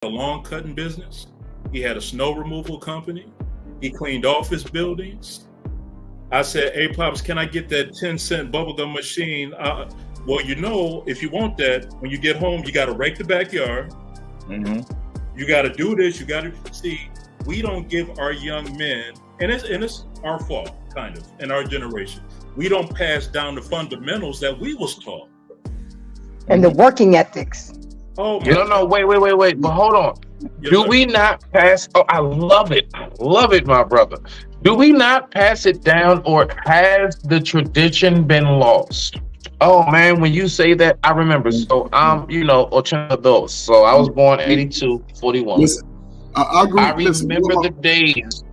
a lawn cutting business. He had a snow removal company. He cleaned office buildings. I said, "Hey, Pops, can I get that 10-cent bubblegum machine?" Well, if you want that, when you get home, you got to rake the backyard. Mm-hmm. You got to do this. You got to see. We don't give our young men, and it's our fault, kind of, in our generation. We don't pass down the fundamentals that we was taught. And the working ethics. Oh, No, wait. But hold on. Do we not pass? Oh, I love it. I love it, my brother. Do we not pass it down, or has the tradition been lost? Oh man, when you say that, I remember. So I'm, 82. So I was born 82, 41. Listen, I agree. I remember the days.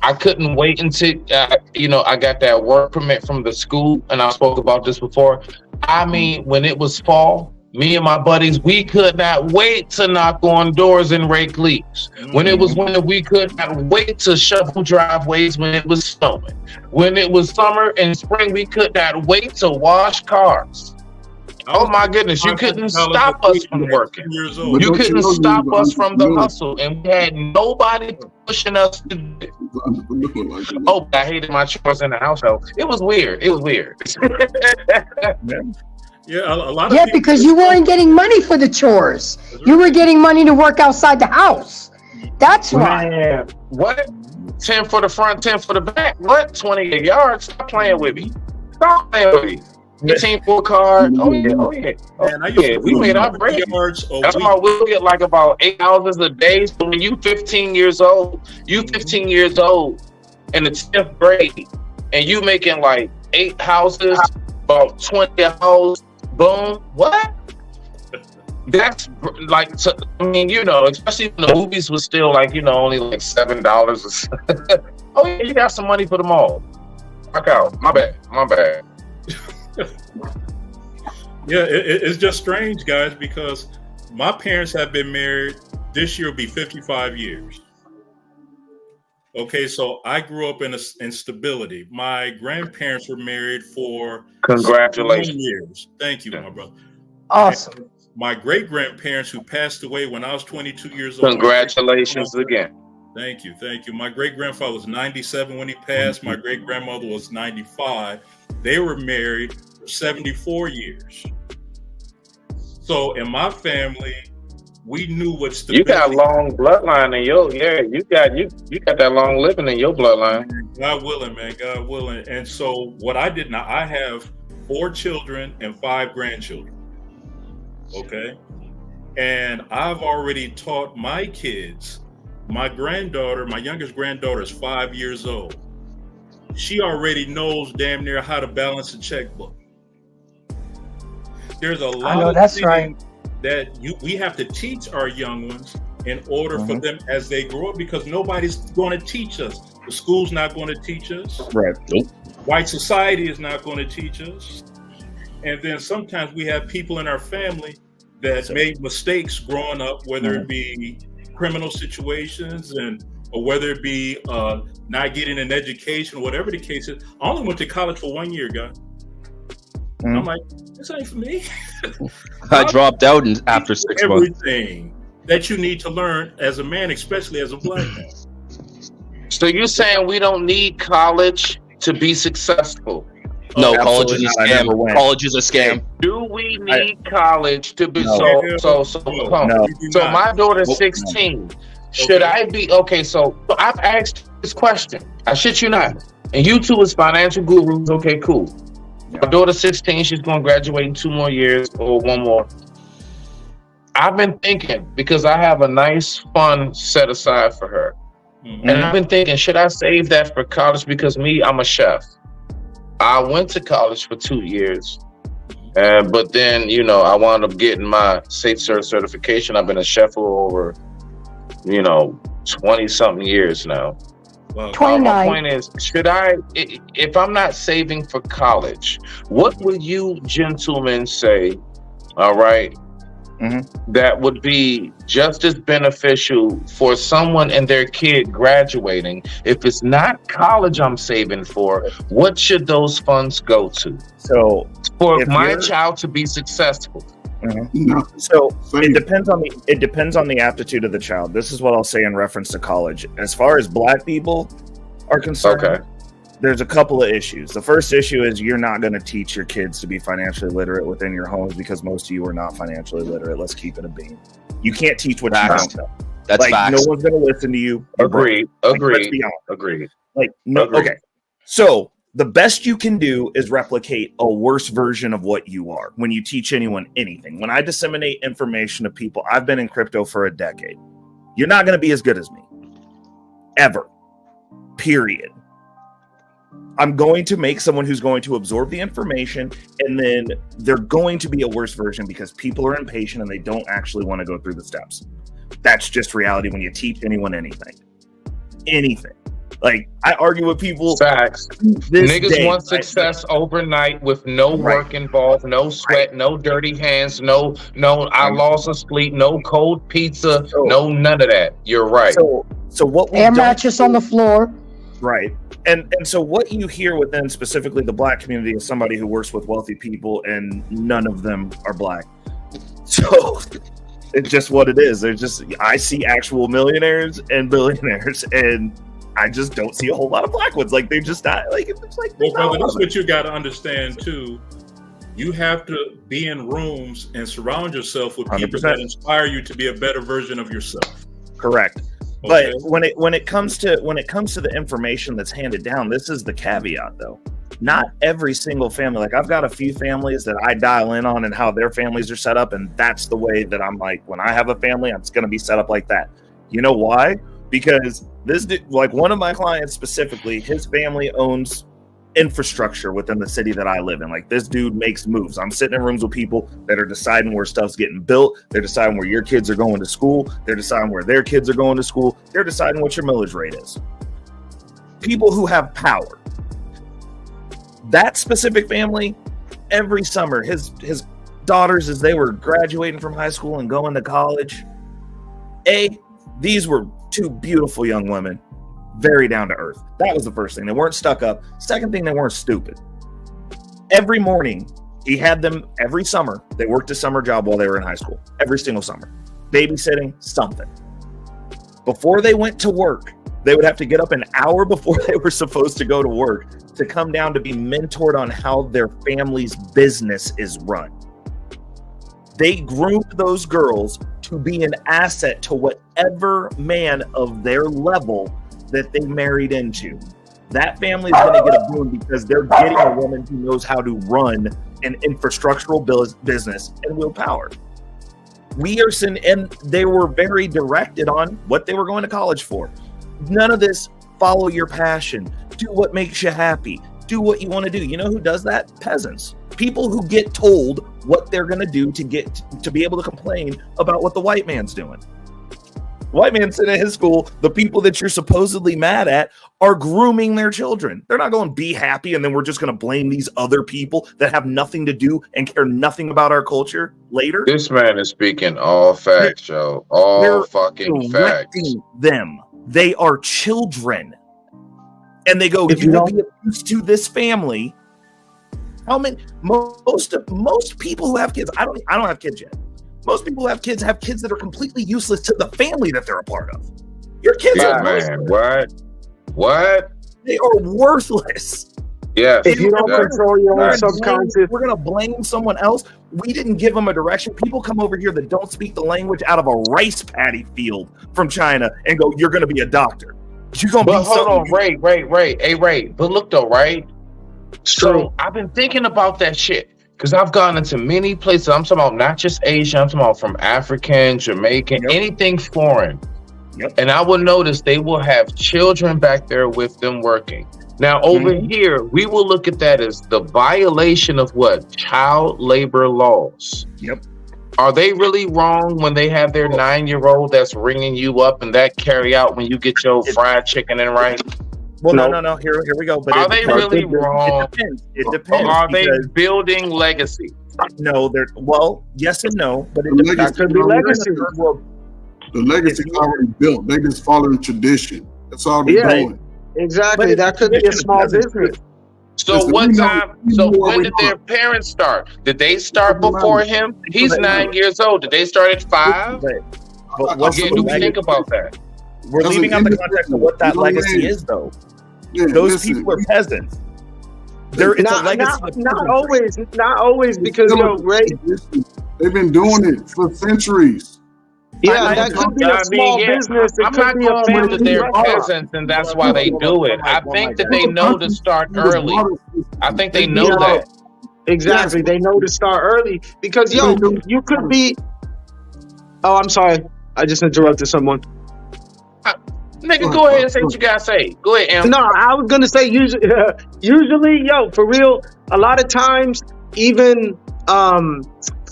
I couldn't wait until, I got that work permit from the school, and I spoke about this before. I mean, when it was fall, me and my buddies, we could not wait to knock on doors and rake leaves. When it was winter, we could not wait to shovel driveways when it was snowing. When it was summer and spring, we could not wait to wash cars. Oh my goodness, you couldn't stop us from working. You couldn't stop us from the hustle, and we had nobody pushing us to do it. Oh, I hated my chores in the household. It was weird. Yeah, a lot of people, because you weren't getting money for the chores. You were getting money to work outside the house. That's why. Man, what? 10 for the front, 10 for the back. What? 28 yards? Stop playing with me. Stop playing with me. 18 for a car. Oh yeah. We made our break. That's why we'll get like about 8 houses a day. So when you 15 years old in the 10th grade, and you making like 8 houses, about 20 houses. Boom. What? That's like, especially when the movies was still like, only like $7 or something. Oh yeah, you got some money for them all. Fuck out. My bad. Yeah, it's just strange, guys, because my parents have been married. This year will be 55 years. Okay, so I grew up in stability. My grandparents were married for congratulations years. Thank you, my brother. Awesome. And my great grandparents, who passed away when I was 22 years old. Congratulations again. Thank you. My great grandfather was 97 when he passed. My great grandmother was 95. They were married for 74 years. So in my family, we knew what stability. You got a long bloodline in you got that long living in your bloodline. God willing, man. God willing. And so what I did now, I have 4 children and 5 grandchildren. Okay. And I've already taught my kids. My youngest granddaughter is 5 years old. She already knows damn near how to balance a checkbook. There's a lot of that's things right. that we have to teach our young ones in order for them as they grow up, because nobody's going to teach us. The school's not going to teach us. Right. Nope. White society is not going to teach us. And then sometimes we have people in our family that made mistakes growing up, whether it be criminal situations or whether it be not getting an education, whatever the case is. I only went to college for 1 year, guy. I'm like, this ain't for me. I dropped out after 6 months. Everything that you need to learn as a man, especially as a black man. So you're saying we don't need college to be successful? No, college is a scam. College is a scam. Do we need college to be no. So my daughter's 16. Should I be okay? So I've asked this question. I shit you not. And you two is financial gurus. Okay, cool. My daughter's 16. She's going to graduate in 2 more years or 1 more. I've been thinking, because I have a nice fund set aside for her. And I've been thinking, should I save that for college? Because I'm a chef. I went to college for 2 years. But then, I wound up getting my Safe Serve certification. I've been a chef for over, 20-something years now. Well, 29. My point is, if I'm not saving for college, what would you gentlemen say, all right, that would be just as beneficial for someone and their kid graduating? If it's not college I'm saving for, what should those funds go to? So for my child to be successful. So it depends on the aptitude of the child. This is what I'll say in reference to college. As far as black people are concerned, there's a couple of issues. The first issue is you're not going to teach your kids to be financially literate within your homes because most of you are not financially literate. Let's keep it a beam. You can't teach what you don't know. That's like facts. no one's going to listen to you. Agreed. Agreed. Like no. Agreed. Okay. So the best you can do is replicate a worse version of what you are when you teach anyone anything. When I disseminate information to people, I've been in crypto for a decade. You're not going to be as good as me. Ever. Period. I'm going to make someone who's going to absorb the information, and then they're going to be a worse version because people are impatient and they don't actually want to go through the steps. That's just reality when you teach anyone anything. Anything. Like, I argue with people. Facts. Niggas want success overnight with no work involved, no sweat, no dirty hands, no I lost a sleep, no cold pizza, no none of that. You're right. So what we air mattress on the floor. Right. And so what you hear within specifically the black community is somebody who works with wealthy people, and none of them are black. So it's just what it is. I see actual millionaires and billionaires, and I just don't see a whole lot of black ones. Like, they just not like it's like. Well, brother, this is what you got to understand too. You have to be in rooms and surround yourself with people 100%. That inspire you to be a better version of yourself. Correct. Okay. But when it comes to the information that's handed down, this is the caveat though. Not every single family. Like, I've got a few families that I dial in on and how their families are set up, and that's the way that I'm like, when I have a family, it's going to be set up like that. You know why? Because this dude, like one of my clients specifically, his family owns infrastructure within the city that I live in. Like, this dude makes moves. I'm sitting in rooms with people that are deciding where stuff's getting built. They're deciding where your kids are going to school. They're deciding where their kids are going to school. They're deciding what your millage rate is. People who have power. That specific family, every summer, his daughters, as they were graduating from high school and going to college, these were two beautiful young women. Very down to earth. That was the first thing. They weren't stuck up. Second thing, they weren't stupid. Every morning, he had them every summer. They worked a summer job while they were in high school. Every single summer. Babysitting, something. Before they went to work, they would have to get up an hour before they were supposed to go to work to come down to be mentored on how their family's business is run. They groomed those girls to be an asset to whatever man of their level that they married into. That family is going to get a boom because they're getting a woman who knows how to run an infrastructural business and willpower. And they were very directed on what they were going to college for. None of this follow your passion, do what makes you happy, do what you want to do. You know who does that? Peasants. People who get told what they're going to do to be able to complain about what the white man's doing. White man sitting at his school, the people that you're supposedly mad at are grooming their children. They're not going, be happy, and then we're just going to blame these other people that have nothing to do and care nothing about our culture later. This man is speaking all facts, Joe. All fucking facts. Them. They are children. And they go, you will be used to this family. How many? Most people who have kids, I don't have kids yet. Most people who have kids that are completely useless to the family that they're a part of. Your kids are worthless. What? They are worthless. Yeah. If you don't control your own subconscious, we're gonna blame someone else. We didn't give them a direction. People come over here that don't speak the language out of a rice paddy field from China and go, "You're gonna be a doctor." You're gonna but hold on, Ray. Hey, Ray. But look though, right? So I've been thinking about that shit. Because I've gone into many places. I'm talking about not just Asian. I'm talking about from African, Jamaican, anything foreign. Yep. And I will notice they will have children back there with them working. Now, over here, we will look at that as the violation of what? Child labor laws. Yep. Are they really wrong when they have their 9-year-old that's ringing you up and that carry out when you get your fried chicken and rice? Well, no. Here we go. But are they really wrong? It depends. Or are they building legacy? No, yes and no. But it depends. That could be legacy. The legacy is already built. They just following tradition. That's all they're doing. Exactly. That could be a small business. So Listen, what we know- time? we So know where when we did are. their parents start? Did they start before him? He's 9 years old. Did they start at 5? But what's Yeah, the do we legacy? think about that? We're That's leaving an out the context of what that individual. legacy No, is, though. Yeah, Those listen, people are peasants. It's a legacy. of Not peasantry. always, because Ray. They've been doing it for centuries. Yeah, that could be a small business. It I'm could not be a going family that they're restaurant. peasants and that's why they do it. I think that they know to start early. I think they know that. Exactly, they know to start early because you could be. Oh, I'm sorry, I just interrupted someone. Nigga, go ahead and say what you gotta say. Go ahead, Am. No, I was gonna say usually, for real, a lot of times, even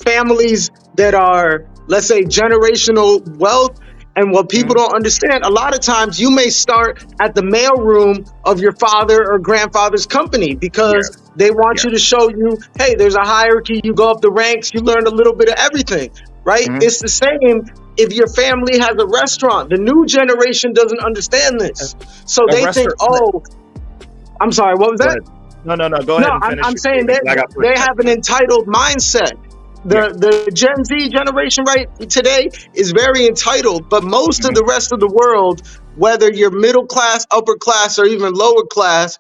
families that are, let's say, generational wealth, and what people don't understand, a lot of times you may start at the mailroom of your father or grandfather's company because they want you to show you, hey, there's a hierarchy, you go up the ranks, you learn a little bit of everything, right? It's the same if your family has a restaurant. The new generation doesn't understand this. So they think, oh, I'm sorry, what was that? No, go ahead and finish. I'm saying they have an entitled mindset. The Gen Z generation right today is very entitled, but most of the rest of the world, whether you're middle class, upper class, or even lower class,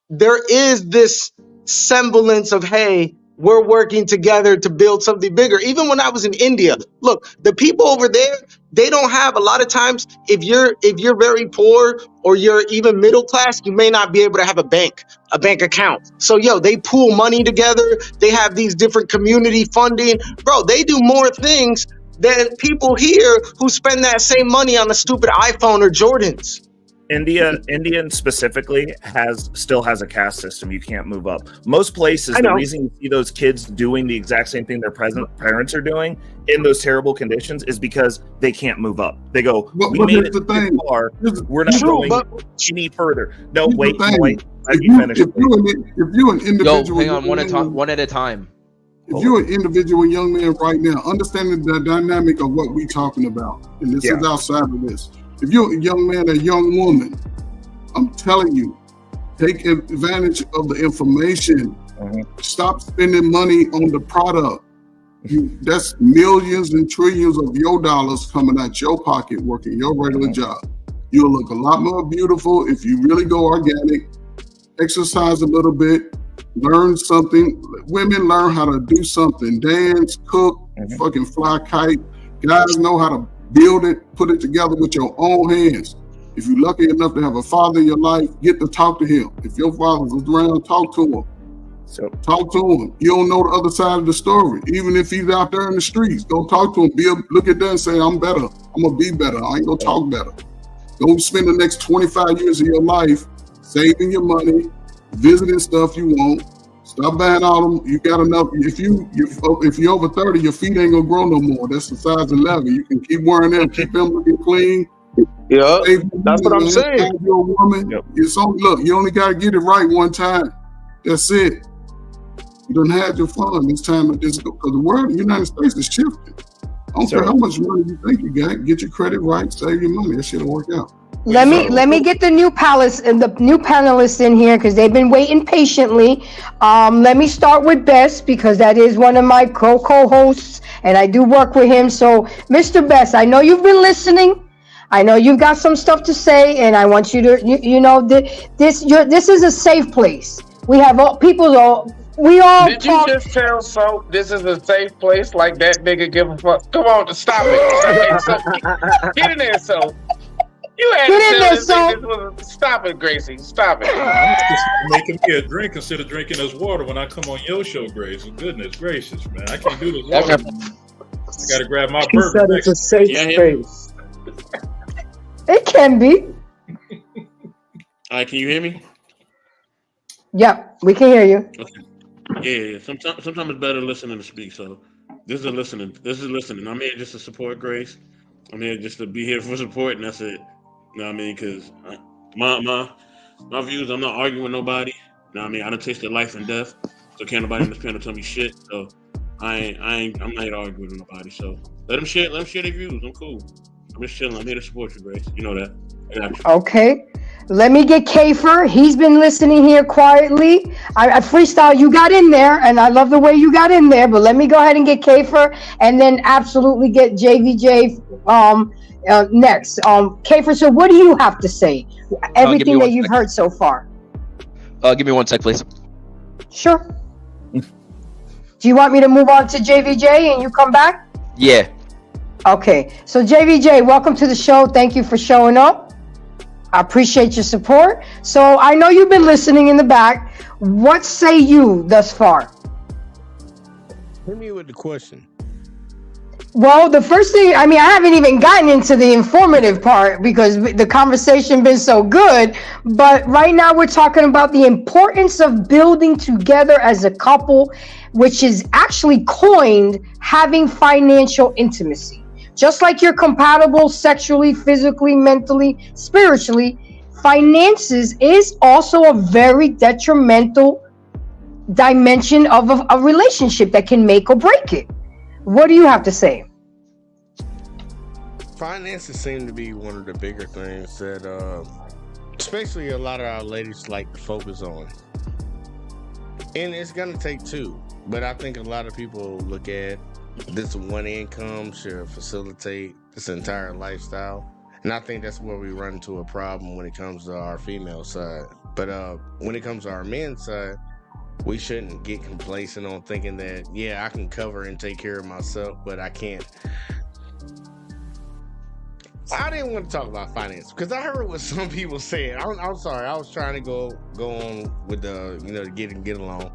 there is this semblance of, hey, we're working together to build something bigger. Even when I was in India, look, the people over there, they don't have a lot of times. If you're very poor or you're even middle class, you may not be able to have a bank account. So they pool money together. They have these different community funding. Bro, they do more things than people here who spend that same money on a stupid iPhone or Jordans. Indian specifically still has a caste system. You can't move up. Most places, the reason you see those kids doing the exact same thing their parents are doing in those terrible conditions is because they can't move up. They go, we made it too far. We're not going any further. No, wait. If you're an individual, hang on, one at a time. If you're an individual young man right now, understanding the dynamic of what we're talking about, and this is outside of this. If you're a young man or young woman, I'm telling you, take advantage of the information. Stop spending money on the product. That's millions and trillions of your dollars coming out your pocket working your regular job. You'll look a lot more beautiful if you really go organic, exercise a little bit, learn something. Women learn how to do something, dance, cook, fucking fly kite. Guys know how to build it, put it together with your own hands. If you're lucky enough to have a father in your life, get to talk to him. If your father's around, talk to him. Talk to him. You don't know the other side of the story. Even if he's out there in the streets, go talk to him. Look at that and say, I'm better. I'm going to be better. I ain't going to talk better. Don't spend the next 25 years of your life saving your money, visiting stuff you want. Stop buying all them. You got enough. If you're over 30, your feet ain't gonna grow no more. That's the size 11. You can keep wearing them, keep them looking clean. Yeah, that's what I'm saying. You're a woman. Look, you only gotta get it right one time. That's it. You done had your fun. It's time to just go, because the world, the United States is shifting. I don't care how much money you think you got. Get your credit right. Save your money. That shit'll work out. Let me get the new panelists in here because they've been waiting patiently. Let me start with Bess because that is one of my co-hosts and I do work with him. So, Mr. Bess, I know you've been listening. I know you've got some stuff to say, and I want you to, this is a safe place. We have all. Did you just tell so this is a safe place like that nigga give a fuck? Come on, stop it. Get in there, so. You had Get in there, so. Stop it, Gracie. Stop it. I'm just making me a drink instead of drinking this water when I come on your show, Gracie. Goodness gracious, man. I can't do this water. I got to grab my burger. He said it's a safe space. It can be. All right, can you hear me? Yeah, we can hear you. Okay. Yeah. Sometimes it's better listening to speak. So this is listening. I'm here just to support Grace. I'm here just to be here for support, and that's it. You know what I mean? Because my views, I'm not arguing with nobody. You know what I mean? I done tasted life and death, so can't nobody on this panel tell me shit. So I'm not here to argue with nobody. So let them share their views. I'm cool. I'm just chilling. I'm here to support you, Grace. You know that. I got you. Okay. Let me get Kafer. He's been listening here quietly. I freestyle. You got in there, and I love the way you got in there. But let me go ahead and get Kafer, and then absolutely get JVJ next. Kafer, so what do you have to say? Everything that you've heard so far. Give me 1 sec, please. Sure. Do you want me to move on to JVJ and you come back? Yeah. Okay. So JVJ, welcome to the show. Thank you for showing up. I appreciate your support. So I know you've been listening in the back. What say you thus far? Hit me with the question. Well, the first thing, I haven't even gotten into the informative part because the conversation been so good. But right now we're talking about the importance of building together as a couple, which is actually coined having financial intimacy. Just like you're compatible sexually, physically, mentally, spiritually, finances is also a very detrimental dimension of a relationship that can make or break it. What do you have to say? Finances seem to be one of the bigger things that, especially a lot of our ladies like to focus on. And it's going to take two. But I think a lot of people look at this one income should facilitate this entire lifestyle. And I think that's where we run into a problem when it comes to our female side. But when it comes to our men's side, we shouldn't get complacent on thinking that, yeah, I can cover and take care of myself, but I can't. I didn't want to talk about finance because I heard what some people said. I'm sorry. I was trying to go on with the, to get along.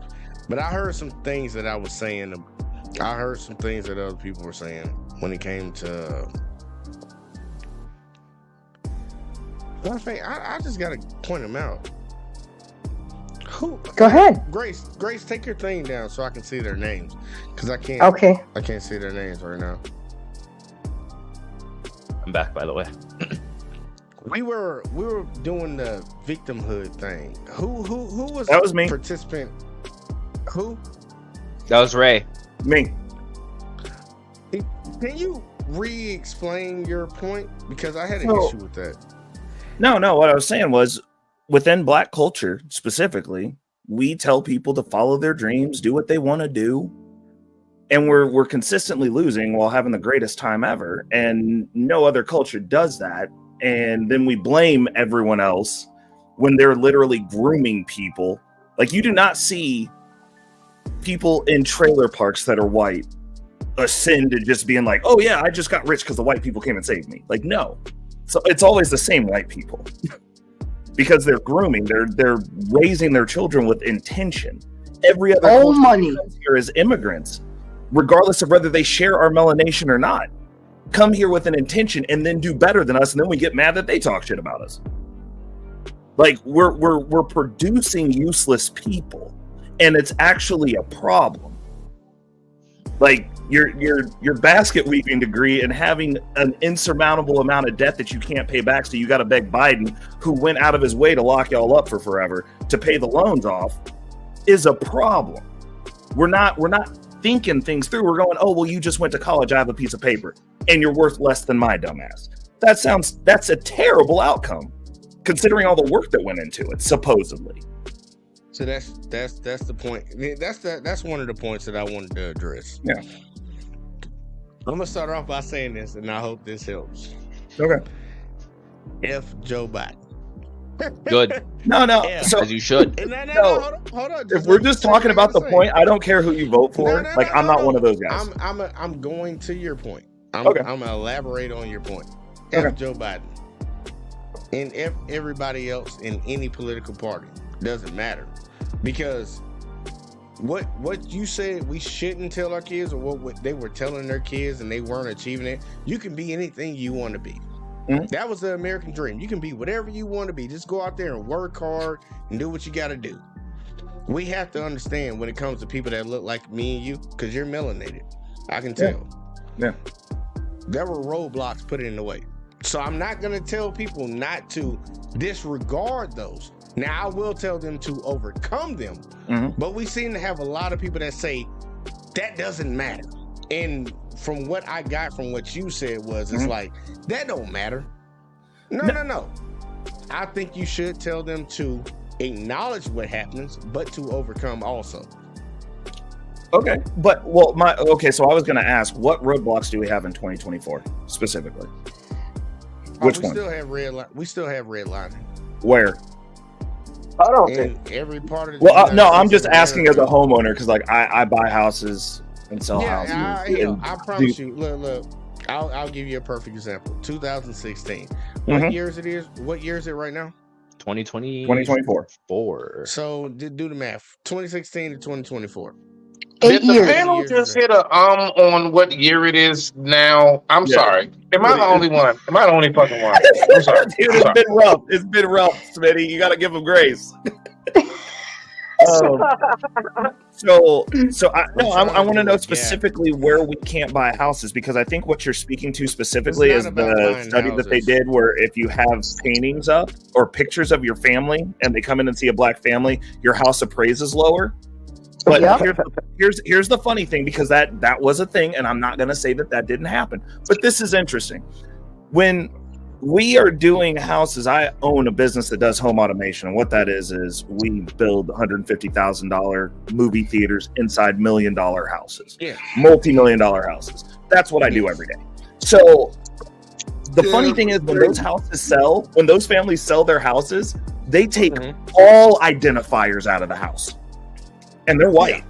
But I heard some things that I was saying. I heard some things that other people were saying when it came to. I just got to point them out. Go ahead. Grace, take your thing down so I can see their names, because I can't. Okay. I can't see their names right now. I'm back, by the way. We were doing the victimhood thing. Who was that? Was me. Participant. Who? That was Ray. Me. Can you re-explain your point? Because I had an issue with that. No. What I was saying was, within Black culture specifically, we tell people to follow their dreams, do what they want to do, and we're consistently losing while having the greatest time ever. And no other culture does that. And then we blame everyone else when they're literally grooming people. Like, you do not see people in trailer parks that are white ascend to just being like, oh yeah, I just got rich because the white people came and saved me. Like, no. So it's always the same white people. Because they're grooming, they're raising their children with intention. Every other old money here is immigrants, regardless of whether they share our melanation or not, come here with an intention and then do better than us, and then we get mad that they talk shit about us. Like, we're producing useless people, and it's actually a problem. Like, your basket weaving degree and having an insurmountable amount of debt that you can't pay back, so you got to beg Biden, who went out of his way to lock y'all up for forever, to pay the loans off, is a problem. We're not thinking things through. We're going, oh well, you just went to college, I have a piece of paper, and you're worth less than my dumbass. That's a terrible outcome, considering all the work that went into it, supposedly. So that's the point. That's one of the points that I wanted to address. Yeah. I'm gonna start off by saying this, and I hope this helps. Okay. F Joe Biden. Good. No. Yeah. So, as you should. No, hold on. If we're just talking about the point, I don't care who you vote for. I'm not one of those guys. I'm going to your point. I'm gonna elaborate on your point. F Joe Biden. And F everybody else in any political party. Doesn't matter. Because what you said we shouldn't tell our kids, or what they were telling their kids and they weren't achieving it, you can be anything you want to be. Mm-hmm. That was the American dream. You can be whatever you want to be. Just go out there and work hard and do what you got to do. We have to understand when it comes to people that look like me and you, because you're melanated. I can tell. Yeah. There were roadblocks put in the way. So I'm not going to tell people not to disregard those. Now, I will tell them to overcome them, but we seem to have a lot of people that say that doesn't matter. And from what I got from what you said was, it's like, that don't matter. No. I think you should tell them to acknowledge what happens, but to overcome also. Okay, so I was going to ask, what roadblocks do we have in 2024 specifically? Which one? We still have redlining. Where? I don't In think. every part of the Well, United no, I'm States just of asking as a America. homeowner because, like, I buy houses and sell houses. I promise you. Look. I'll give you a perfect example. 2016. What year is it? What year is it right now? 2024. So do the math. 2016 to 2024. 8 Did the years. panel just hit a on what year it is now? I'm sorry. Am I the only one? Am I the only fucking one? I'm sorry. Dude, it's been rough. It's been rough, Smitty. You got to give him grace. I want to know specifically where we can't buy houses, because I think what you're speaking to specifically is the study that they did where if you have paintings up or pictures of your family and they come in and see a black family, your house appraises lower. But here's the funny thing, because that was a thing, and I'm not going to say that didn't happen. But this is interesting. When we are doing houses, I own a business that does home automation, and what that is we build $150,000 movie theaters inside $1 million houses, multi-million-dollar houses. That's what I do every day. So the funny thing is, when those houses sell, when those families sell their houses, they take all identifiers out of the house. And they're white.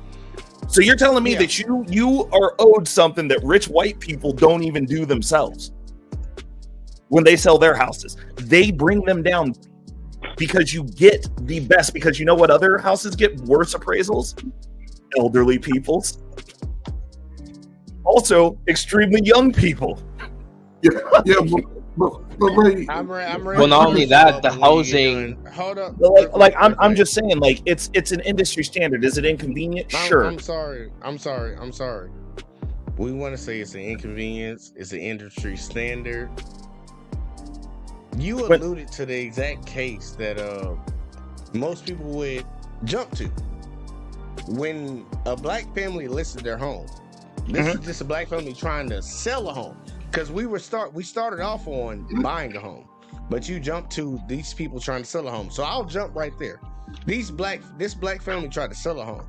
So you're telling me that you are owed something that rich white people don't even do themselves when they sell their houses. They bring them down because you get the best, because you know what other houses get worse appraisals? Elderly people's. Also, extremely young people. But Ray, I'm ready. Well, not only that, the housing. Hold up. I'm just saying, like, it's an industry standard. Is it inconvenient? Sure. I'm sorry. We want to say it's an inconvenience. It's an industry standard. You alluded to the exact case that most people would jump to when a black family listed their home. This is just a black family trying to sell a home. Because we started off on buying a home, but you jumped to these people trying to sell a home. So I'll jump right there. This black family tried to sell a home,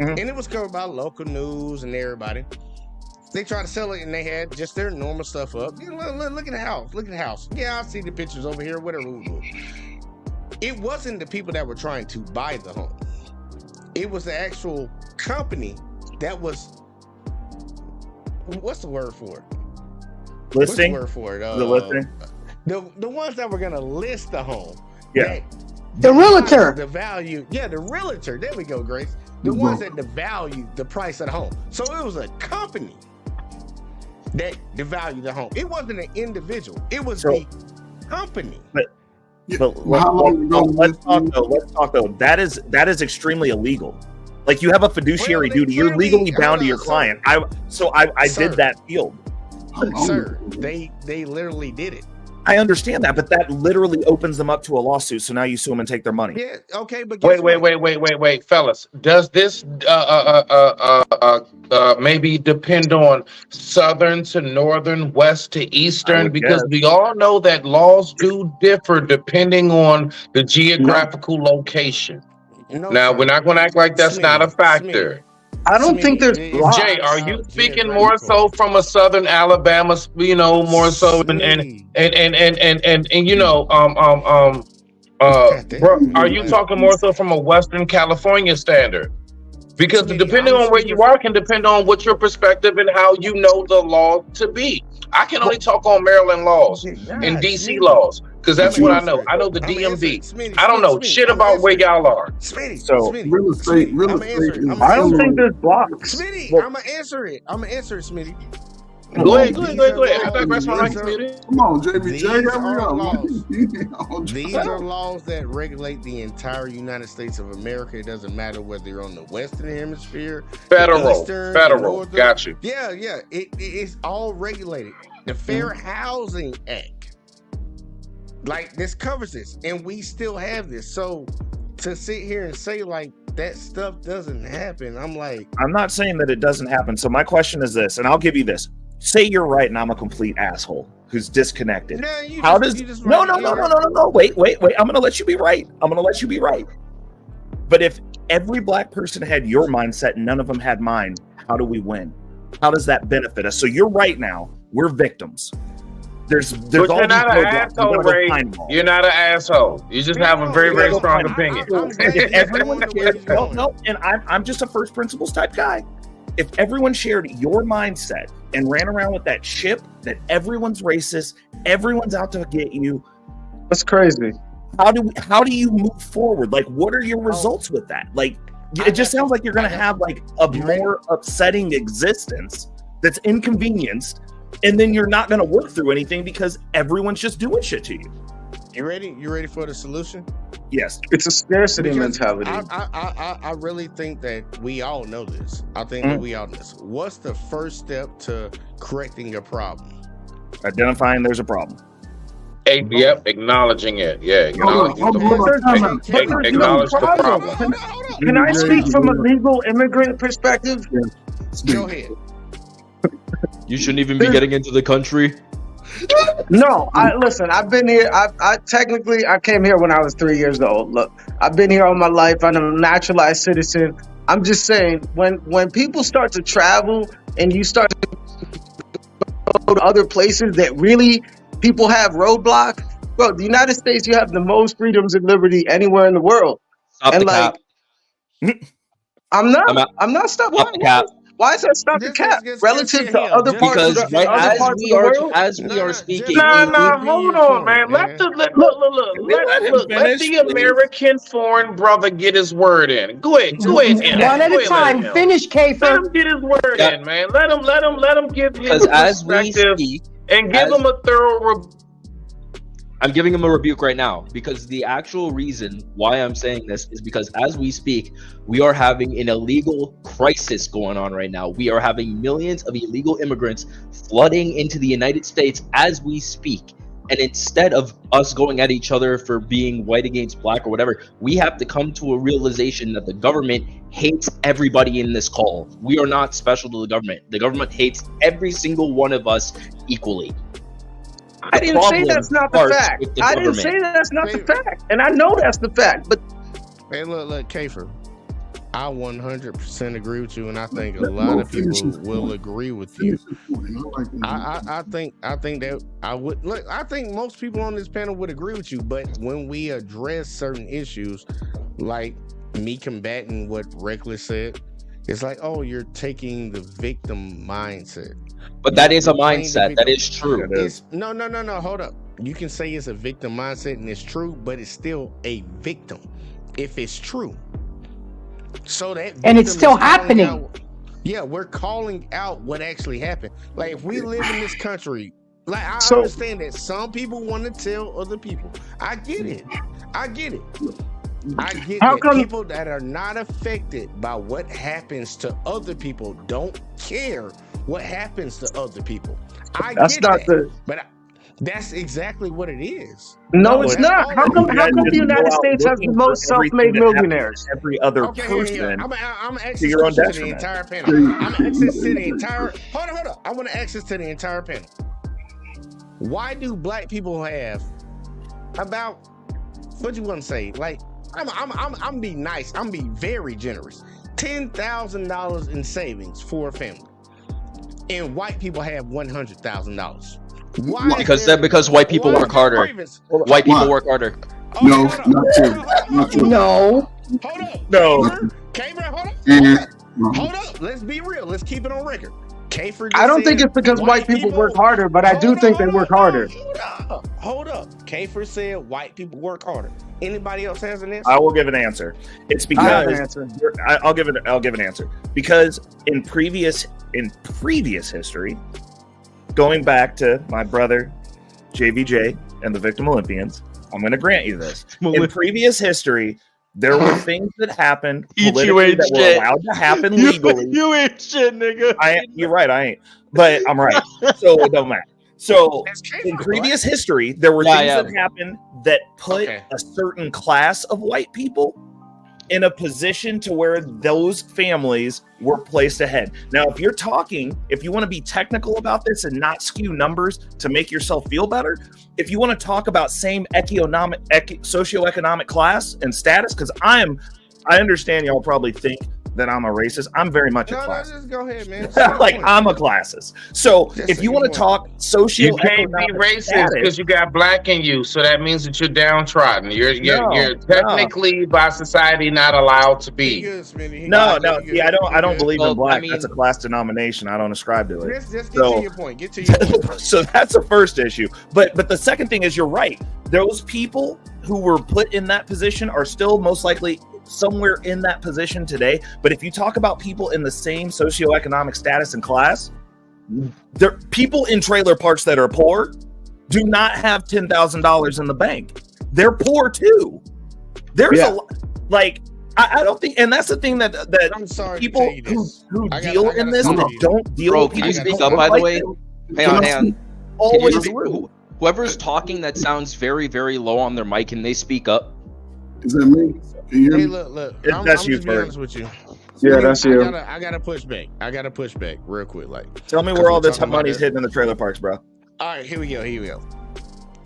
and it was covered by local news and everybody. They tried to sell it, and they had just their normal stuff up. You know, look at the house. Look at the house. Yeah, I see the pictures over here. Whatever. It wasn't the people that were trying to buy the home. It was the actual company that was. What's the word for it? Listing? What's the word for it? The listing? The ones that were gonna list the home. Yeah. The realtor. The value. Yeah, the realtor. There we go, Grace. The ones that devalue the price of the home. So it was a company that devalued the home. It wasn't an individual. It was the company. But let's talk though. That is extremely illegal. Like, you have a fiduciary duty. You're legally bound to your client. I did that field. Sir, they literally did it. I understand that, but that literally opens them up to a lawsuit. So now you sue them and take their money. Yeah, okay, but wait, fellas. Does this maybe depend on southern to northern, west to eastern? Because we all know that laws do differ depending on the geographical location. Now, we're not going to act like that's not a factor. I don't think there's blocks. Jay, are you speaking more so from a southern Alabama, more so and are you talking more so from a Western California standard? Because depending on where you are can depend on what your perspective and how you know the law to be. I can only talk on Maryland laws and DC laws, because that's what I know. I know the DMV. I don't know shit about where y'all are. So real estate. I don't think there's blocks. Smitty, I'm gonna answer it, Smitty. Go ahead. I thought that's my Smitty. Come on, JBJ. These are laws that regulate the entire United States of America. It doesn't matter whether you're on the Western Hemisphere, federal. Northern. Got you. Yeah. It's all regulated. The Fair Housing Act, like, this covers this, and we still have this. So to sit here and say like that stuff doesn't happen, I'm not saying that it doesn't happen. So my question is this, and I'll give you this. Say you're right and I'm a complete asshole. who's disconnected. No, How does no? Wait. I'm gonna let you be right. But if every black person had your mindset and none of them had mine, how do we win? How does that benefit us? So you're right now. We're victims. There's but you're all not these an asshole, Ray. You're not an asshole. You just have a very, very strong opinion. If everyone shared, and I'm just a first principles type guy. If everyone shared your mindset and ran around with that ship that everyone's racist, everyone's out to get you, that's crazy. How do you move forward? Like, what are your results with that? Like, it just sounds like you're going to have like a more upsetting existence that's inconvenienced, and then you're not going to work through anything because everyone's just doing shit to you. You ready? You ready for the solution? Yes. It's a scarcity mentality. I really think that we all know this. I think that we all know this. What's the first step to correcting a problem? Identifying there's a problem. Yep, acknowledging it. Yeah, acknowledge the problem. Can I speak from a legal immigrant perspective? Go ahead. You shouldn't even be getting into the country. No, listen. I've been here. I came here when I was 3 years old. Look, I've been here all my life. I'm a naturalized citizen. I'm just saying, when people start to travel and you start to go to other places that really people have roadblock, bro. The United States, you have the most freedoms and liberty anywhere in the world. Stop and the cap. I'm not stopping. Stop the cap. Why is that stop the cap relative to other parts of the world? As we are speaking, hold on, man. Let the American foreign brother get his word in. Go ahead. One at a time. Finish, Kafer. Let him get his word in, man. Let him give his perspective and give him a thorough. I'm giving him a rebuke right now because the actual reason why I'm saying this is because as we speak, we are having an illegal crisis going on right now. We are having millions of illegal immigrants flooding into the United States as we speak. And instead of us going at each other for being white against black or whatever, we have to come to a realization that the government hates everybody in this call. We are not special to the government. The government hates every single one of us equally. I didn't say that's not the fact. I didn't say that's not the fact. And I know that's the fact. But hey, look, Kafer, I 100% agree with you, and I think a lot of people will agree with you. I think that I would look. I think most people on this panel would agree with you. But when we address certain issues, like me combating what Reckless said, it's like, oh, you're taking the victim mindset. But that is a mindset. That is true. No. Hold up. You can say it's a victim mindset and it's true, but it's still a victim if it's true. So that and it's still happening. Yeah, we're calling out what actually happened. Like if we live in this country, like I understand that some people want to tell other people. I get it. I get that people that are not affected by what happens to other people don't care what happens to other people. But that's exactly what it is. No, it's not. How come the United States has the most self-made millionaires? Every other person. I'm access to the entire panel. I'm access to the entire. Hold up. I want to access to the entire panel. Why do black people have about what you want to say? Like I'm be nice. I'm be very generous. $10,000 in savings for a family. And white people have $100,000. Why? Because white people work harder. White people work harder. No, not true. No. Hold up. No. Kafer, hold up. Let's be real. Let's keep it on record. Kafer, I don't think it's because white people work harder, but I do think they work harder. Hold up. Kafer said white people work harder. Anybody else has an answer? I will give an answer. It's because I'll give an answer. Because in previous history, going back to my brother JVJ and the Victim Olympians, I'm going to grant you this. In previous history, there were things that happened politically that were allowed to happen legally. You ain't shit, nigga. You're right, I ain't. But I'm right. So it don't matter. So in previous history, there were things that happened that put a certain class of white people in a position to where those families were placed ahead. Now, if you want to be technical about this and not skew numbers to make yourself feel better, if you want to talk about same socioeconomic class and status, because I understand y'all probably think that I'm a racist. I'm very much a classist. No, just go ahead, man. Like, I'm a classist. So if you want to talk socioeconomic, you can't be racist because you got black in you, so that means that you're downtrodden. You're technically by society not allowed to be. No. See, I don't believe in black. That's a class denomination. I don't ascribe to it. Just get to your point. Get to your point. So that's the first issue. But the second thing is, you're right. Those people who were put in that position are still most likely somewhere in that position today. But if you talk about people in the same socioeconomic status and class, there people in trailer parks that are poor do not have $10,000 in the bank. They're poor too. There's a like I don't think, and that's the thing that I'm sorry people who deal in this that don't deal. Bro, with can you people speak up, by the way? Hang on. Always Whoever's talking that sounds very, very low on their mic, can they speak up? Is that me? Can you hear me? Look. I'm That's you, just be honest with you. Yeah, that's you. I gotta push back. Real quick. Like, tell me where all this money's hidden in the trailer parks, bro. All right, here we go.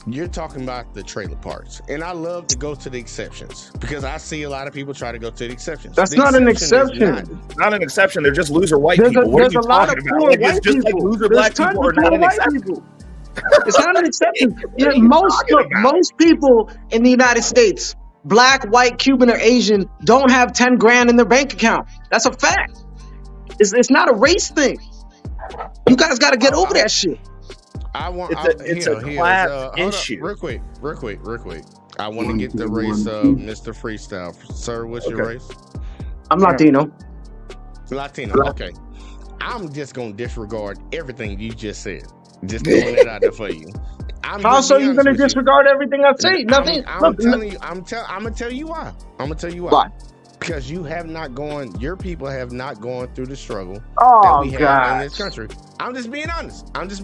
You're talking about the trailer parks, and I love to go to the exceptions because I see a lot of people try to go to the exceptions. That's not an exception. Not an exception. They're just loser white people. What are you talking about? Like, it's just like loser black people are not an exception. It's not an exception. Most people in the United States, black, white, Cuban, or Asian, don't have 10 grand in their bank account. That's a fact. It's not a race thing. You guys got to get over that shit. It's a class issue. Real quick. I want to get the race of Mr. Freestyle. Sir, what's your race? I'm Latino. Okay. I'm just going to disregard everything you just said. Just throwing it out there for you. How so you gonna disregard everything I say? Nothing. I'm gonna tell you why. Why? Because your people have not gone through the struggle that we have in this country. I'm just being honest. I'm not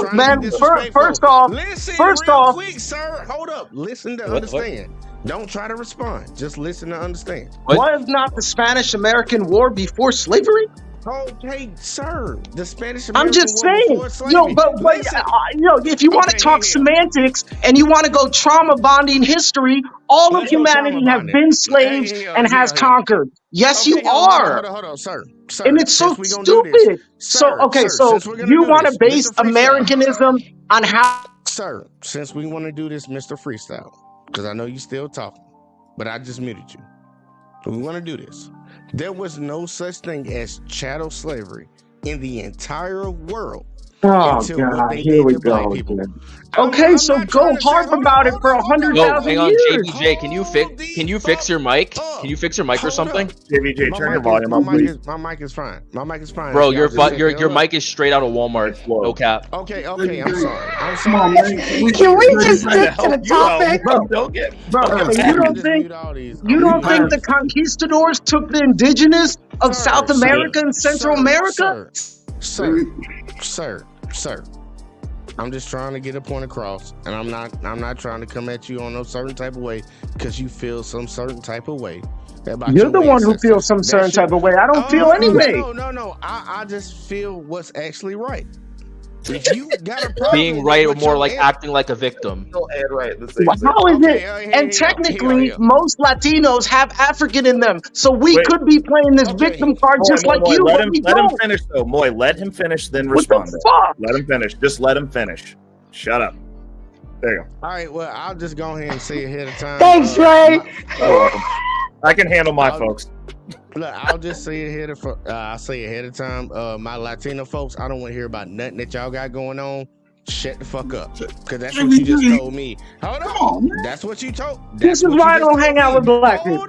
trying to be disrespectful. First off, quick, sir. Hold up. Listen to understand. Don't try to respond. Just listen to understand. Was not the Spanish-American War before slavery? Okay, sir. The Spanish. I'm just saying, if you want to talk semantics and you want to go trauma bonding history, all of humanity have been slaves and has conquered. Yes, you are. Hold on, sir. And it's so stupid. So you want to base Americanism on how? Sir, since we want to do this, Mr. Freestyle, because I know you still talking, but I just muted you. We want to do this. There was no such thing as chattel slavery in the entire world. Oh God! Here we go. Okay, so go harp about it for 100,000 hang on, years. JBJ, can you fix your mic? Can you fix your mic or something? JBJ, turn your volume up, please. My mic is fine. Bro, your mic is straight out of Walmart. No cap. Okay. I'm sorry. Can we just stick to the topic? You don't think the conquistadors took the indigenous of South America and Central America? Sir, I'm just trying to get a point across, and I'm not trying to come at you on no certain type of way because you feel some certain type of way. You're the one who feels some certain type of way. I don't feel any way. No. I just feel what's actually right. You got a problem being right or more like acting like a victim. How is it? And technically, most Latinos have African in them, so we could be playing this victim card just like you. Let him finish, though. Moy, let him finish, then respond. Let him finish. Just let him finish. Shut up. There you go. All right. Well, I'll just go ahead and say ahead of time. Thanks, Ray. I can handle my folks. Look, I'll just say ahead of time. My Latino folks, I don't want to hear about nothing that y'all got going on. Shut the fuck up, because that's what you just told me. Hold on, that's what you told. This is why I don't hang out with black people.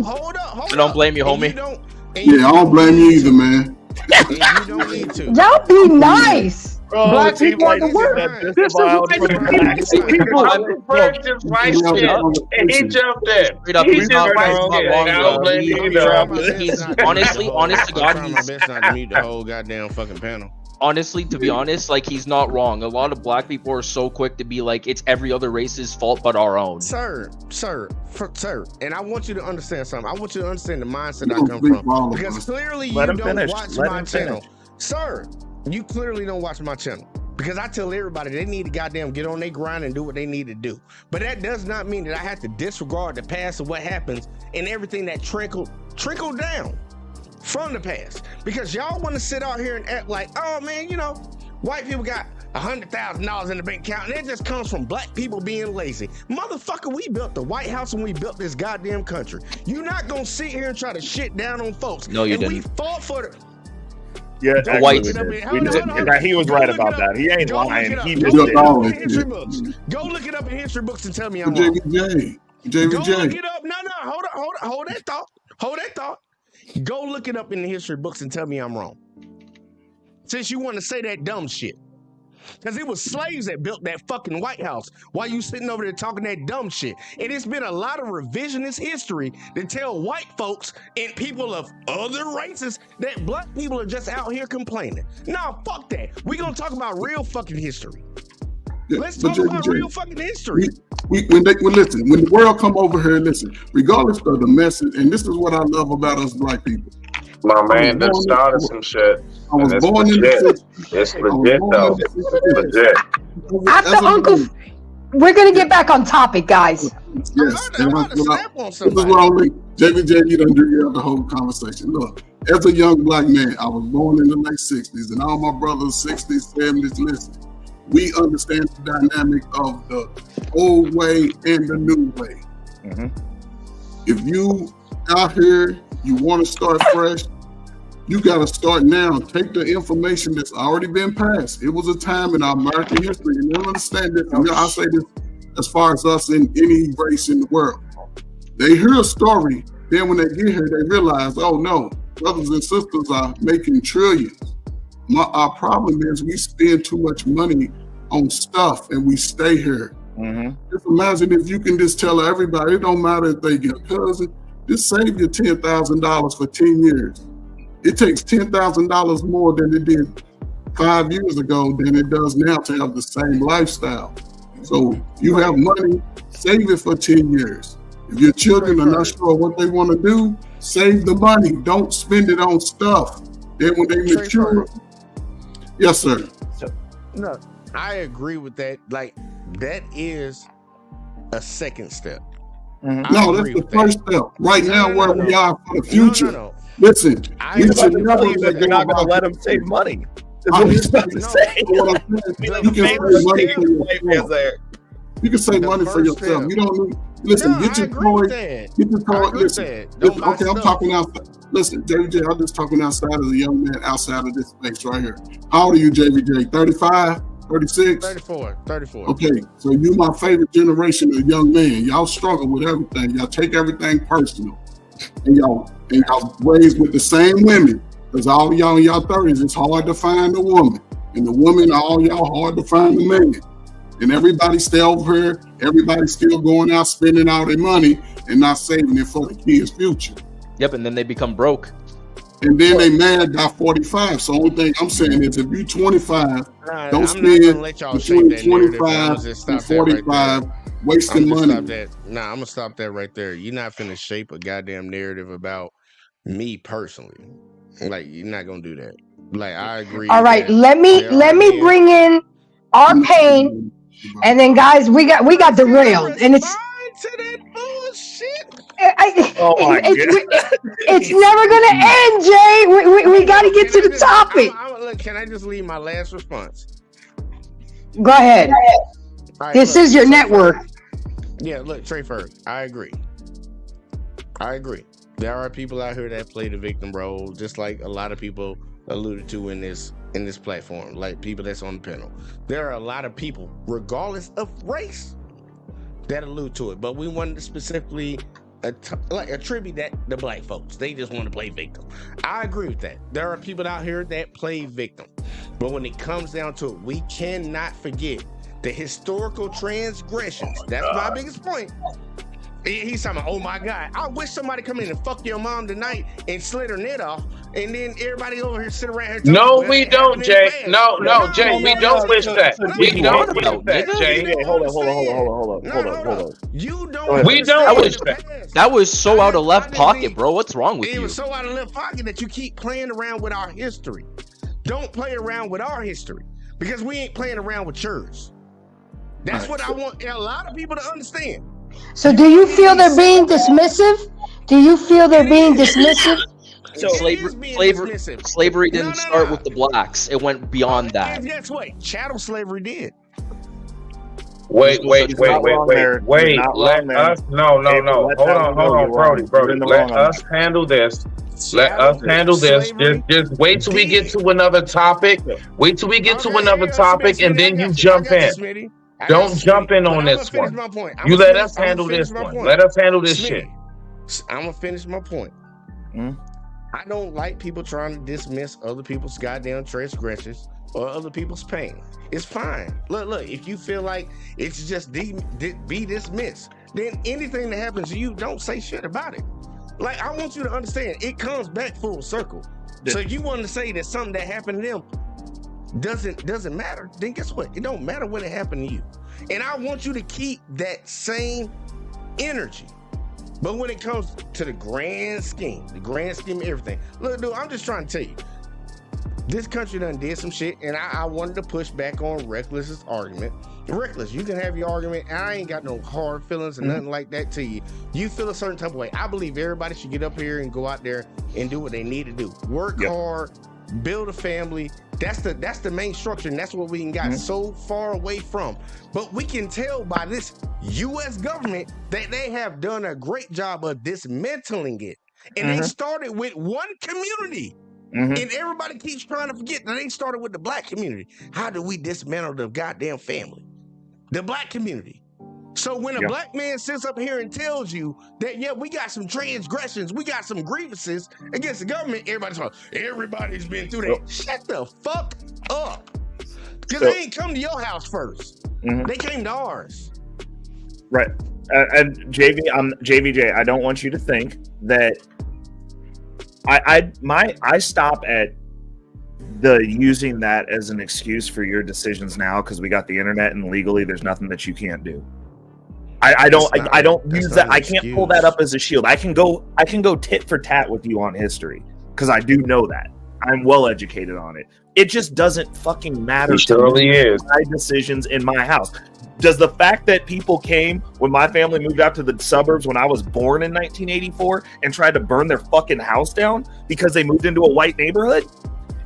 Hold up. I don't blame you, homie. I don't blame you either, man. You don't need to. Y'all be nice. Black people are the worst. This is why you see people. And he jumped in. He's honestly, honest to God, I'm best not to mute the whole goddamn fucking panel. honestly, to be honest, like he's not wrong. A lot of black people are so quick to be like, it's every other race's fault but our own. Sir. And I want you to understand something. I want you to understand the mindset I come from. Because clearly you don't watch my channel. Sir, you clearly don't watch my channel. Because I tell everybody they need to goddamn get on their grind and do what they need to do. But that does not mean that I have to disregard the past of what happens and everything that trickled down from the past. Because y'all want to sit out here and act like, oh man, you know, white people got $100,000 in the bank account, and it just comes from black people being lazy. Motherfucker, we built the White House and we built this goddamn country. You're not gonna sit here and try to shit down on folks. No, you didn't. We fought for the Yeah, white. He was right about that. He ain't lying. He just did. Go look it up in history books and tell me I'm wrong. JVJ. Go look it up. No, hold that thought. Go look it up in the history books and tell me I'm wrong. Since you want to say that dumb shit. Because it was slaves that built that fucking White House while you sitting over there talking that dumb shit. And it's been a lot of revisionist history to tell white folks and people of other races that black people are just out here complaining. Nah, fuck that. We gonna talk about real fucking history. Yeah, let's talk about real fucking history. When the world come over here, listen, regardless of the message, and this is what I love about us black people. My man done started some shit. I was born in the It's legit though. It's legit. After Uncle, we're gonna get back on topic, guys. Yes, this is what I'm like. JVJ, you done drew out the whole conversation. Look, as a young black man, I was born in the late 60s, and all my brothers 60s, 70s, listen, we understand the dynamic of the old way and the new way. Mm-hmm. If you out here, you want to start fresh, you got to start now. Take the information that's already been passed. It was a time in our American history, and you'll understand this. And I say this as far as us in any race in the world. They hear a story, then when they get here, they realize, oh no, brothers and sisters are making trillions. Our problem is we spend too much money on stuff and we stay here. Mm-hmm. Just imagine if you can just tell everybody, it don't matter if they get a cousin, just save your $10,000 for 10 years. It takes $10,000 more than it did 5 years ago than it does now to have the same lifestyle. So you have money, save it for 10 years. If your children are not sure what they want to do, save the money. Don't spend it on stuff. Then when they mature, yes, sir. No, I agree with that. Like, that is a second step. Mm-hmm. No, that's the first step. Right now, where we are for the future. Listen, you should never that you're not going to let them save money. That's what he's about to say. You can save money for yourself. You don't need. Listen, get your toys. Get your toys. Listen. Okay, I'm talking outside. Listen, JVJ, I'm just talking outside as a young man outside of this space right here. How old are you, JVJ? 35? 36? 34. Okay, so you my favorite generation of young men. Y'all struggle with everything. Y'all take everything personal. And y'all raised with the same women. Because all y'all in y'all 30s, it's hard to find a woman. And the women, all y'all hard to find a man. And everybody stay over here. Everybody still going out spending all their money and not saving it for the kids' future. Yep, and then they become broke. And then they mad by 45. So only thing I'm saying is if you 25, don't spend between 25 and 45 wasting money. I'm gonna stop that right there. You're not finna shape a goddamn narrative about me personally. Like, you're not gonna do that. Like, I agree. All right, let me bring in our pain, and then guys, we got derailed, and it's. To that bullshit. It's never gonna end, Jay. We got to get to the topic. Look, can I just leave my last response? Go ahead. Right, this is your network. Yeah, look, Trey Ferg, I agree. There are people out here that play the victim role, just like a lot of people alluded to in this platform, like people that's on the panel. There are a lot of people, regardless of race, that allude to it, but we wanted to specifically attribute that to black folks. They just want to play victim. I agree with that. There are people out here that play victim, but when it comes down to it, we cannot forget the historical transgressions. That's my biggest point. He's talking about, oh my God, I wish somebody come in and fuck your mom tonight and slit her net off, and then everybody over here sit around here talking, No, well, we it don't, happened in Jay. the past. No, Jay, we don't wish that. We don't wish about, that, nigga? Jay. Hold on. You don't. Go ahead. We don't understand wish the that. past. That was so out of left I just pocket, need- bro. What's wrong with It you? was so out of left pocket that you keep playing around with our history. Don't play around with our history because we ain't playing around with yours. That's what I want a lot of people to understand. So do you feel they're being dismissive? Do you feel they're being dismissive? So Slavery didn't start with the blacks. It went beyond that. And guess what? Chattel slavery did. Wait. Let us. Hey, No. Hold on, Brody. Let us handle this. Let us handle this. Just wait till we get to another topic. Wait till we get to another topic, and then you jump in. Don't jump in on this one. You let us handle this one. Let us handle this shit. I'm gonna finish my point. I don't like people trying to dismiss other people's goddamn transgressions or other people's pain. It's fine. Look. If you feel like it's just be dismissed, then anything that happens to you, don't say shit about it. Like, I want you to understand, it comes back full circle. So if you want to say that something that happened to them doesn't matter, then guess what? It don't matter when it happened to you. And I want you to keep that same energy. But when it comes to the grand scheme of everything, look, dude, I'm just trying to tell you, this country done did some shit, and I wanted to push back on Reckless's argument. Reckless, you can have your argument, and I ain't got no hard feelings and nothing like that to you. You feel a certain type of way. I believe everybody should get up here and go out there and do what they need to do. Work hard, build a family. That's the main structure, and that's what we can got so far away from. But we can tell by this U.S. government that they have done a great job of dismantling it. And they started with one community. And everybody keeps trying to forget that they started with the black community. How do we dismantle the goddamn family? The black community. So when a black man sits up here and tells you that, yeah, we got some transgressions, we got some grievances against the government, everybody's been through that. Shut the fuck up. Because they ain't come to your house first. They came to ours. Right. And JVJ, I don't want you to think that I stop at the using that as an excuse for your decisions now because we got the internet and legally there's nothing that you can't do. I don't use that. I can't pull that up as a shield. I can go tit for tat with you on history because I do know that. I'm well educated on it. It just doesn't fucking matter. It surely is. My decisions in my house. Does the fact that people came when my family moved out to the suburbs when I was born in 1984 and tried to burn their fucking house down because they moved into a white neighborhood?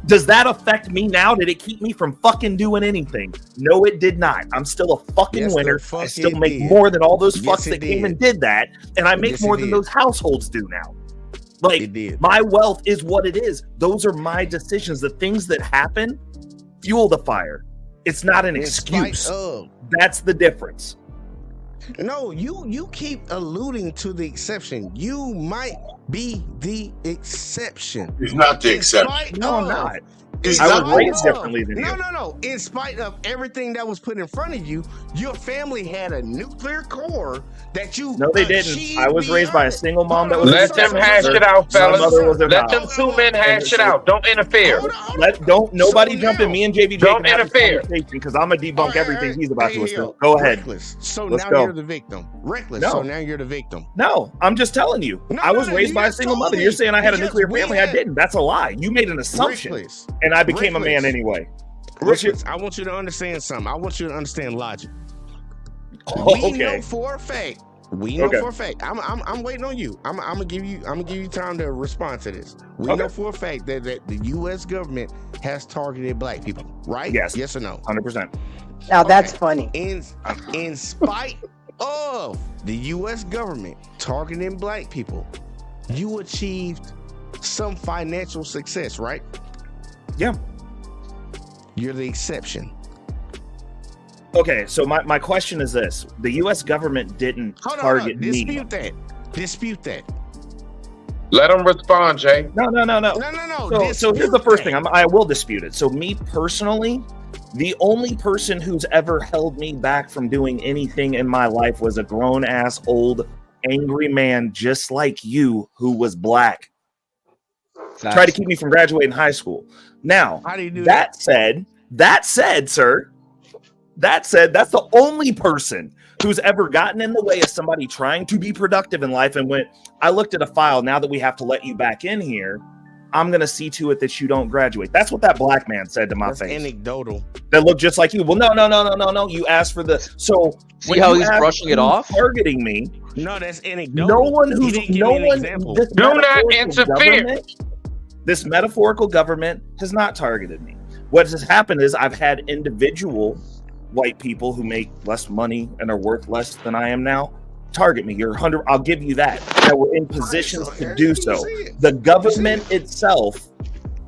Does that affect me now? Did it keep me from fucking doing anything? No, it did not. I'm still a fucking winner. I still make more than all those fucks that came and did that. And I make more than those households do now. Like, my wealth is what it is. Those are my decisions. The things that happen fuel the fire. It's not an excuse. That's the difference. No, you keep alluding to the exception. You might be the exception. He's not the exception. No, I'm not. I was raised differently than you. No. In spite of everything that was put in front of you, your family had a nuclear core that you. No, they didn't. I was raised by a single mom that was. Let them hash it out, fellas. Let them two men hash it out. Don't interfere. Nobody jump in. Me and JVJ don't interfere because I'm gonna debunk everything he's about to assume. Go ahead. So now you're the victim. Reckless. So now you're the victim. No, I'm just telling you. I was raised by a single mother. You're saying I had a nuclear family. I didn't. That's a lie. You made an assumption. And I became a man anyway. I want you to understand something. I want you to understand logic. We know for a fact. I'm waiting on you. I'm gonna give you time to respond to this. We know for a fact that the U.S. government has targeted black people, right? Yes or no? 100%. Now that's funny. In spite of the U.S. government targeting black people, you achieved some financial success, right? Yeah. You're the exception. Okay, so my question is this. The U.S. government didn't target me. Dispute that. Let them respond, Jay. No. So here's the first thing. I will dispute it. So me personally, the only person who's ever held me back from doing anything in my life was a grown-ass, old, angry man just like you who was black. Facts. Tried to keep me from graduating high school. Now, How do you do that said, sir, that's the only person who's ever gotten in the way of somebody trying to be productive in life and went, I looked at a file, now that we have to let you back in here, I'm going to see to it that you don't graduate. That's what that black man said to my face. Anecdotal. That looked just like you. Well, no. You asked for the, so see how he's brushing it off? Targeting me. No, that's anecdotal. Do not interfere. This metaphorical government has not targeted me. What has happened is I've had individual white people who make less money and are worth less than I am now target me. You're 100. I'll give you that. That were in positions to do so. The government itself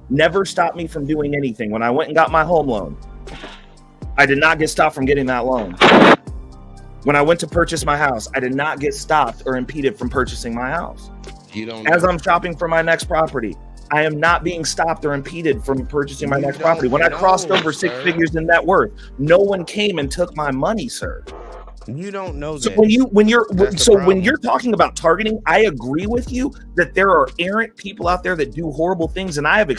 never stopped me from doing anything. When I went and got my home loan, I did not get stopped from getting that loan. When I went to purchase my house, I did not get stopped or impeded from purchasing my house. As I'm shopping for my next property, I am not being stopped or impeded from purchasing my next property. When I crossed over 6 figures in net worth, no one came and took my money, sir. You don't know so that. when you're talking about targeting, I agree with you that there are errant people out there that do horrible things, and I've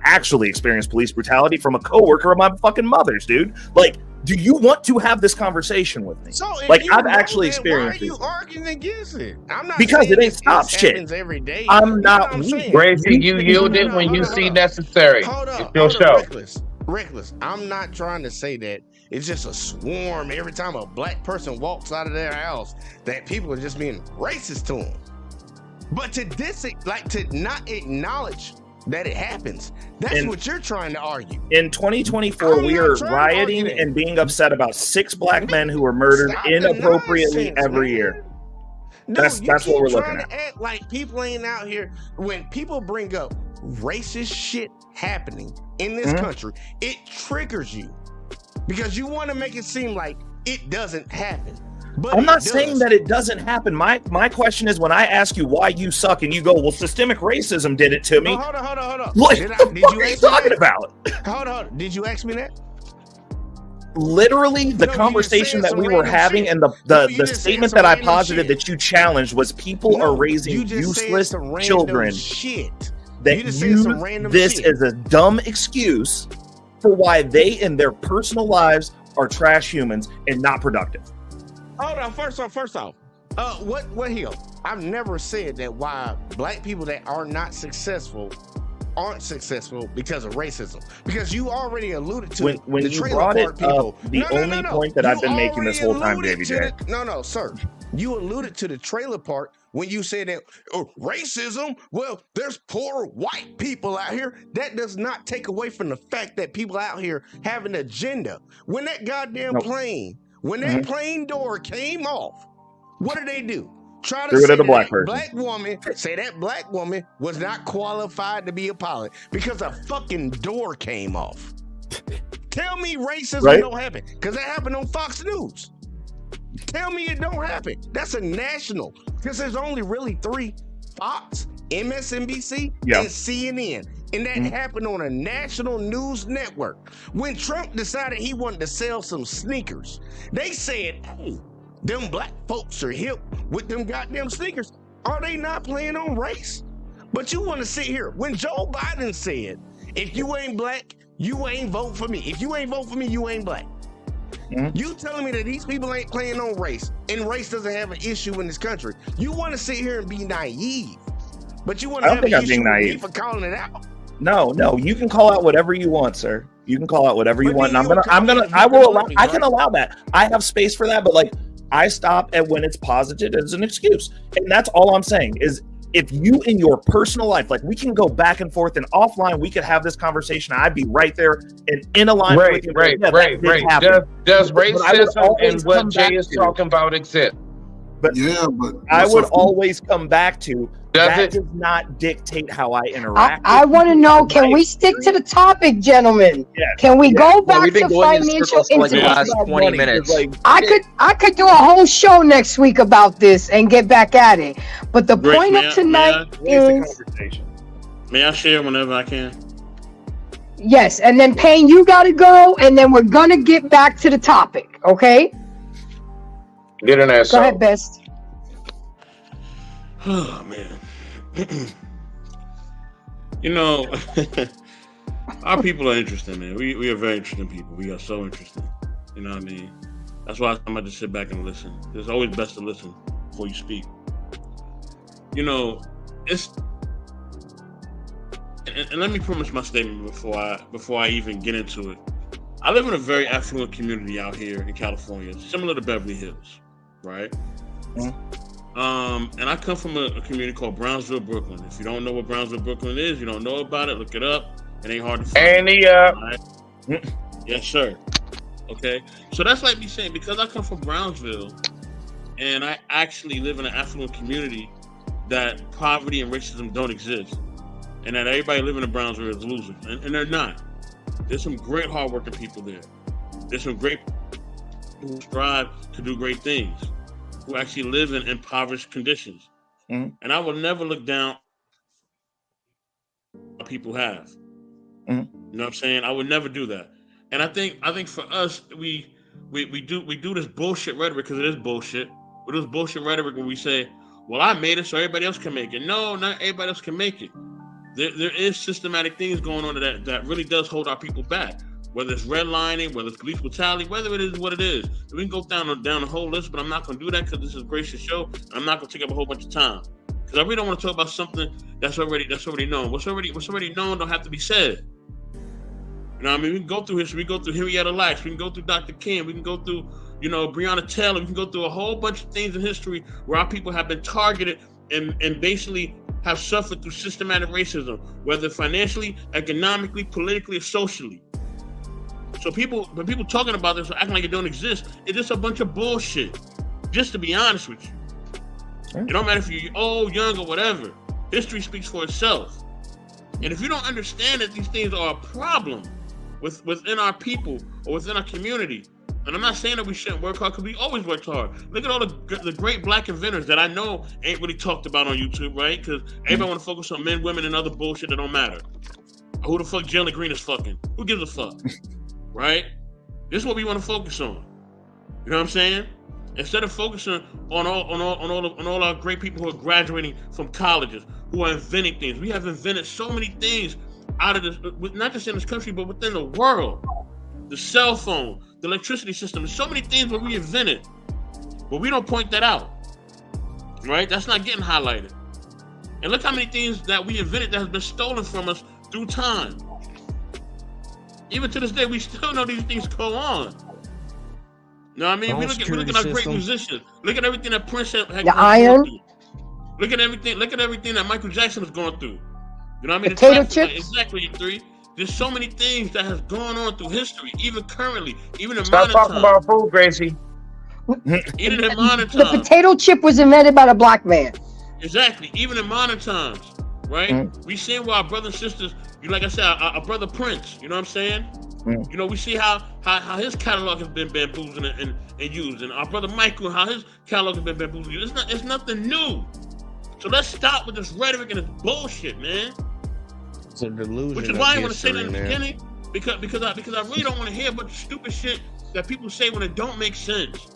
actually experienced police brutality from a coworker of my fucking mother's, dude. Like, do you want to have this conversation with me? So like, I've actually experienced it. Why are you arguing against it? I'm not because it ain't stop shit. Every day. I'm not. Gracie, you yielded when you see necessary. Hold up, it's your show. Reckless. I'm not trying to say that it's just a swarm every time a black person walks out of their house that people are just being racist to them. But to not acknowledge that it happens, that's what you're trying to argue. In 2024, we are rioting and being upset about 6 black men who were murdered inappropriately every year. That's what we're looking at. Act like people ain't out here. When people bring up racist shit happening in this country, it triggers you because you want to make it seem like it doesn't happen. But I'm not saying that it doesn't happen. My question is, when I ask you why you suck and you go, well, systemic racism did it to me. No, hold on. What the fuck are you talking about? Hold on. Did you ask me that? Literally, the conversation that we were having and the statement that I posited that you challenged was people are raising useless children. That use this as a dumb excuse for why they in their personal lives are trash humans and not productive. Hold on. First off, what hill? I've never said that why black people that are not successful aren't successful because of racism. Because you already alluded to when the you trailer brought park it people. up. The only point that I've been making this whole time, JVJ. No, sir. You alluded to the trailer park when you said that racism. Well, there's poor white people out here. That does not take away from the fact that people out here have an agenda. When that goddamn plane. When that plane door came off, what did they do? Try to say that black woman was not qualified to be a pilot because a fucking door came off. Tell me racism don't happen, because that happened on Fox News. Tell me it don't happen. That's a national, because there's only really 3: Fox, MSNBC, and CNN. And that happened on a national news network. When Trump decided he wanted to sell some sneakers, they said, hey, them black folks are hip with them goddamn sneakers. Are they not playing on race? But you want to sit here. When Joe Biden said, if you ain't black, you ain't vote for me. If you ain't vote for me, you ain't black. You telling me that these people ain't playing on race and race doesn't have an issue in this country. You want to sit here and be naive, but you want to have an issue with me for calling it out. No, you can call out whatever you want, sir. You can call out whatever you want. And I can allow that. I have space for that, but like, I stop at when it's posited as an excuse. And that's all I'm saying is, if you in your personal life, like, we can go back and forth and offline, we could have this conversation. I'd be right there and in alignment with you. Right. Does racism and what Jay is talking about exist? But I would always come back to that does not dictate how I interact. I want to know, can we stick to the topic, gentlemen? Can we go back to financial intelligence? 20 minutes. I could do a whole show next week about this and get back at it. But the point of tonight is... May I share whenever I can? Yes, and then Payne, you got to go, and then we're going to get back to the topic, okay? Get an ass. Go ahead, Best. Oh man. You know, our people are interesting, man. We are very interesting people. We are so interesting. You know what I mean? That's why I'm going to just sit back and listen. It's always best to listen before you speak. You know, and let me premise my statement before I even get into it. I live in a very affluent community out here in California, similar to Beverly Hills, right? And I come from a community called Brownsville, Brooklyn. If you don't know what Brownsville, Brooklyn is, you don't know about it, look it up. It ain't hard to find. Right? Yes, sir. Okay. So that's like me saying, because I come from Brownsville and I actually live in an affluent community, that poverty and racism don't exist. And that everybody living in Brownsville is losers. And they're not. There's some great hardworking people there. There's some great people who strive to do great things, who actually live in impoverished conditions. And I will never look down on what people have. You know what I'm saying? I would never do that. And I think for us, we do this bullshit rhetoric, because it is bullshit. We do this bullshit rhetoric when we say, well, I made it so everybody else can make it. No, not everybody else can make it. There is systematic things going on that really does hold our people back. Whether it's redlining, whether it's police brutality, whether it is what it is. We can go down the whole list, but I'm not going to do that because this is a gracious show. And I'm not going to take up a whole bunch of time, because I really don't want to talk about something that's already known. What's already known don't have to be said. You know what I mean? We can go through history. We can go through Henrietta Lacks. We can go through Dr. King. We can go through, Breonna Taylor. We can go through a whole bunch of things in history where our people have been targeted and basically have suffered through systematic racism, whether financially, economically, politically, or socially. So when people talking about this or acting like it don't exist, it's just a bunch of bullshit. Just to be honest with you. It don't matter if you're old, young, or whatever. History speaks for itself. And if you don't understand that these things are a problem within our people or within our community, and I'm not saying that we shouldn't work hard, because we always worked hard. Look at all the great black inventors that I know ain't really talked about on YouTube, right? Because everybody want to focus on men, women, and other bullshit that don't matter. Or who the fuck Jalen Green is fucking? Who gives a fuck? Right? This is what we want to focus on. You know what I'm saying? Instead of focusing on all our great people who are graduating from colleges, who are inventing things. We have invented so many things out of this, not just in this country, but within the world. The cell phone, the electricity system, there's so many things that we invented, but we don't point that out, right? That's not getting highlighted. And look how many things that we invented that has been stolen from us through time. Even to this day, we still know these things go on. You know what I mean? We look at our great musicians. Look at everything that Prince had the iron. Look at everything that Michael Jackson was going through. You know what I mean? Potato chips. Exactly, E3. There's so many things that has gone on through history, even currently, even in Stop modern talking times. about food, Gracie. Even in modern The times. potato chip was invented by the black man. Exactly. Even in modern times, right? We see where our brothers and sisters, like I said, our brother Prince, you know what I'm saying? You know, we see how his catalog has been bamboozled and used, and our brother Michael, how his catalog has been bamboozled. It's nothing new. So let's stop with this rhetoric and this bullshit, man. It's a delusion. Which is why I want to say that in the beginning, because I really don't want to hear a bunch of stupid shit that people say when it don't make sense.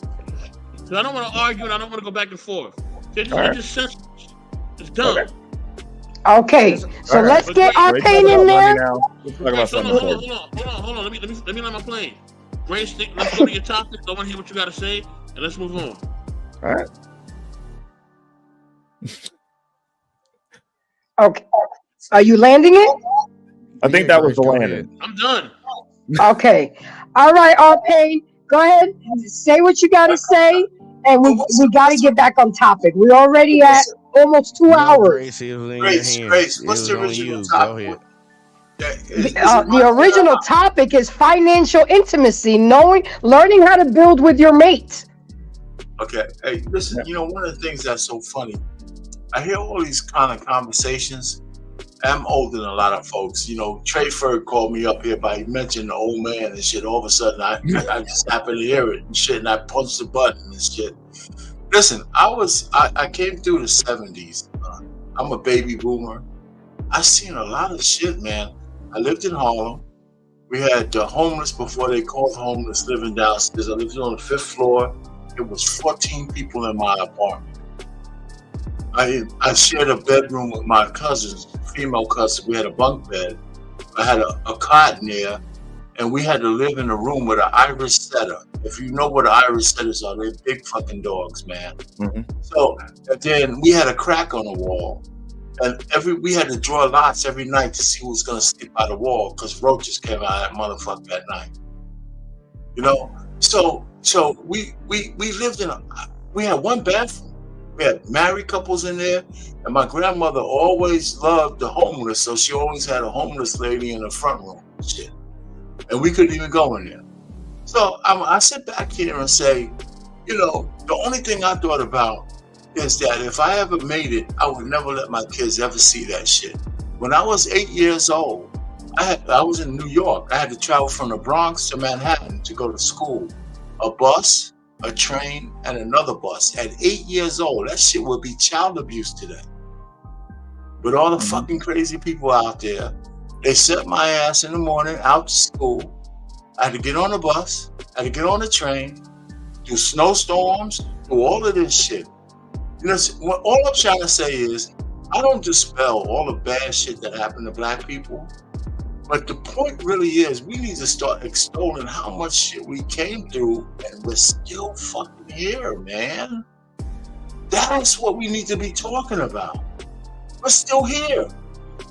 Because I don't want to argue and I don't want to go back and forth. It's just senseless. It's dumb. Okay, so let's get our pain in there. Hold on. Let me land my plane. Grace, let's go to your topic. I want to hear what you got to say, and let's move on. All right. Okay. Are you landing it? I think that was the landing. I'm done. Okay. All right, R-Pain, go ahead. Say what you got to say, and we got to get back on topic. We're already at almost 2 hours. Grace, what's the original topic? The original topic is financial intimacy, learning how to build with your mate. Okay. Hey, listen, one of the things that's so funny, I hear all these kind of conversations. I'm older than a lot of folks. Trey Ferg called me up here by mentioning the old man and shit. All of a sudden, I just happened to hear it and shit, and I punched the button and shit. Listen, I came through the 70s. I'm a baby boomer. I seen a lot of shit, man. I lived in Harlem. We had the homeless before they called homeless living downstairs. I lived on the 5th floor. It was 14 people in my apartment. I shared a bedroom with my cousins, female cousins. We had a bunk bed. I had a cot in there, and we had to live in a room with an Irish setter. If you know what Irish setters are, they're big fucking dogs, man. Mm-hmm. So then we had a crack on the wall, and we had to draw lots every night to see who was gonna sleep by the wall because roaches came out of that motherfucker that night. You know, so we lived we had one bathroom. We had married couples in there, and my grandmother always loved the homeless, so she always had a homeless lady in the front room and shit. And we couldn't even go in there. So I sit back here and say, you know, the only thing I thought about is that if I ever made it, I would never let my kids ever see that shit. When I was 8 years old, I was in New York. I had to travel from the Bronx to Manhattan to go to school. A bus, a train, and another bus. At 8 years old, that shit would be child abuse today. With all the fucking crazy people out there, they sent my ass in the morning out to school. I had to get on the bus, I had to get on the train, do snowstorms, do all of this shit. You know, all I'm trying to say is, I don't dispel all the bad shit that happened to black people, but the point really is, we need to start extolling how much shit we came through, and we're still fucking here, man. That's what we need to be talking about. We're still here.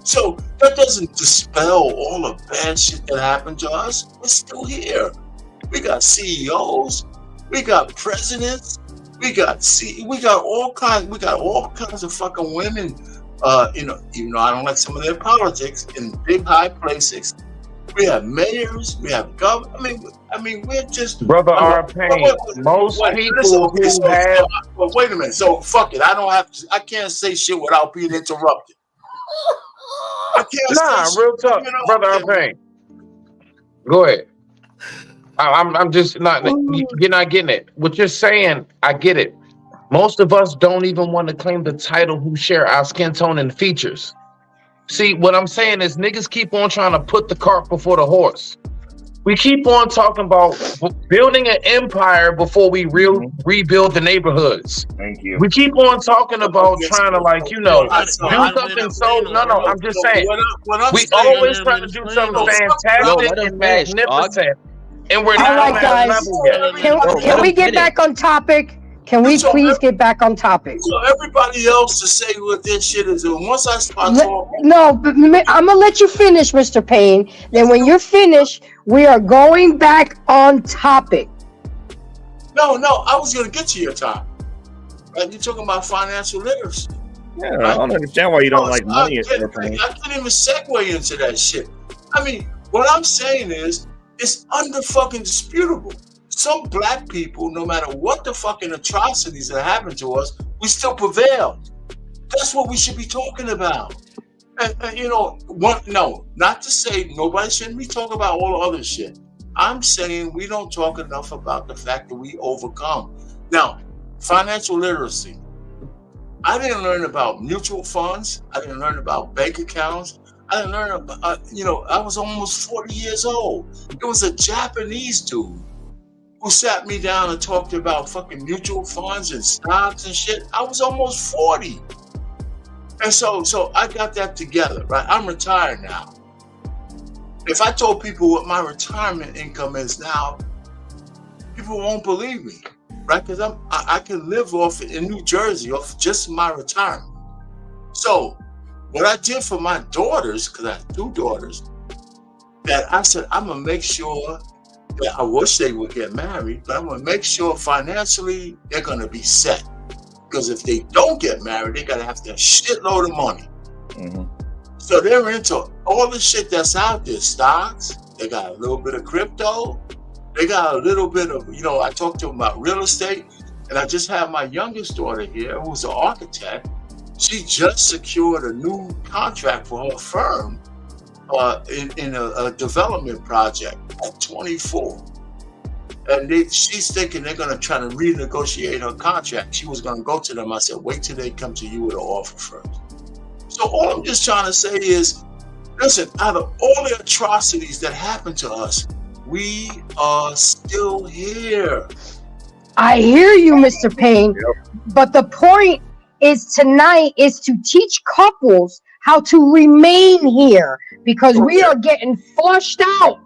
So that doesn't dispel all the bad shit that happened to us. We're still here. We got CEOs, we got presidents, we got all kinds of fucking women. You know, even though I don't like some of their politics, in big high places. We have mayors, we have government. I mean, we're just Brother R. Payne. Most people who have. Well, wait a minute. So fuck it. I can't say shit without being interrupted. I can't real talk, Brother R. Payne. Go ahead. I'm just not. You're not getting it. What you're saying, I get it. Most of us don't even want to claim the title who share our skin tone and features. See, what I'm saying is niggas keep on trying to put the cart before the horse. We keep on talking about building an empire before we rebuild the neighborhoods. Thank you. We keep on talking about trying to, like, you know, do something so... No, I'm just saying. We always trying to do something fantastic and magnificent. And we're not on that level yet. Can we get back on topic? Can we please get back on topic? So everybody else to say what their shit is doing. Once I start talking... No, but I'm going to let you finish, Mr. Payne. Then when you're finished, we are going back on topic. No, I was going to get to your topic. Right? You're talking about financial literacy. Yeah, right? I don't understand why you don't like money. I can't even segue into that shit. I mean, what I'm saying is, it's under fucking disputable. Some black people, no matter what the fucking atrocities that happen to us, we still prevail. That's what we should be talking about. And you know, not to say nobody shouldn't be talking about all the other shit. I'm saying we don't talk enough about the fact that we overcome. Now, financial literacy. I didn't learn about mutual funds. I didn't learn about bank accounts. I didn't learn about, I was almost 40 years old. It was a Japanese dude who sat me down and talked about fucking mutual funds and stocks and shit. I was almost 40. And so I got that together, right? I'm retired now. If I told people what my retirement income is now, people won't believe me, right? Because I can live off in New Jersey off just my retirement. So what I did for my daughters, because I have 2 daughters, that I said, I'm going to make sure that I wish they would get married, but I'm going to make sure financially they're going to be set. Because if they don't get married, they got to have a shitload of money. Mm-hmm. So they're into all the shit that's out there, stocks. They got a little bit of crypto. They got a little bit of, I talked to them about real estate. And I just have my youngest daughter here, who's an architect. She just secured a new contract for her firm in a development project at 24. And she's thinking they're going to try to renegotiate her contract. She was going to go to them. I said, wait till they come to you with an offer first. So all I'm just trying to say is, listen, out of all the atrocities that happened to us, we are still here. I hear you, Mr. Payne, but the point is tonight is to teach couples how to remain here because we are getting flushed out.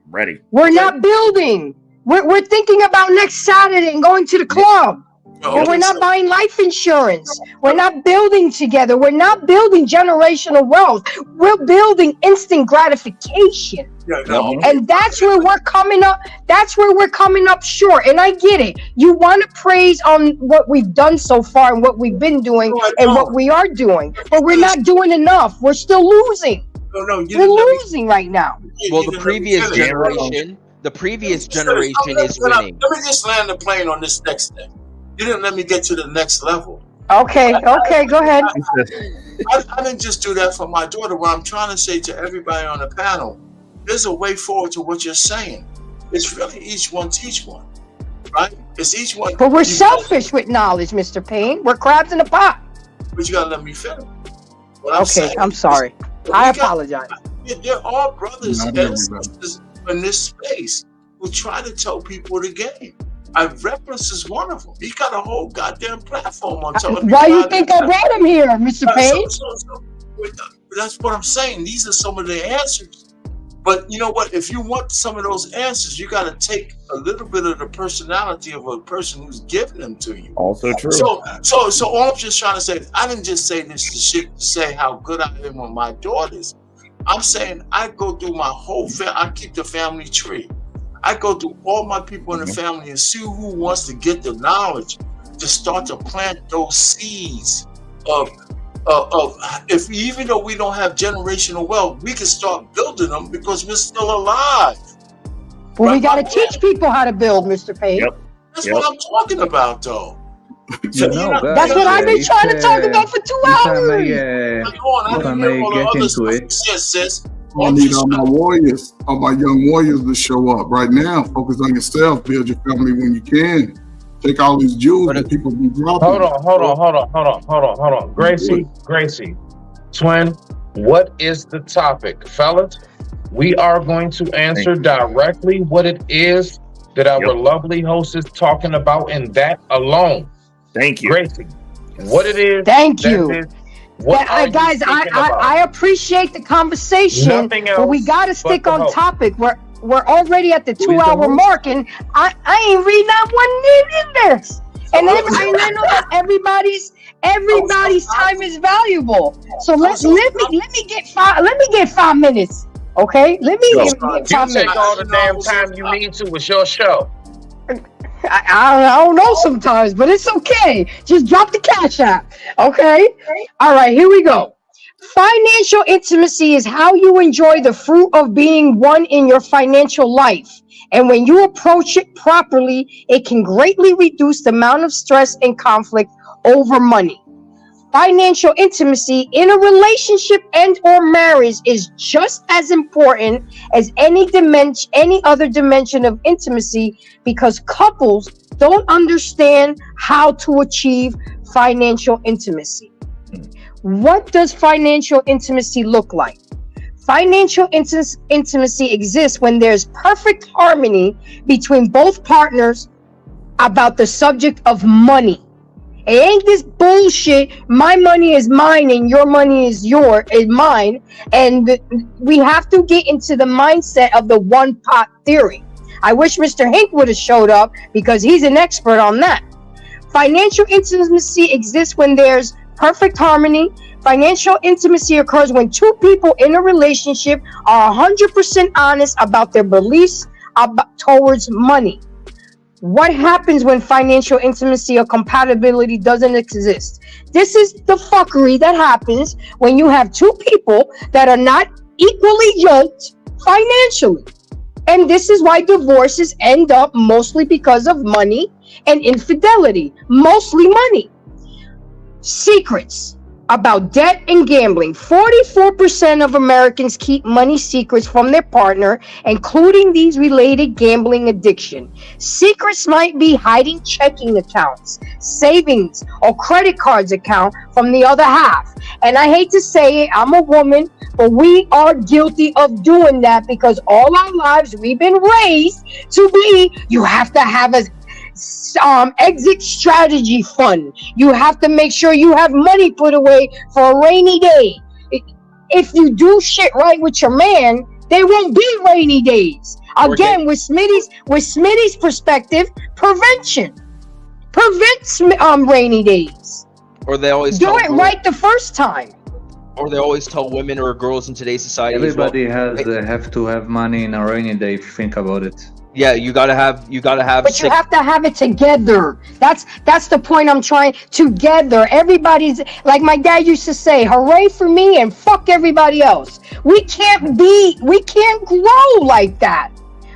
Ready. We're not building. We're thinking about next Saturday and going to the club. And we're not buying life insurance. We're not building together. We're not building generational wealth. We're building instant gratification. And that's where we're coming up. That's where we're coming up short. And I get it. You want to praise on what we've done so far and what we've been doing and what we are doing. But we're not doing enough. We're still losing. We're losing right now. Well, the previous generation is winning. Let me just land the plane on this next thing. You didn't let me get to the next level. Okay, go ahead. I didn't just do that for my daughter. What I'm trying to say to everybody on the panel, there's a way forward to what you're saying. It's really each one teach one, right? It's each one. But we're selfish with knowledge, Mr. Payne. We're crabs in a pot. But you gotta let me finish. I'm sorry. I apologize. There are brothers and sisters in this space who try to tell people the game. Reference is one of them. He got a whole goddamn platform on telling people. Why you think I brought him here, Mr. Payne? That's what I'm saying. These are some of the answers. But you know what? If you want some of those answers, you got to take a little bit of the personality of a person who's giving them to you. Also true. So all I'm just trying to say is, I didn't just say this to say how good I am with my daughters. I'm saying I go through my whole family. I keep the family tree. I go through all my people in the family and see who wants to get the knowledge to start to plant those seeds of if even though we don't have generational wealth, we can start building them because we're still alive. Well, we got to teach people how to build, Mr. Payne. That's what I'm talking about, though. So, that's what I've been trying to talk about for 2 hours. If I may get into it. I need all my young warriors to show up right now. Focus on yourself. Build your family when you can. Take all these jewels that people be dropping. Hold on. Gracie, twin, what is the topic? Fellas, we are going to answer directly what it is that our lovely host is talking about, and that alone. Thank you. Gracie, what it is. Thank you. Guys, I appreciate the conversation, but we got to stick on topic. We're already at the 2-hour mark, and I ain't reading not one name in this. And I know that everybody's time is valuable. So let me get 5 minutes, okay? Let me get 5 minutes. You take all the damn time you need to. It's your show. I don't know sometimes, but it's okay. Just drop the cash app, okay? All right, here we go. Financial intimacy is how you enjoy the fruit of being one in your financial life. And when you approach it properly, it can greatly reduce the amount of stress and conflict over money. Financial intimacy in a relationship and or marriage is just as important as any other dimension of intimacy, because couples don't understand how to achieve financial intimacy. What does financial intimacy look like? Financial intimacy exists when there's perfect harmony between both partners about the subject of money. It ain't this bullshit, my money is mine and your money is mine. And we have to get into the mindset of the one pot theory. I wish Mr. Hink would have showed up because he's an expert on that. Financial intimacy exists when there's perfect harmony. Financial intimacy occurs when two people in a relationship are 100% honest about their beliefs towards money. What happens when financial intimacy or compatibility doesn't exist? This is the fuckery that happens when you have two people that are not equally yoked financially. And this is why divorces end up mostly because of money and infidelity. Mostly money. Secrets about debt and gambling. 44% of Americans keep money secrets from their partner, including these related gambling addiction. Secrets might be hiding checking accounts, savings, or credit cards account from the other half. And I hate to say it, I'm a woman, but we are guilty of doing that because all our lives we've been raised to be, you have to have a exit strategy fund. You have to make sure you have money put away for a rainy day. If you do shit right with your man, there won't be rainy days. Again, with Smitty's perspective, prevention prevents rainy days. Or they always do it right the first time. Or they always tell women or girls in today's society. Everybody have to have money in a rainy day. If you think about it. Yeah, you gotta have. But you have to have it together. That's the point I'm trying. Together, everybody's like my dad used to say, "Hooray for me and fuck everybody else." We can't grow like that.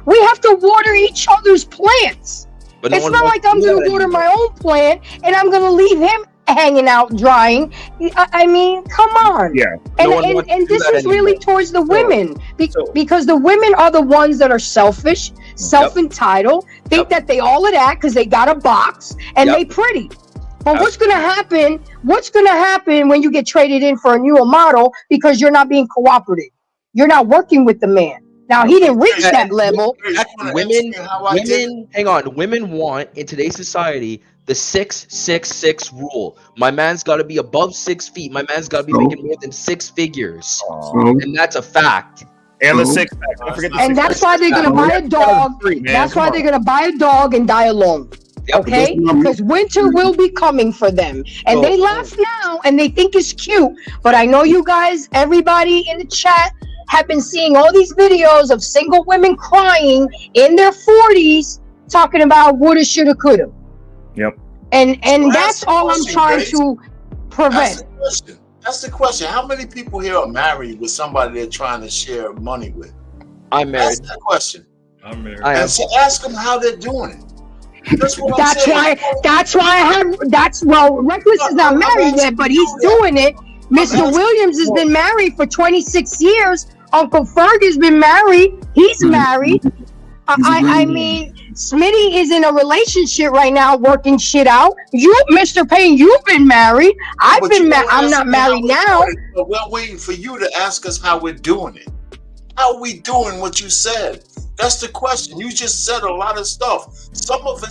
We have to water each other's plants. But it's not like I'm gonna water my own plant and I'm gonna leave him hanging out drying. I mean, come on. Yeah. And this is really towards the women because the women are the ones that are selfish, self-entitled, think that they all of that because they got a box and they pretty. But what's gonna happen? What's gonna happen when you get traded in for a newer model because you're not being cooperative? You're not working with the man. Now he didn't reach that level. Women, hang on. Women want in today's society the 666 rule. My man's got to be above 6 feet. My man's got to be making more than 6 figures, and that's a fact. And the six pack. Don't forget the and that's why they're gonna buy a dog. That's why they're gonna buy a dog and die alone. Okay, because winter will be coming for them, and they laugh now and they think it's cute. But I know you guys, everybody in the chat, have been seeing all these videos of single women crying in their 40s, talking about woulda, shoulda, coulda. Yep. And that's all I'm trying to prevent. That's the question. How many people here are married with somebody they're trying to share money with? I'm married. That's the question. I'm married. And so ask them how they're doing it. That's what That's why Reckless is not married yet, but he's doing it. Mr. Williams has been married for 26 years. Uncle Ferg has been married. He's married. I mean, Smitty is in a relationship right now, working shit out. You, Mr. Payne, you've been married. I've been married. I'm not married now. But we're waiting for you to ask us how we're doing it. How are we doing what you said? That's the question. You just said a lot of stuff. Some of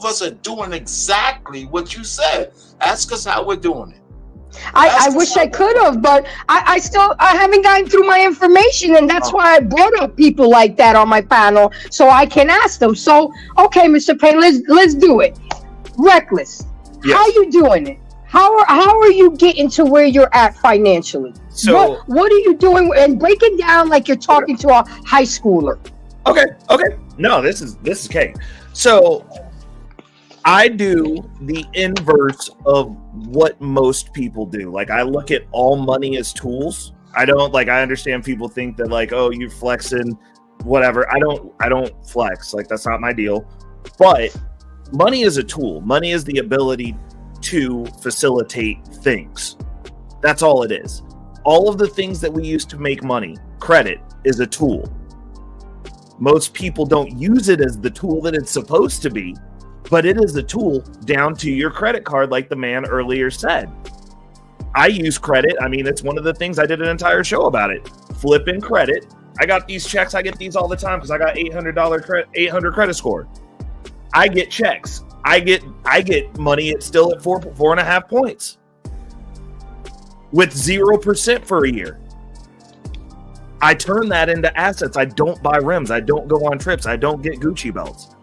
us are doing exactly what you said. Ask us how we're doing it. I wish I could have, but I haven't gotten through my information, and that's why I brought up people like that on my panel so I can ask them. So, okay, Mr. Payne, let's do it. Reckless, how you doing it? How are you getting to where you're at financially? So what are you doing? And break it down like you're talking to a high schooler. Okay. No, this is cake. So I do the inverse of what most people do. Like, I look at all money as tools. I understand people think that like, oh, you're flexing, whatever. I don't flex. Like, that's not my deal. But money is a tool. Money is the ability to facilitate things. That's all it is. All of the things that we use to make money, credit is a tool. Most people don't use it as the tool that it's supposed to be, but it is a tool down to your credit card, like the man earlier said. I use credit. I mean, it's one of the things I did an entire show about it. Flipping credit. I got these checks. I get these all the time because I got $800 credit score. I get checks. I get money. It's still at 4.5 points with 0% for a year. I turn that into assets. I don't buy rims. I don't go on trips. I don't get Gucci belts.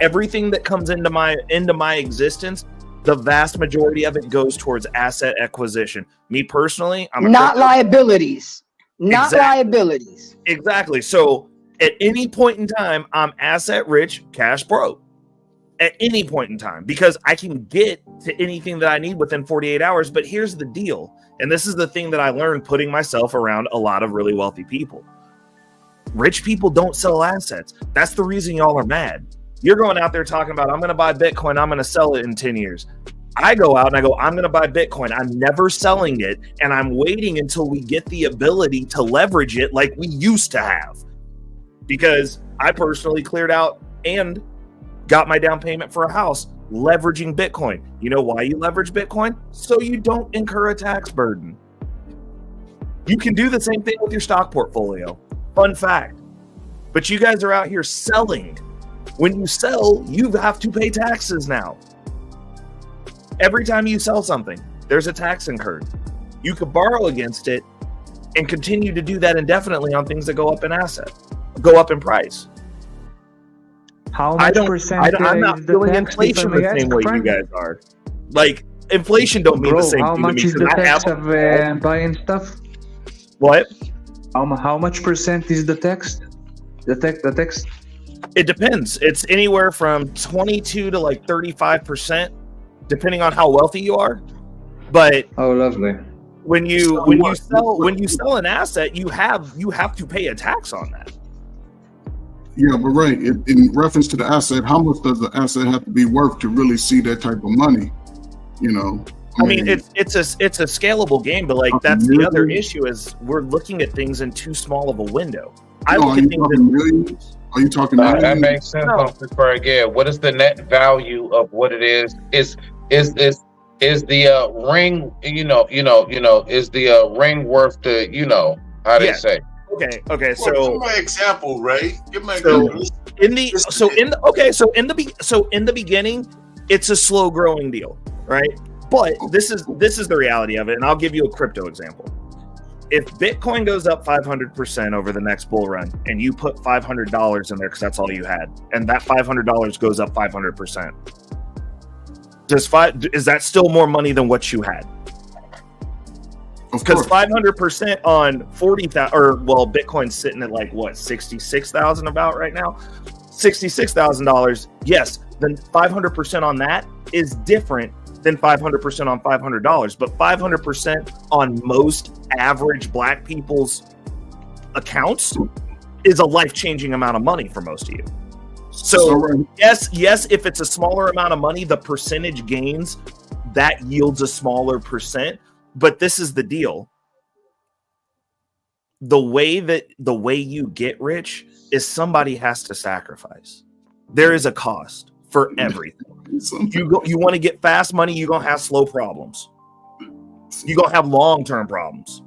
Everything that comes into my existence, the vast majority of it goes towards asset acquisition. Me personally, I'm not liabilities. Not liabilities. Exactly. So at any point in time, I'm asset rich, cash broke. At any point in time, because I can get to anything that I need within 48 hours. But here's the deal. And this is the thing that I learned putting myself around a lot of really wealthy people. Rich people don't sell assets. That's the reason y'all are mad. You're going out there talking about, I'm going to buy Bitcoin. I'm going to sell it in 10 years. I go out and I go, I'm going to buy Bitcoin. I'm never selling it. And I'm waiting until we get the ability to leverage it like we used to have. Because I personally cleared out and got my down payment for a house leveraging Bitcoin. You know why you leverage Bitcoin? So you don't incur a tax burden. You can do the same thing with your stock portfolio. Fun fact. But you guys are out here selling When you sell, you have to pay taxes now. Every time you sell something, there's a tax incurred. You could borrow against it and continue to do that indefinitely on things that go up in price. How much percent? I'm not feeling inflation the same way you guys are. Like, inflation don't mean the same how thing much to me. is the tax of buying stuff? What? How much percent is the tax? The tax? It depends. It's anywhere from 22 to like 35%, depending on how wealthy you are. But oh, lovely. When you sell an asset, you have to pay a tax on that. Yeah, but right, in reference to the asset, how much does the asset have to be worth to really see that type of money? You know, I mean it's a scalable game, but like that's the other issue is we're looking at things in too small of a window. Are you talking millions? Are you talking millions? That makes sense. No. Again, what is the net value of what it is? Is the ring? Is the ring worth the? How they say? Okay. Well, So give my example, Ray. Give my so example. in the beginning, it's a slow growing deal, right? But this is the reality of it, and I'll give you a crypto example. If Bitcoin goes up 500% over the next bull run, and you put $500 in there because that's all you had, and that $500 goes up 500%, is that still more money than what you had? Because 500% on 40,000, or well, Bitcoin's sitting at like what 66,000 about right now, $66,000. Yes, then 500% on that is different than 500% on $500, but 500% on most average Black people's accounts is a life-changing amount of money for most of you. So yes, if it's a smaller amount of money, the percentage gains that yields a smaller percent. But this is the deal. The way you get rich is somebody has to sacrifice. There is a cost for everything. You want to get fast money, you're gonna have slow problems. You're gonna have long-term problems.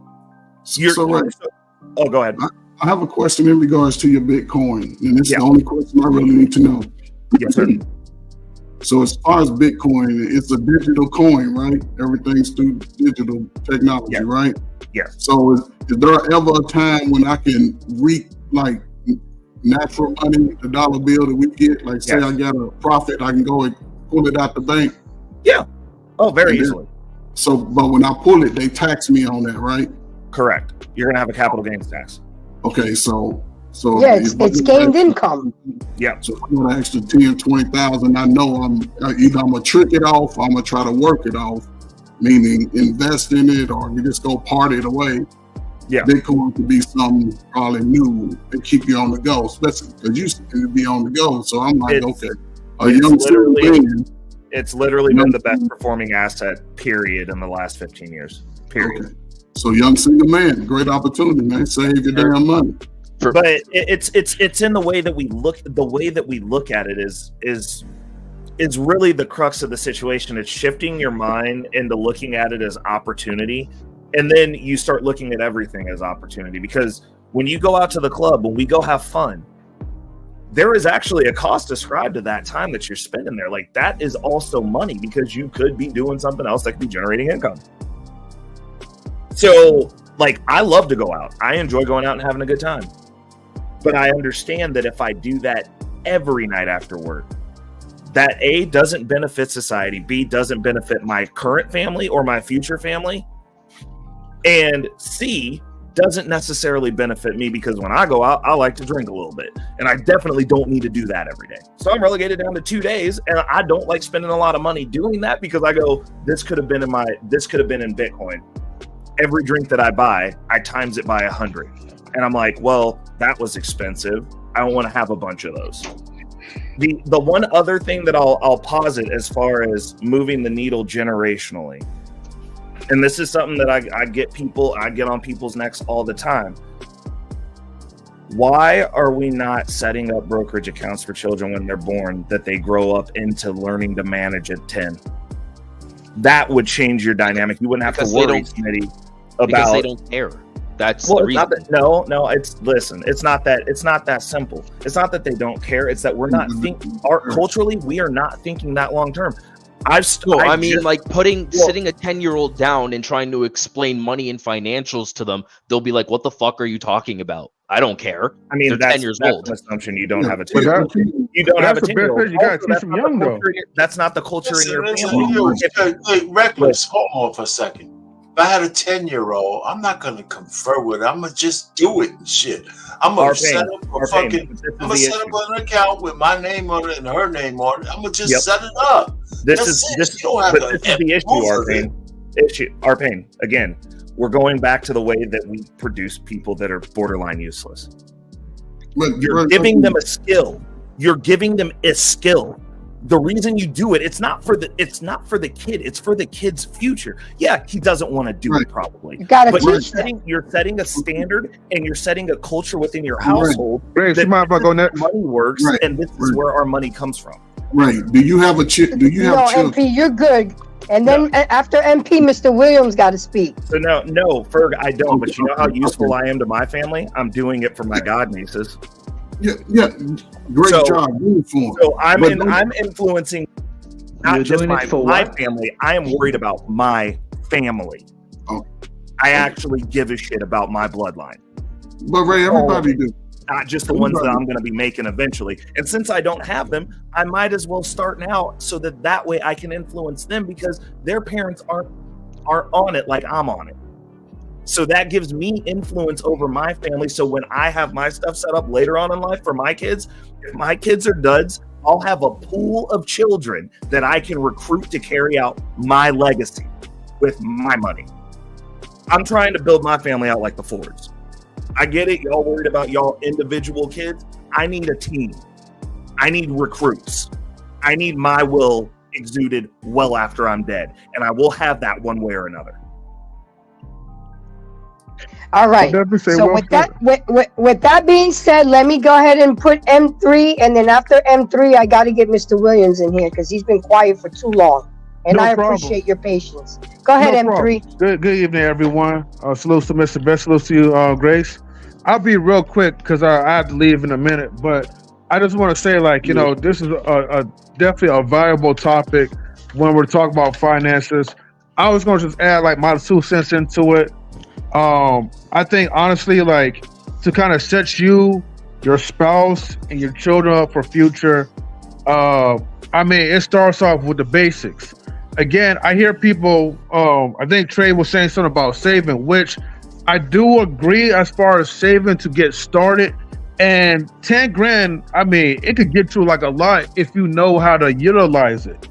Go ahead. I have a question in regards to your Bitcoin, and this is the only question I really need to know. Yes, sir. So as far as Bitcoin, it's a digital coin, right? Everything's through digital technology, right? Yes. So is there ever a time when I can reap like natural money, the dollar bill that we get? Like say I got a profit, I can go and pull it out the bank? Yeah. Oh, very easily. So, but when I pull it, they tax me on that, right? Correct. You're gonna have a capital gains tax. Okay, so yeah, it's gained income. Yeah. So if I want an extra 10, 20,000, I know I'm gonna trick it off, or I'm gonna try to work it off, meaning invest in it, or you just go party it away. Yeah. Bitcoin could be something probably new and keep you on the go, especially because you used to be on the go. So I'm like, it's literally been the best performing asset, period, in the last 15 years. Period. Okay. So young single man, great opportunity, man. Save your damn money. But it's in the way that we look. The way that we look at it is really the crux of the situation. It's shifting your mind into looking at it as opportunity, and then you start looking at everything as opportunity. Because when you go out to the club, when we go have fun, there is actually a cost ascribed to that time that you're spending there. Like that is also money because you could be doing something else that could be generating income. So, like, I love to go out. I enjoy going out and having a good time. But I understand that if I do that every night after work, that A, doesn't benefit society, B, doesn't benefit my current family or my future family, and C, doesn't necessarily benefit me because when I go out, I like to drink a little bit. And I definitely don't need to do that every day. So I'm relegated down to 2 days, and I don't like spending a lot of money doing that because I go, this could have been in Bitcoin. Every drink that I buy, I times it by 100. And I'm like, well, that was expensive. I don't want to have a bunch of those. The one other thing that I'll posit as far as moving the needle generationally, and this is something that I get on people's necks all the time. Why are we not setting up brokerage accounts for children when they're born that they grow up into learning to manage at 10? That would change your dynamic. You wouldn't have to worry, Smitty, about because they don't care. That's well, the it's reason. not that, no, it's not that simple. It's not that they don't care. It's that we're not thinking culturally, we are not thinking that long term. Sitting a 10-year-old down and trying to explain money and financials to them, they'll be like, what the fuck are you talking about? I don't care. I mean, they're that's 10 years that's old. An assumption you don't have a 10-year-old. You don't have a 10-year-old. You gotta teach them young though. That's not the culture in your family. Reckless, hold on for a second. If I had a 10-year-old, I'm not gonna confer with her. I'm gonna just do it and shit. I'm gonna set up an account with my name on it and her name on it. I'm gonna just set it up. This is the issue, Arpain. Again, we're going back to the way that we produce people that are borderline useless. You're giving them a skill. You're giving them a skill. The reason you do it, it's not for the kid, it's for the kid's future. Yeah, he doesn't want to do it probably. But you're setting a standard and you're setting a culture within your household. Right. That money works, and this is where our money comes from. Right. Do you have children? MP, you're good. And then after MP, Mr. Williams got to speak. So no, Ferg, I don't. But you know how useful I am to my family? I'm doing it for my godnieces. Yeah. Great job. So I'm influencing not just my family. I am worried about my family. Oh. I actually give a shit about my bloodline. But Ray, everybody do. Not just the ones that I'm going to be making eventually. And since I don't have them, I might as well start now so that way I can influence them because their parents aren't on it like I'm on it. So that gives me influence over my family. So when I have my stuff set up later on in life for my kids, if my kids are duds, I'll have a pool of children that I can recruit to carry out my legacy with my money. I'm trying to build my family out like the Fords. I get it. Y'all worried about y'all individual kids. I need a team. I need recruits. I need my will exuded well after I'm dead. And I will have that one way or another. All right. So with that being said, let me go ahead and put M3. And then after M3, I got to get Mr. Williams in here because he's been quiet for too long. And I appreciate your patience. Go ahead, M3. Good evening, everyone. Salute to Mr. Best. Salute to you, Grace. I'll be real quick because I have to leave in a minute. But I just want to say, this is definitely a valuable topic when we're talking about finances. I was going to just add my 2 cents into it. I think honestly, to kind of set you, your spouse, and your children up for future. It starts off with the basics. Again, I hear people, I think Trey was saying something about saving, which I do agree as far as saving to get started. And 10 grand, it could get you a lot if you know how to utilize it.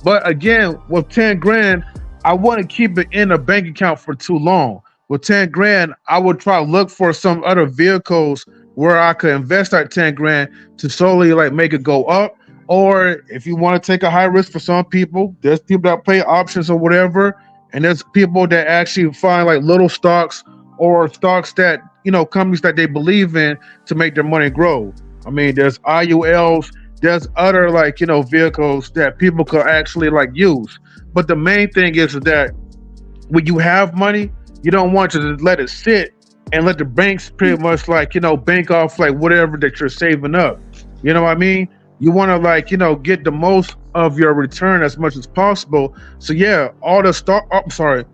But again, with 10 grand, I wouldn't keep it in a bank account for too long. With 10 grand, I would try to look for some other vehicles where I could invest that 10 grand to slowly make it go up. Or if you want to take a high risk for some people, there's people that play options or whatever. And there's people that actually find little stocks or stocks that, companies that they believe in to make their money grow. There's IULs, there's other vehicles that people could actually use. But the main thing is that when you have money, you don't want to just let it sit and let the banks pretty much bank off whatever that you're saving up. You know what I mean? You want to get the most of your return as much as possible. So yeah, all the stock. Oh, sorry,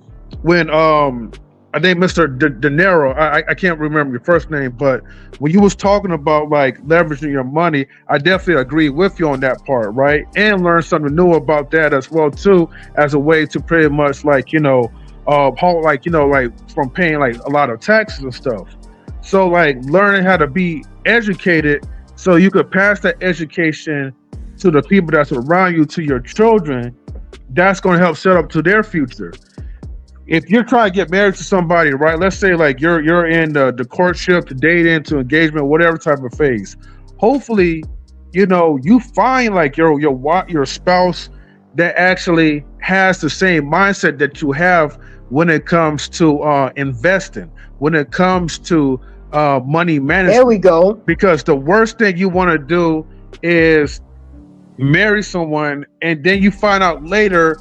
when I think Mr. De Niro, I can't remember your first name, but when you was talking about leveraging your money, I definitely agree with you on that part, right? And learn something new about that as well too, as a way to pretty much from paying a lot of taxes and stuff. So learning how to be educated so you could pass that education to the people that's around you, to your children, that's going to help set up to their future. If you're trying to get married to somebody, right? Let's say you're in the courtship, to dating, to engagement, whatever type of phase. Hopefully, you find your spouse that actually has the same mindset that you have when it comes to investing, when it comes to money management. There we go. Because the worst thing you want to do is marry someone and then you find out later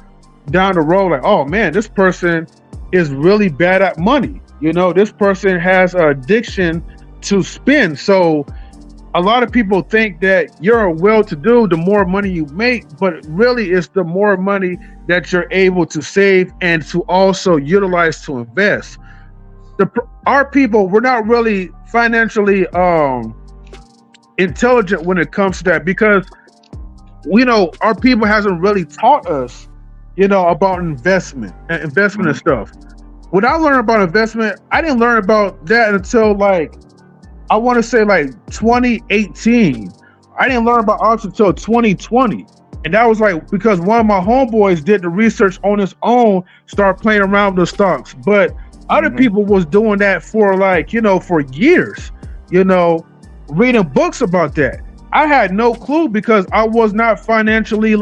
down the road, oh man, this person is really bad at money. You know, this person has an addiction to spend. So a lot of people think that you're well-to-do, the more money you make, but really it's the more money that you're able to save and to also utilize to invest. Our people, we're not really financially intelligent when it comes to that, because our people hasn't really taught us, about investment and stuff. When I learned about investment, I didn't learn about that until I want to say 2018. I didn't learn about options until 2020. And that was because one of my homeboys did the research on his own, start playing around with the stocks. But other people was doing that for for years, reading books about that. I had no clue because I was not financially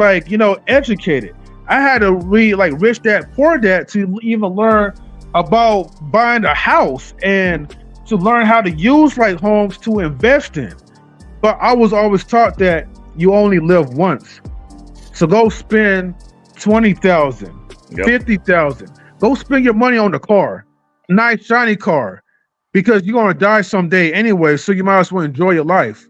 educated. I had to read Rich Dad Poor Dad to even learn about buying a house and to learn how to use homes to invest in. But I was always taught that you only live once. So go spend 20,000, 50,000. Go spend your money on the car, nice shiny car, because you're gonna die someday anyway. So you might as well enjoy your life.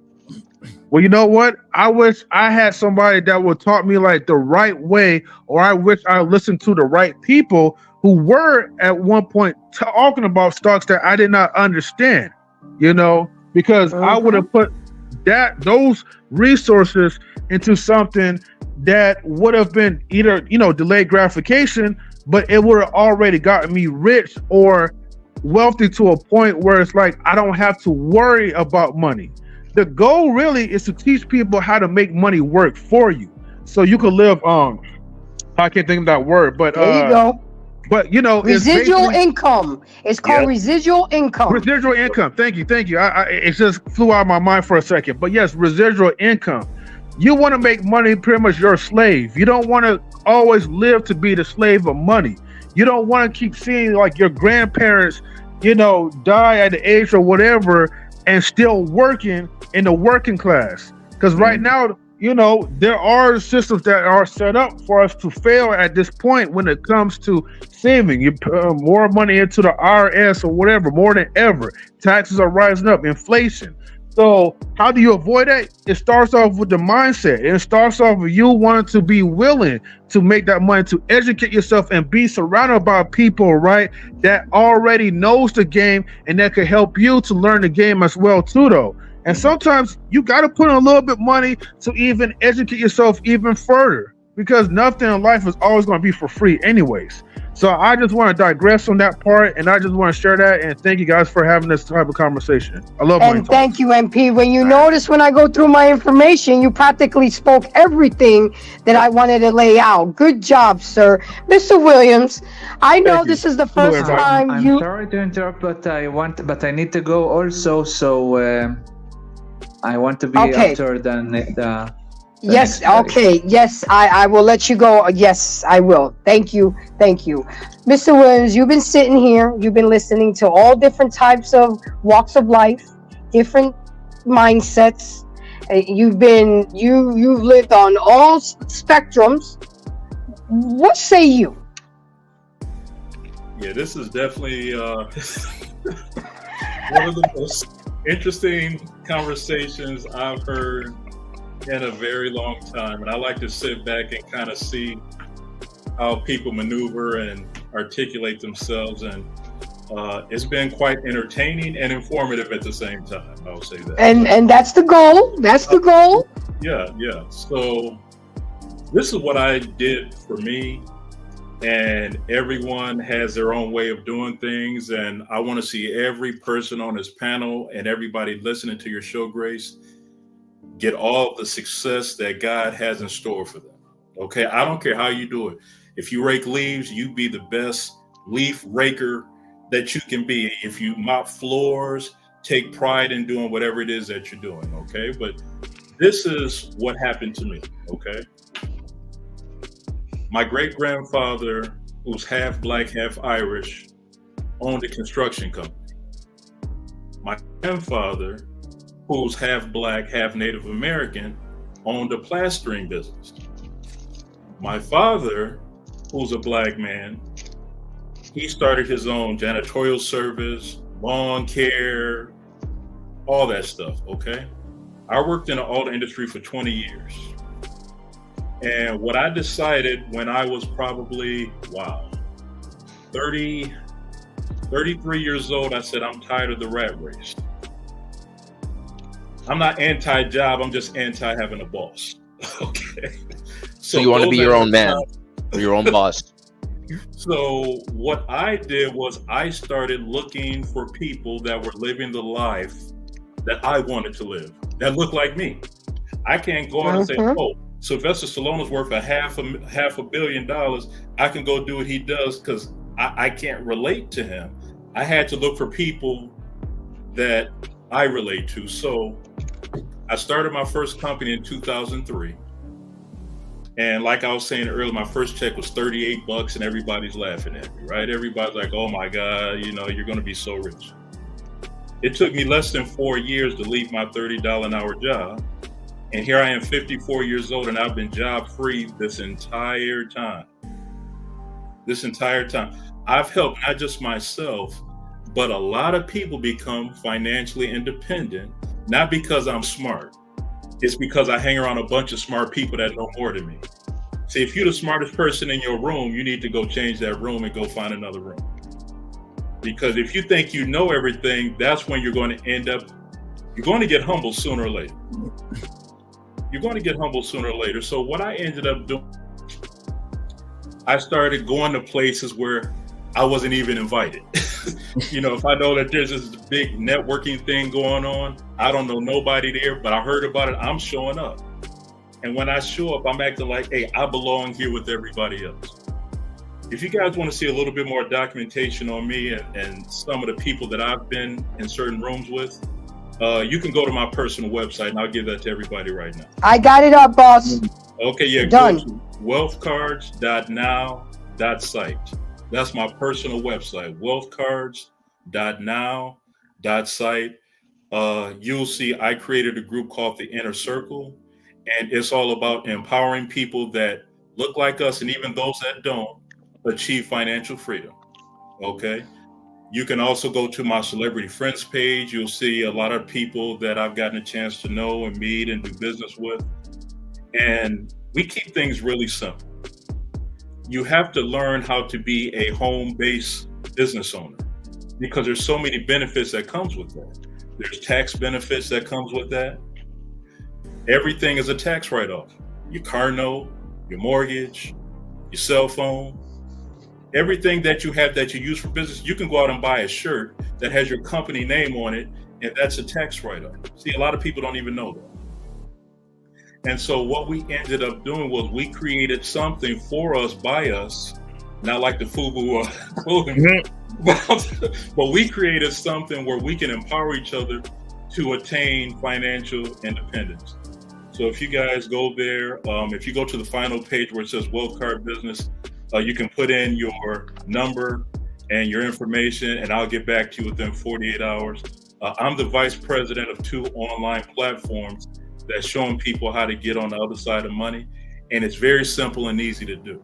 Well, you know what? I wish I had somebody that would taught me the right way, or I wish I listened to the right people who were at one point talking about stocks that I did not understand, because I would have put those resources into something that would have been either, delayed gratification, but it would have already gotten me rich or wealthy to a point where it's I don't have to worry about money. The goal really is to teach people how to make money work for you, so you can live. I can't think of that word, but there you go. But residual income. It's called residual income. Residual income. Thank you. It just flew out of my mind for a second. But yes, residual income. You want to make money pretty much you're a slave. You don't want to always live to be the slave of money. You don't want to keep seeing your grandparents, die at the age or whatever and still working in the working class. Because right now, there are systems that are set up for us to fail at this point when it comes to saving. You put more money into the IRS or whatever, more than ever. Taxes are rising up, inflation. So how do you avoid that? It starts off with the mindset. It starts off with you wanting to be willing to make that money, to educate yourself and be surrounded by people, right, that already knows the game and that could help you to learn the game as well too, though. And sometimes you got to put in a little bit of money to even educate yourself even further, because nothing in life is always going to be for free anyways. So I just want to digress on that part, and I just want to share that. And thank you guys for having this type of conversation. I love money. And thank you, MP. When you notice when I go through my information, you practically spoke everything that I wanted to lay out. Good job, sir. Mr. Williams, I know this is the first time I'm sorry to interrupt, but I need to go also. So I want to be after the yes. Okay. Yes, I will let you go. Yes, I will. Thank you. Mr. Williams, you've been sitting here. You've been listening to all different types of walks of life, different mindsets. You've lived on all spectrums. What say you? Yeah, this is definitely one of the most interesting conversations I've heard in a very long time, and I like to sit back and kind of see how people maneuver and articulate themselves, and it's been quite entertaining and informative at the same time. I'll say that. And that's the goal. Yeah. So this is what I did for me, and everyone has their own way of doing things, and I want to see every person on this panel and everybody listening to your show, Grace, get all the success that God has in store for them. Okay, I don't care how you do it. If you rake leaves, you be the best leaf raker that you can be. If you mop floors, take pride in doing whatever it is that you're doing. Okay, but this is what happened to me. Okay, my great-grandfather, who's half black, half Irish, owned a construction company. My grandfather, who's half black, half Native American, owned a plastering business. My father, who's a black man, He started his own janitorial service, lawn care, all that stuff, okay? I worked in the auto industry for 20 years. And what I decided when I was probably, 33 years old, I said, I'm tired of the rat race. I'm not anti-job, I'm just anti-having a boss, okay? So you want to be your own man, or your own boss. So what I did was I started looking for people that were living the life that I wanted to live, that looked like me. I can't go out and say, oh, Sylvester Stallone is worth half a billion dollars. I can go do what he does because I can't relate to him. I had to look for people that I relate to. So I started my first company in 2003. And like I was saying earlier, my first check was $38 and everybody's laughing at me, right? Everybody's like, oh my God, you know, you're going to be so rich. It took me less than 4 years to leave my $30 an hour job. And here I am 54 years old and I've been job free this entire time. I've helped not just myself, but a lot of people become financially independent, not because I'm smart. It's because I hang around a bunch of smart people that know more than me. See, if you're the smartest person in your room, you need to go change that room and go find another room. Because if you think you know everything, that's when you're going to end up, you're going to get humbled sooner or later. So what I ended up doing, I started going to places where I wasn't even invited. You know, if I know that there's this big networking thing going on, I don't know nobody there, but I heard about it, I'm showing up. And when I show up, I'm acting like, hey, I belong here with everybody else. If you guys want to see a little bit more documentation on me and some of the people that I've been in certain rooms with, you can go to my personal website and I'll give that to everybody right now. I got it up, boss. Okay, yeah, done. Go to wealthcards.now.site. That's my personal website, wealthcards.now.site. You'll see I created a group called the Inner Circle, and it's all about empowering people that look like us, and even those that don't, achieve financial freedom. Okay. You can also go to my celebrity friends page. You'll see a lot of people that I've gotten a chance to know and meet and do business with. And we keep things really simple. You have to learn how to be a home-based business owner because there's so many benefits that comes with that. There's tax benefits that comes with that. Everything is a tax write-off. Your car note, your mortgage, your cell phone, everything that you have that you use for business, you can go out and buy a shirt that has your company name on it, and that's a tax write-off. See, a lot of people don't even know that. And so what we ended up doing was we created something for us, by us, not like the FUBU clothing, but we created something where we can empower each other to attain financial independence. So if you guys go there, if you go to the final page where it says Wealth Card Business, you can put in your number and your information, and I'll get back to you within 48 hours. I'm the vice president of 2 online platforms that's showing people how to get on the other side of money. And it's very simple and easy to do.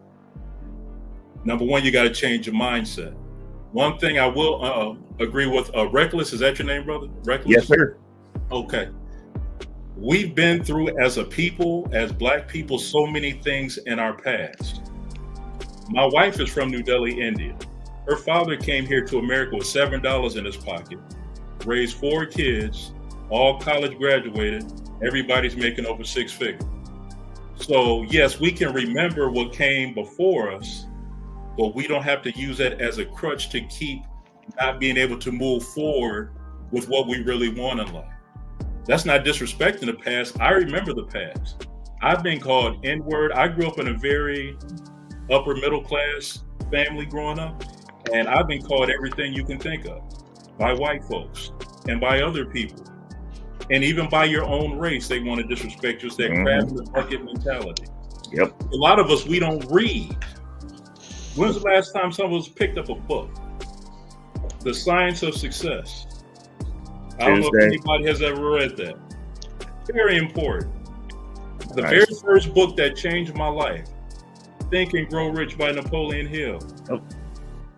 Number one, you got to change your mindset. One thing I will agree with, Reckless, is that your name, brother? Reckless? Yes, sir. Okay. We've been through, as a people, as Black people, so many things in our past. My wife is from New Delhi, India. Her father came here to America with $7 in his pocket, raised 4 kids, all college graduated. Everybody's making over 6 figures. So yes, we can remember what came before us, but we don't have to use that as a crutch to keep not being able to move forward with what we really want in life. That's not disrespecting the past. I remember the past. I've been called N-word. I grew up in a very upper middle class family growing up, and I've been called everything you can think of by white folks and by other people. And even by your own race, they want to disrespect you. It's that crab in the bucket mentality. Yep. A lot of us, we don't read. When's the last time someone picked up a book? The Science of Success. I don't know if anybody has ever read that. Very important. The very first book that changed my life, Think and Grow Rich by Napoleon Hill.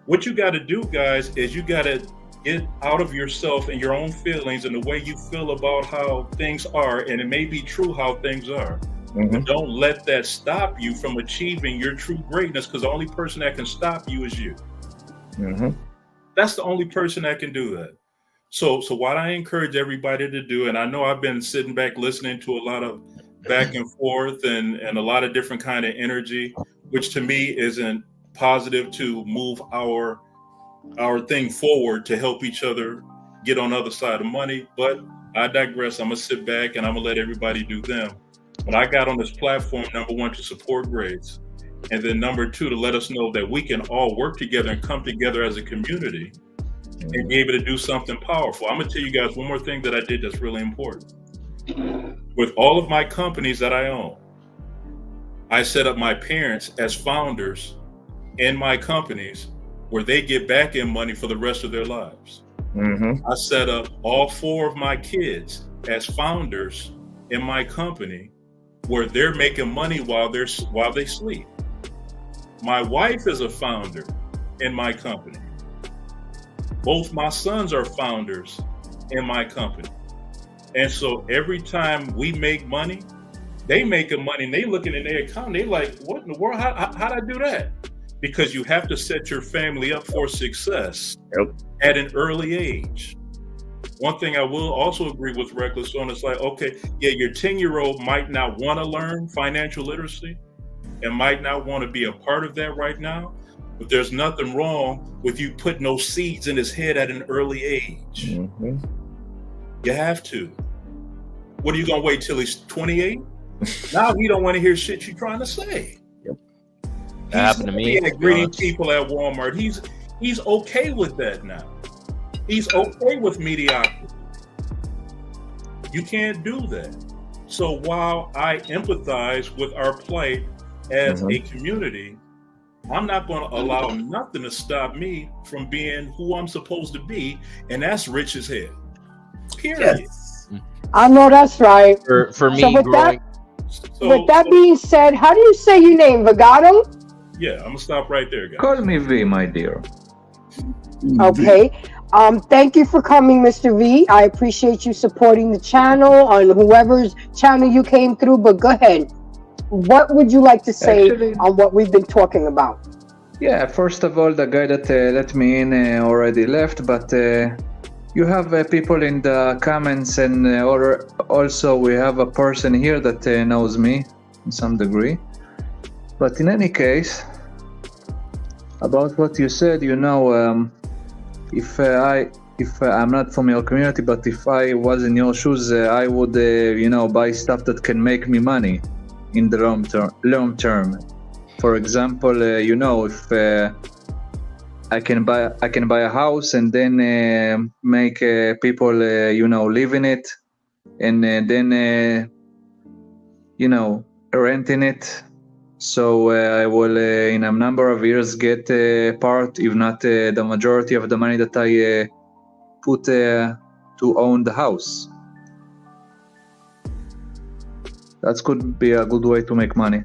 What you got to do, guys, is you got to get out of yourself and your own feelings and the way you feel about how things are, and it may be true how things are. But don't let that stop you from achieving your true greatness, because the only person that can stop you is you. That's the only person that can do that. So what I encourage everybody to do, and I know I've been sitting back listening to a lot of back and forth and a lot of different kind of energy, which to me isn't positive to move our thing forward to help each other get on the other side of money. But I digress. I'm gonna sit back and I'm gonna let everybody do them. But I got on this platform, number one, to support Grace, and then number two, to let us know that we can all work together and come together as a community and be able to do something powerful. I'm gonna tell you guys one more thing that I did that's really important. With all of my companies that I own, I set up my parents as founders in my companies where they get back in money for the rest of their lives. I set up all 4 of my kids as founders in my company where they're making money while they sleep. My wife is a founder in my company. Both my sons are founders in my company. And so every time we make money, they making money and they looking in their account, they like, what in the world? How'd I do that? Because you have to set your family up for success at an early age. One thing I will also agree with Reckless on is like, okay, yeah, your 10-year-old might not want to learn financial literacy and might not want to be a part of that right now, but there's nothing wrong with you putting those seeds in his head at an early age. You have to. What are you going to wait till he's 28? Now he don't want to hear shit you're trying to say. That happened to me. Greeting people at Walmart. He's okay with that now. He's okay with mediocrity. You can't do that. So while I empathize with our plight as a community, I'm not going to allow nothing to stop me from being who I'm supposed to be, and that's rich as hell. Period. Yes. I know that's right. For me, so with growing. With that being said, how do you say your name, Vagato? Yeah, I'm gonna stop right there, guys. Call me V, my dear. Okay. Thank you for coming, Mr. V. I appreciate you supporting the channel on whoever's channel you came through, but go ahead. What would you like to say on what we've been talking about? Yeah, first of all, the guy that let me in already left, but you have people in the comments, and also we have a person here that knows me in some degree. But in any case, about what you said, you know, if I'm not from your community, but if I was in your shoes, I would, buy stuff that can make me money in the long term. For example, if I can buy a house and then make people, live in it, and then, renting it. So I will, in a number of years, get part, if not the majority of the money that I put to own the house. That could be a good way to make money.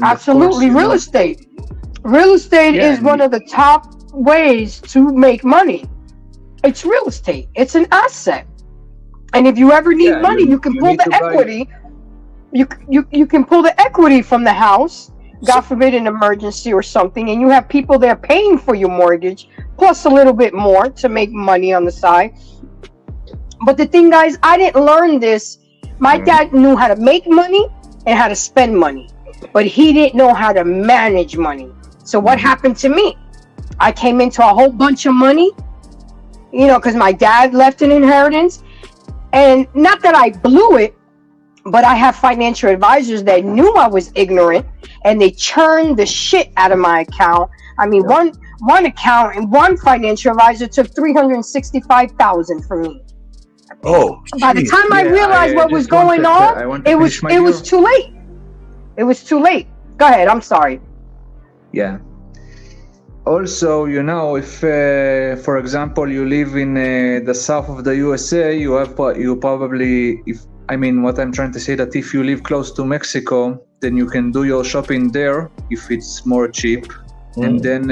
Absolutely, real estate. Real estate is one of the top ways to make money. It's real estate. It's an asset. And if you ever need money, you can pull the equity. You can pull the equity from the house, God forbid an emergency or something, and you have people there paying for your mortgage, plus a little bit more to make money on the side. But the thing, guys, I didn't learn this. My dad knew how to make money and how to spend money, but he didn't know how to manage money. So what happened to me? I came into a whole bunch of money, because my dad left an inheritance, and not that I blew it, but I have financial advisors that knew I was ignorant, and they churned the shit out of my account. I mean, one account and one financial advisor took $365,000 from me. Oh, by the time I realized what was going on, it was too late. It was too late. Go ahead. I'm sorry. Yeah. Also, if, for example, you live in the south of the USA, you probably, what I'm trying to say, that if you live close to Mexico, then you can do your shopping there if it's more cheap, and then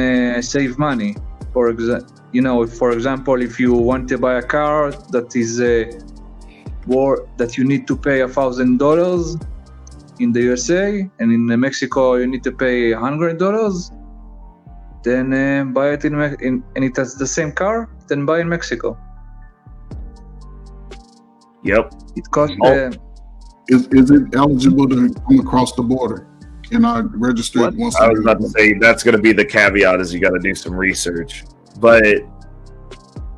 save money. For example, if you want to buy a car that is that you need to pay $1,000 in the USA, and in Mexico you need to pay $100, then buy it and it has the same car, then buy in Mexico. Yep. It costs. Is it eligible to come across the border? Can I register it once? I was about to say that's going to be the caveat, is you got to do some research. But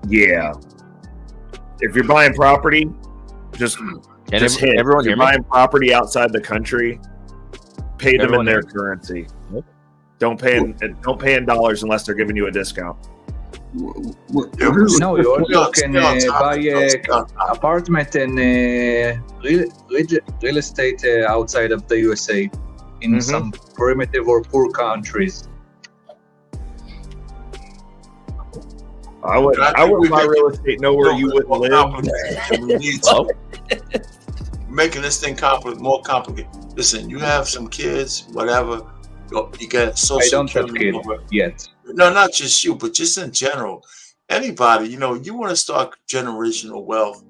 yeah, if you're buying property, just hit. If you're buying property outside the country, pay them in their currency. Don't pay in dollars unless they're giving you a discount. No, you also can buy an apartment and real estate outside of the USA in some primitive or poor countries. I would buy real estate nowhere you wouldn't live. Making this thing more complicated. Listen, you have some kids, whatever. You get social. I don't have kids yet. No, not just you, but just in general. Anybody, you want to start generational wealth.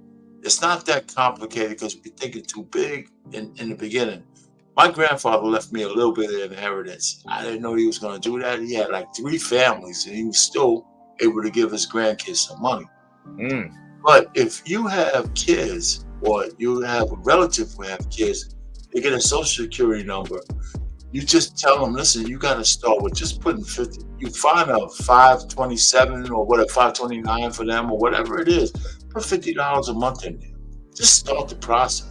It's not that complicated because we think it's too big in the beginning. My grandfather left me a little bit of inheritance. I didn't know he was going to do that. He had like 3 families, and he was still able to give his grandkids some money. But if you have kids, or you have a relative who have kids, they get a social security number. You just tell them, listen, you got to start with just putting 50. You find a 527 or whatever, 529 for them or whatever it is. Put $50 a month in there. Just start the process.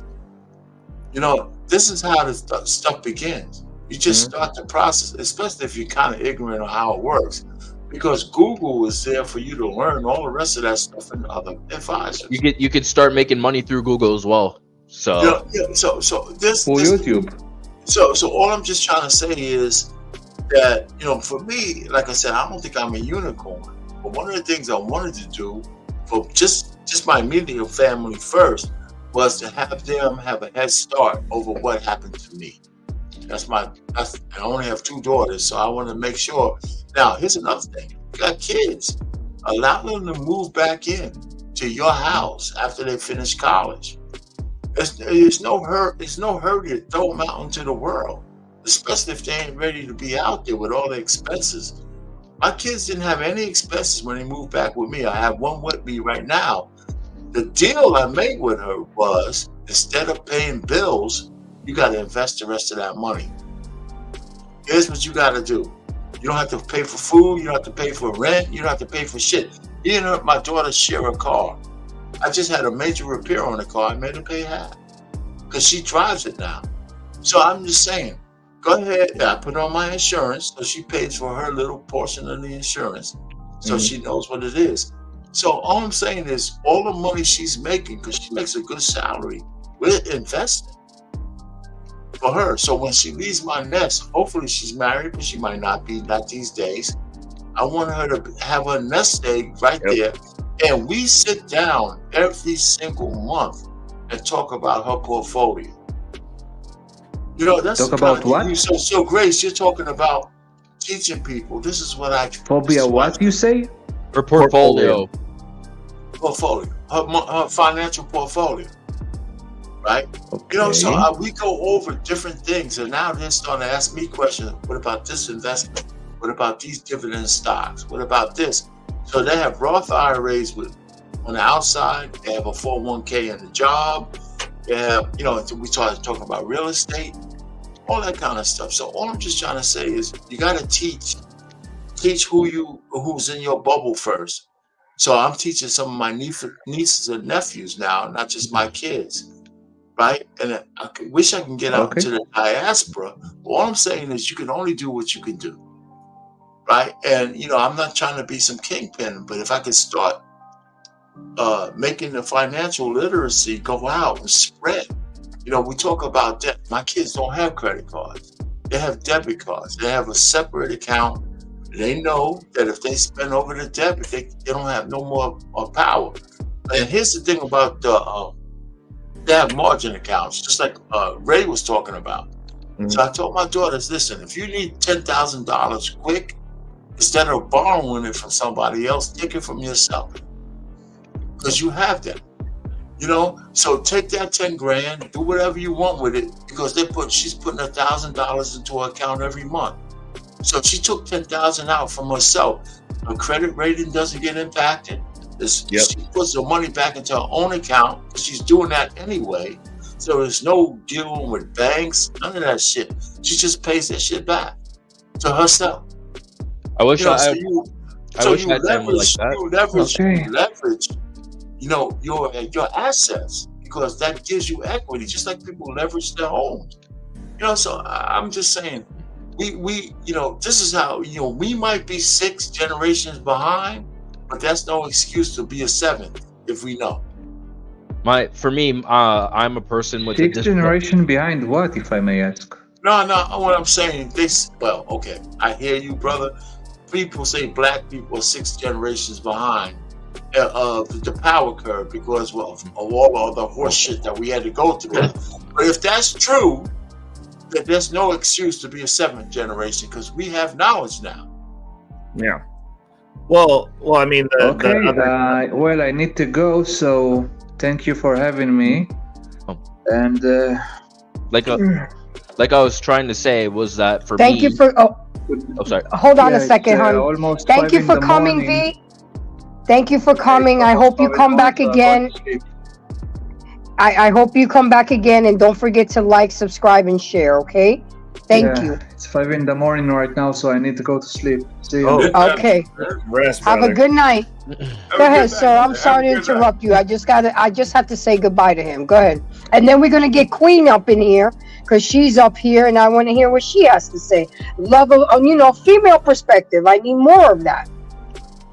This is how the stuff begins. You just start the process, especially if you're kind of ignorant of how it works. Because Google is there for you to learn all the rest of that stuff and other advisors. You could start making money through Google as well. So So YouTube. So all I'm just trying to say is that, for me, like I said, I don't think I'm a unicorn. But one of the things I wanted to do for just my immediate family first was to have them have a head start over what happened to me. I only have 2 daughters, so I want to make sure. Now, here's another thing. You got kids. Allow them to move back in to your house after they finish college. It's no hurry to throw them out into the world, especially if they ain't ready to be out there with all the expenses. My kids didn't have any expenses when they moved back with me. I have one with me right now. The deal I made with her was, instead of paying bills, you got to invest the rest of that money. Here's what you got to do. You don't have to pay for food. You don't have to pay for rent. You don't have to pay for shit. Me and my daughter share a car. I just had a major repair on the car. I made her pay half because she drives it now. So I'm just saying, go ahead. I put on my insurance, so she pays for her little portion of the insurance, so she knows what it is. So all I'm saying is, all the money she's making, because she makes a good salary, we're investing for her. So when she leaves my nest, hopefully she's married, but she might not be, not these days. I want her to have a nest egg right there. And we sit down every single month and talk about her portfolio. That's talk about what? So Grace, you're talking about teaching people. This is what I phobia. What you say? Her portfolio. Her financial portfolio. Right? Okay. So we go over different things, and now they're starting to ask me questions. What about this investment? What about these dividend stocks? What about this? So they have Roth IRAs on the outside. They have a 401k in the job. They have, we started talking about real estate, all that kind of stuff. So all I'm just trying to say is, you got to teach who's in your bubble first. So I'm teaching some of my nieces and nephews now, not just my kids, right? And I wish I can get out into the diaspora. All I'm saying is, you can only do what you can do. Right. And, I'm not trying to be some kingpin, but if I could start making the financial literacy go out and spread. We talk about debt. My kids don't have credit cards. They have debit cards. They have a separate account. They know that if they spend over the debit, they don't have no more power. And here's the thing about they have margin accounts, just like Ray was talking about. So I told my daughters, listen, if you need $10,000 quick, instead of borrowing it from somebody else, take it from yourself. Because you have them. You know, so take that 10 grand, do whatever you want with it, because she's putting $1,000 into her account every month. So she took 10,000 out from herself. Her credit rating doesn't get impacted. She puts the money back into her own account. She's doing that anyway. So there's no dealing with banks, none of that shit. She just pays that shit back to herself. I wish I had leverage, like that. You leverage, you know, your assets, because that gives you equity, just like people leverage their homes. You know, so I'm just saying, we you know, this is how, you know, we might be 6 generations behind, but that's no excuse to be a 7th if we know. For me, I'm a person with 6 generation behind what, if I may ask? No, what I'm saying, well, okay, I hear you, brother. People say black people are 6 generations behind the power curve because of all of the horse shit that we had to go through. But if that's true, then there's no excuse to be a 7th generation, because we have knowledge now. Yeah. Well, I mean, well, I need to go, so thank you for having me. And like I was trying to say was that for Thank me. you for. Sorry. Hold on a second, hon. Almost Thank you 5 for in the coming, morning. V. Thank you for coming. I hope you come back again. I hope you come back again, and don't forget to like, subscribe, and share. Okay. Thank you. It's 5 in the morning right now, so I need to go to sleep. See you. Okay. Rest, Have a good night. Go ahead, sir. I'm sorry to interrupt you. I just have to say goodbye to him. Go ahead. And then we're gonna get Queen up in here, because she's up here, and I want to hear what she has to say. Love of, you know, female perspective. I need more of that.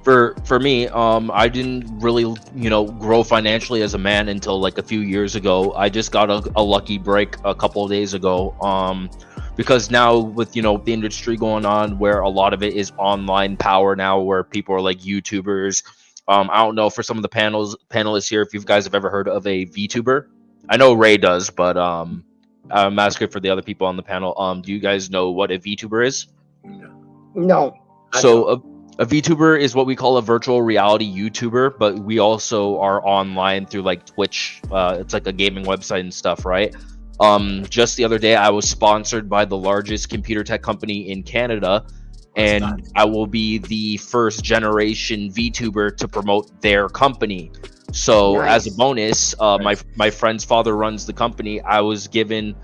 For me, I didn't really, you know, grow financially as a man until like a few years ago. I just got a lucky break a couple of days ago. Because now with, you know, the industry going on where a lot of it is online power now, where people are like YouTubers. I don't know for some of the panelists here if you guys have ever heard of a VTuber. I know Ray does, but I'm asking for the other people on the panel. Do you guys know what a VTuber is? No. So a VTuber is what we call a virtual reality YouTuber, but we also are online through like Twitch. It's like a gaming website and stuff, right? Just the other day, I was sponsored by the largest computer tech company in Canada, and I will be the first generation VTuber to promote their company. So as a bonus, my friend's father runs the company. I was given,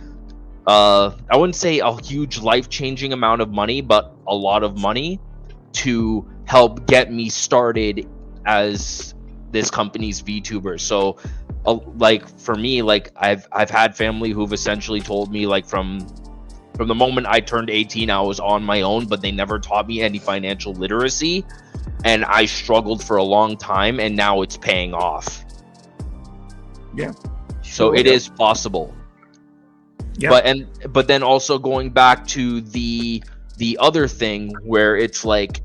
I wouldn't say a huge life-changing amount of money, but a lot of money to help get me started as this company's VTuber. So like for me, like I've had family who've essentially told me, like from the moment I turned 18, I was on my own, but they never taught me any financial literacy, and I struggled for a long time, and now it's paying off. Yeah. So it is possible. Yeah. But then also going back to the other thing where it's like,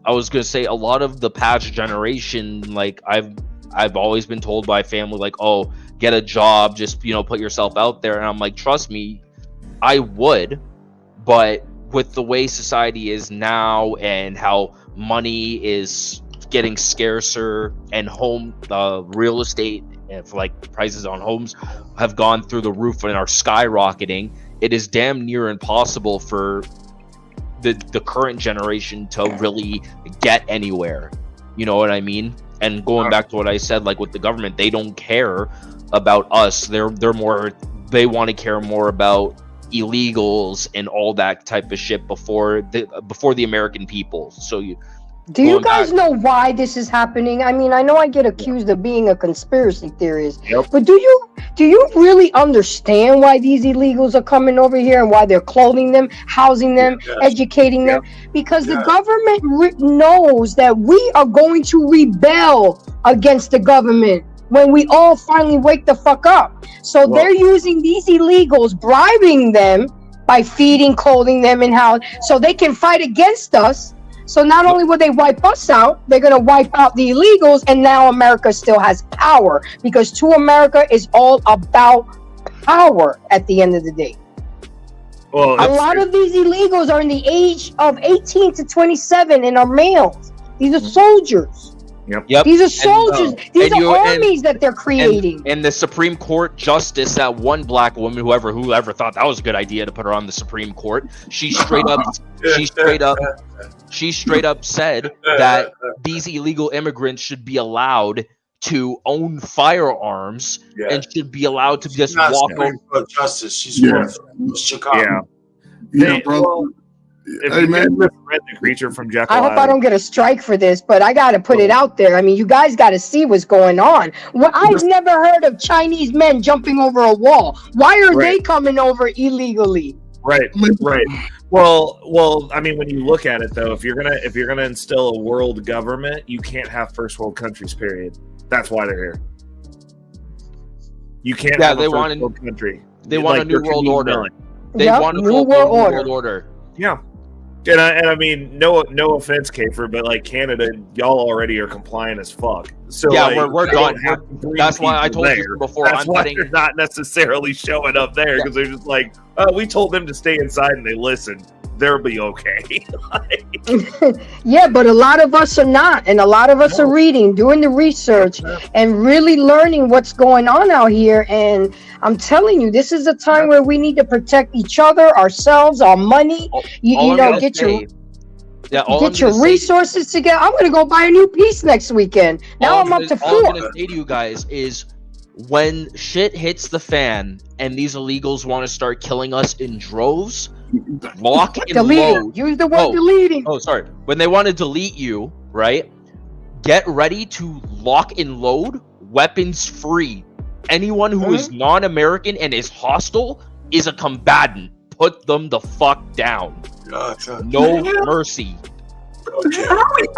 I was gonna say a lot of the past generation, like I've always been told by family, like, oh, get a job, just, you know, put yourself out there. And I'm like, trust me, I would, but with the way society is now and how money is getting scarcer and real estate and like prices on homes have gone through the roof and are skyrocketing, it is damn near impossible for the current generation to really get anywhere. You know what I mean? And going back to what I said, like with the government, they don't care about us. They want to care more about illegals and all that type of shit before the American people. So do you guys know why this is happening? I mean, I know I get accused of being a conspiracy theorist, but do you really understand why these illegals are coming over here and why they're clothing them, housing them, educating them? Because the government knows that we are going to rebel against the government when we all finally wake the fuck up. So they're using these illegals, bribing them by feeding, clothing them, and how so they can fight against us. So not only will they wipe us out, they're going to wipe out the illegals, and now America still has power, because to America is all about power at the end of the day. Well, a lot of these illegals are in the age of 18 to 27 and are males. These are soldiers. Yep. These are soldiers. These are armies that they're creating. And the Supreme Court justice, that one black woman, whoever thought that was a good idea to put her on the Supreme Court, she straight up said that these illegal immigrants should be allowed to own firearms and should be allowed to just walk over. Justice. She's from Chicago. Yeah, bro. If you guys read The Creature from Jekyll I hope I don't get a strike for this, but I got to put it out there. I mean, you guys got to see what's going on. Well, I've never heard of Chinese men jumping over a wall. Why are they coming over illegally? Right. Well, I mean, when you look at it though, if you're gonna instill a world government, you can't have first world countries. Period. That's why they're here. You can't have a first world country. They want a new world order. They want a new world order. Yeah. And I mean, no offense, Kafer, but like Canada, y'all already are compliant as fuck. So yeah, like, we're done. That's why I told there. you before. That's why they're not necessarily showing up there because they're just like, oh, we told them to stay inside and they listened. They'll be okay. Yeah, but a lot of us are not, and a lot of us are reading, doing the research, and really learning what's going on out here. And I'm telling you, this is a time where we need to protect each other, ourselves, our money. You know, get your resources together. I'm gonna go buy a new piece next weekend. Now I'm up to 4. All I'm gonna say to you guys is, when shit hits the fan and these illegals want to start killing us in droves, lock and load. Use the word deleting. Oh, sorry. When they want to delete you, right? Get ready to lock and load, weapons free. Anyone who is non-American and is hostile is a combatant. Put them the fuck down. No mercy.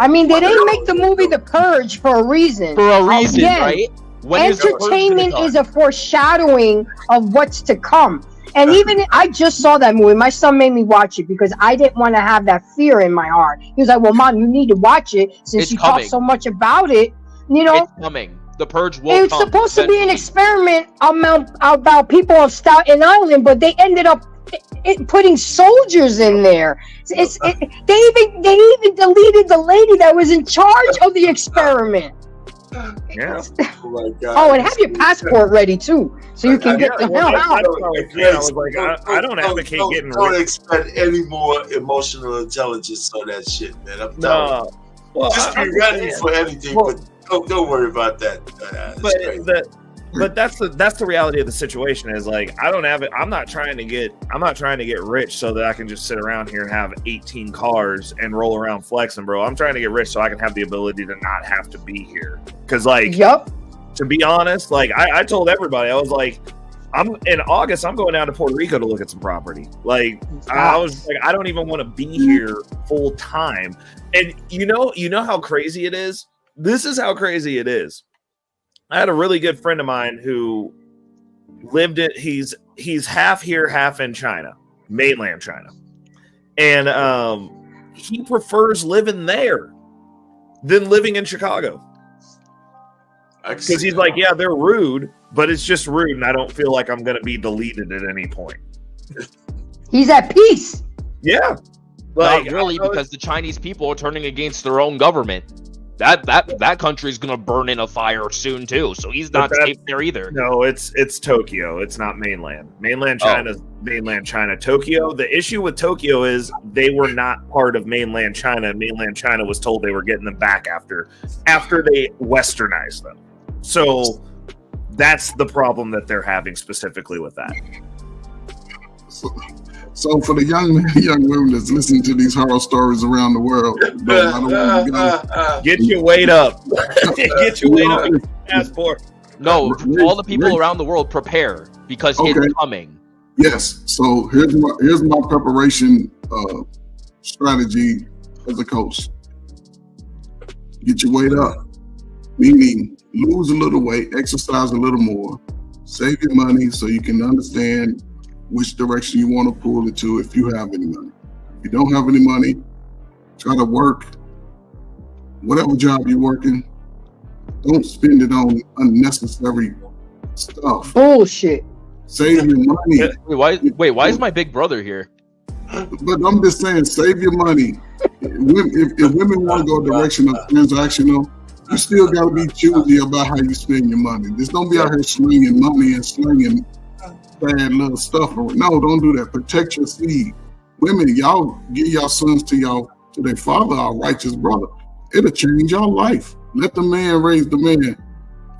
I mean, they didn't make the movie The Purge for a reason. Right? Entertainment is a foreshadowing of what's to come. And even I just saw that movie. My son made me watch it because I didn't want to have that fear in my heart. He was like, "Well, Mom, you need to watch it since you talk so much about it." You know, it's coming. The Purge will It's supposed to be an experiment about people of Staten Island, but they ended up putting soldiers in there. They even deleted the lady that was in charge of the experiment. Yeah. Oh, and have your passport ready too, so you can get the hell out. I don't advocate getting rich. Don't expect any more emotional intelligence on that shit, man. I'm telling you. Well, just be ready for anything, but don't worry about that. But that's the reality of the situation. Is like I'm not trying to get rich so that I can just sit around here and have 18 cars and roll around flexing, bro. I'm trying to get rich so I can have the ability to not have to be here. Because to be honest, like I told everybody, I was like, in August I'm going down to Puerto Rico to look at some property. Like I was like, I don't even want to be here full time. And you know how crazy it is. This is how crazy it is. I had a really good friend of mine who lived it. He's half here, half in China, mainland China. And he prefers living there than living in Chicago. Because he's like, yeah, they're rude, but it's just rude. And I don't feel like I'm going to be deleted at any point. He's at peace. Yeah. Not really, because the Chinese people are turning against their own government. That country is gonna burn in a fire soon too, so he's not safe there either. No, it's Tokyo. It's not mainland. Mainland China's mainland China. Tokyo. The issue with Tokyo is they were not part of mainland China. Mainland China was told they were getting them back after they westernized them. So that's the problem that they're having specifically with that. So for the young women that's listening to these horror stories around the world, get your weight up. Get your weight up. Passport. No, all the people around the world prepare because it's coming. Yes. So here's my preparation strategy as a coach. Get your weight up, meaning lose a little weight, exercise a little more, save your money so you can understand which direction you want to pull it to if you have any money. If you don't have any money, try to work whatever job you're working. Don't spend it on unnecessary stuff. Bullshit. Save your money. Why is my big brother here? But I'm just saying, save your money. If women want to go direction of transactional, you still got to be choosy about how you spend your money. Just don't be out here slinging money and slinging bad little stuff. No, don't do that. Protect your seed. Women, y'all give y'all sons to their father, our righteous brother. It'll change your life. Let the man raise the man.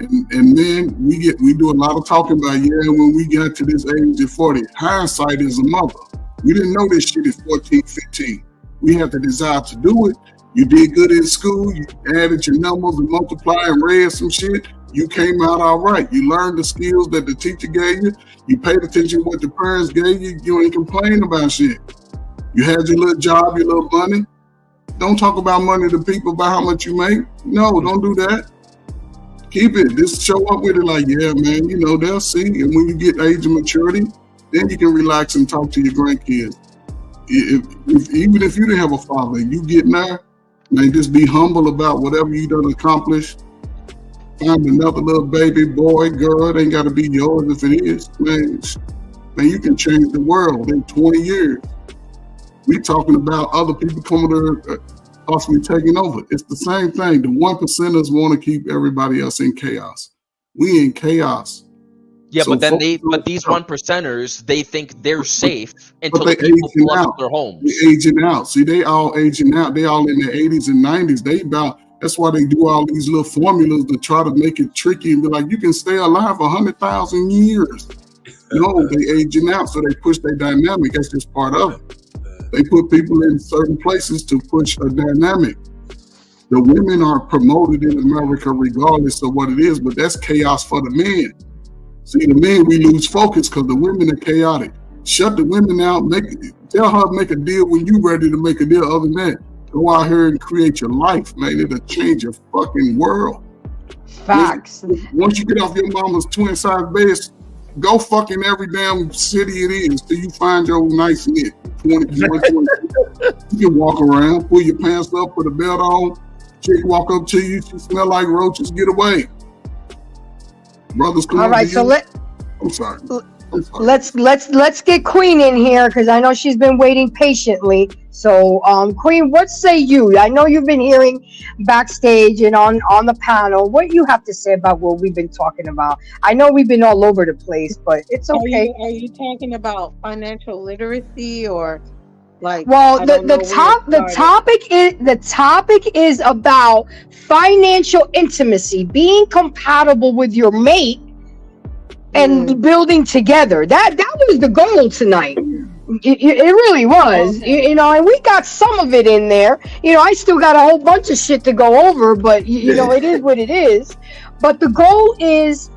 And men, we do a lot of talking about, when we got to this age of 40, hindsight is a mother. We didn't know this shit at 14, 15. We had the desire to do it. You did good in school. You added your numbers and multiplied and read some shit. You came out all right. You learned the skills that the teacher gave you. You paid attention to what the parents gave you. You ain't complain about shit. You had your little job, your little money. Don't talk about money to people about how much you make. No, don't do that. Keep it. Just show up with it like, yeah, man, they'll see. And when you get age of maturity, then you can relax and talk to your grandkids. Even if you didn't have a father, you get there, man, just be humble about whatever you done accomplished. Find another little baby, boy, girl. It ain't got to be yours if it is. Man, you can change the world in 20 years. We talking about other people coming there possibly taking over. It's the same thing. The 1%ers want to keep everybody else in chaos. We in chaos. Yeah, So but these 1%ers, they think they're safe until the people pull up their homes. They aging out. See, they all aging out. They all in their 80s and 90s. That's why they do all these little formulas to try to make it tricky and be like, you can stay alive 100,000 years. No, they aging out, so they push their dynamic. That's just part of it. They put people in certain places to push a dynamic. The women are promoted in America regardless of what it is, but that's chaos for the men. See, the men, we lose focus because the women are chaotic. Shut the women out. Tell her to make a deal when you're ready to make a deal. Other than that, go out here and create your life, man. It'll change your fucking world. Facts. Once you get off your mama's twin-size bed, go fucking every damn city it is till you find your nice knit. 20. You can walk around, pull your pants up, put a belt on. Chick walk up to you, she smell like roaches, get away. Brothers come all right, so I'm sorry. Let's get Queen in here because I know she's been waiting patiently. So, Queen, what say you? I know you've been hearing backstage and on the panel. What do you have to say about what we've been talking about? I know we've been all over the place, but it's okay. Are you talking about financial literacy or like? Well, the topic is about financial intimacy, being compatible with your mate and building together. That was the goal tonight. It really was. Okay. And we got some of it in there. I still got a whole bunch of shit to go over, but it is what it is. But the goal is,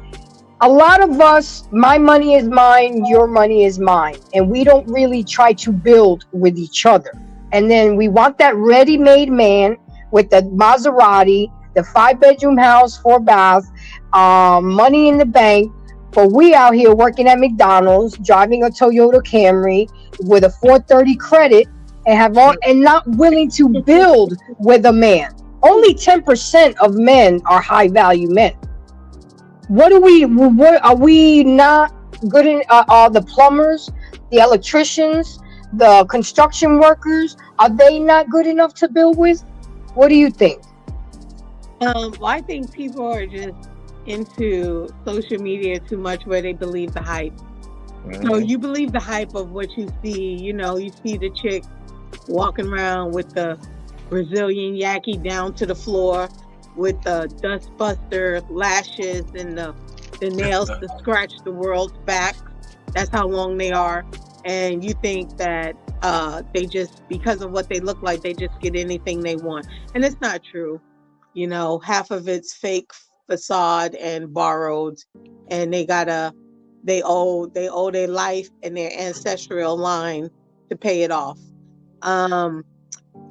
a lot of us, my money is mine, your money is mine, and we don't really try to build with each other. And then we want that ready-made man with the Maserati, the 5-bedroom house, 4-bath, money in the bank. But we out here working at McDonald's, driving a Toyota Camry with a 430 credit, and not willing to build with a man. Only 10% of men are high value men. What are we not good in? The plumbers, the electricians, the construction workers, are they not good enough to build with? What do you think? I think people are just into social media too much, where they believe the hype. So you believe the hype of what you see. You see the chick walking around with the Brazilian yaki down to the floor with the dust buster lashes and the nails to scratch the world's back. That's how long they are. And you think that they just, because of what they look like, they just get anything they want. And it's not true. Half of it's fake facade and borrowed, and they owe their life and their ancestral line to pay it off.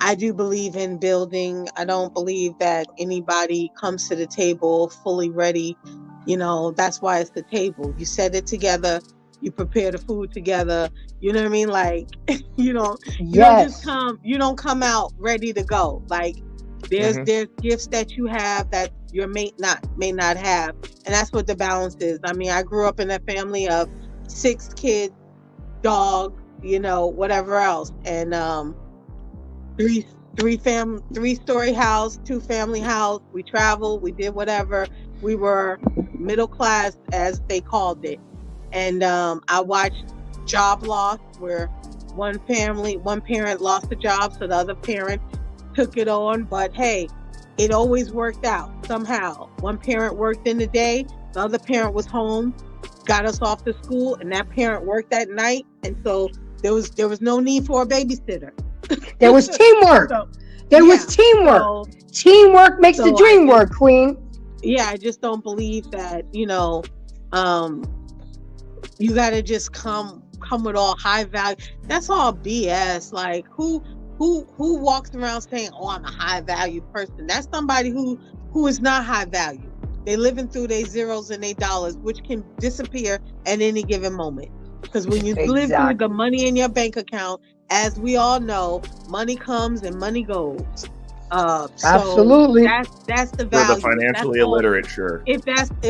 I do believe in building. I don't believe that anybody comes to the table fully ready. That's why it's the table. You set it together, you prepare the food together. You know what I mean? Like, you don't come out ready to go. Like, there's gifts that you have that your mate may not have, and that's what the balance is. I mean, I grew up in a family of 6 kids, dog, you know, whatever else, and 3-story house, 2-family house. We traveled, we did whatever. We were middle class, as they called it. And I watched job loss, where one parent lost a job, so the other parent took it on. But hey, it always worked out somehow. One parent worked in the day, the other parent was home, got us off to school, and that parent worked at night. And so there was no need for a babysitter. There was teamwork. There was teamwork. Teamwork makes the dream work, Queen. Yeah, I just don't believe that, you know, you got to just come with all high value. That's all BS. Like, who walks around saying, "Oh, I'm a high value person"? That's somebody who is not high value. They living through their zeros and their dollars, which can disappear at any given moment. Because when you live through the money in your bank account, as we all know, money comes and money goes. Absolutely. That's the value. For the financially illiterate, sure. If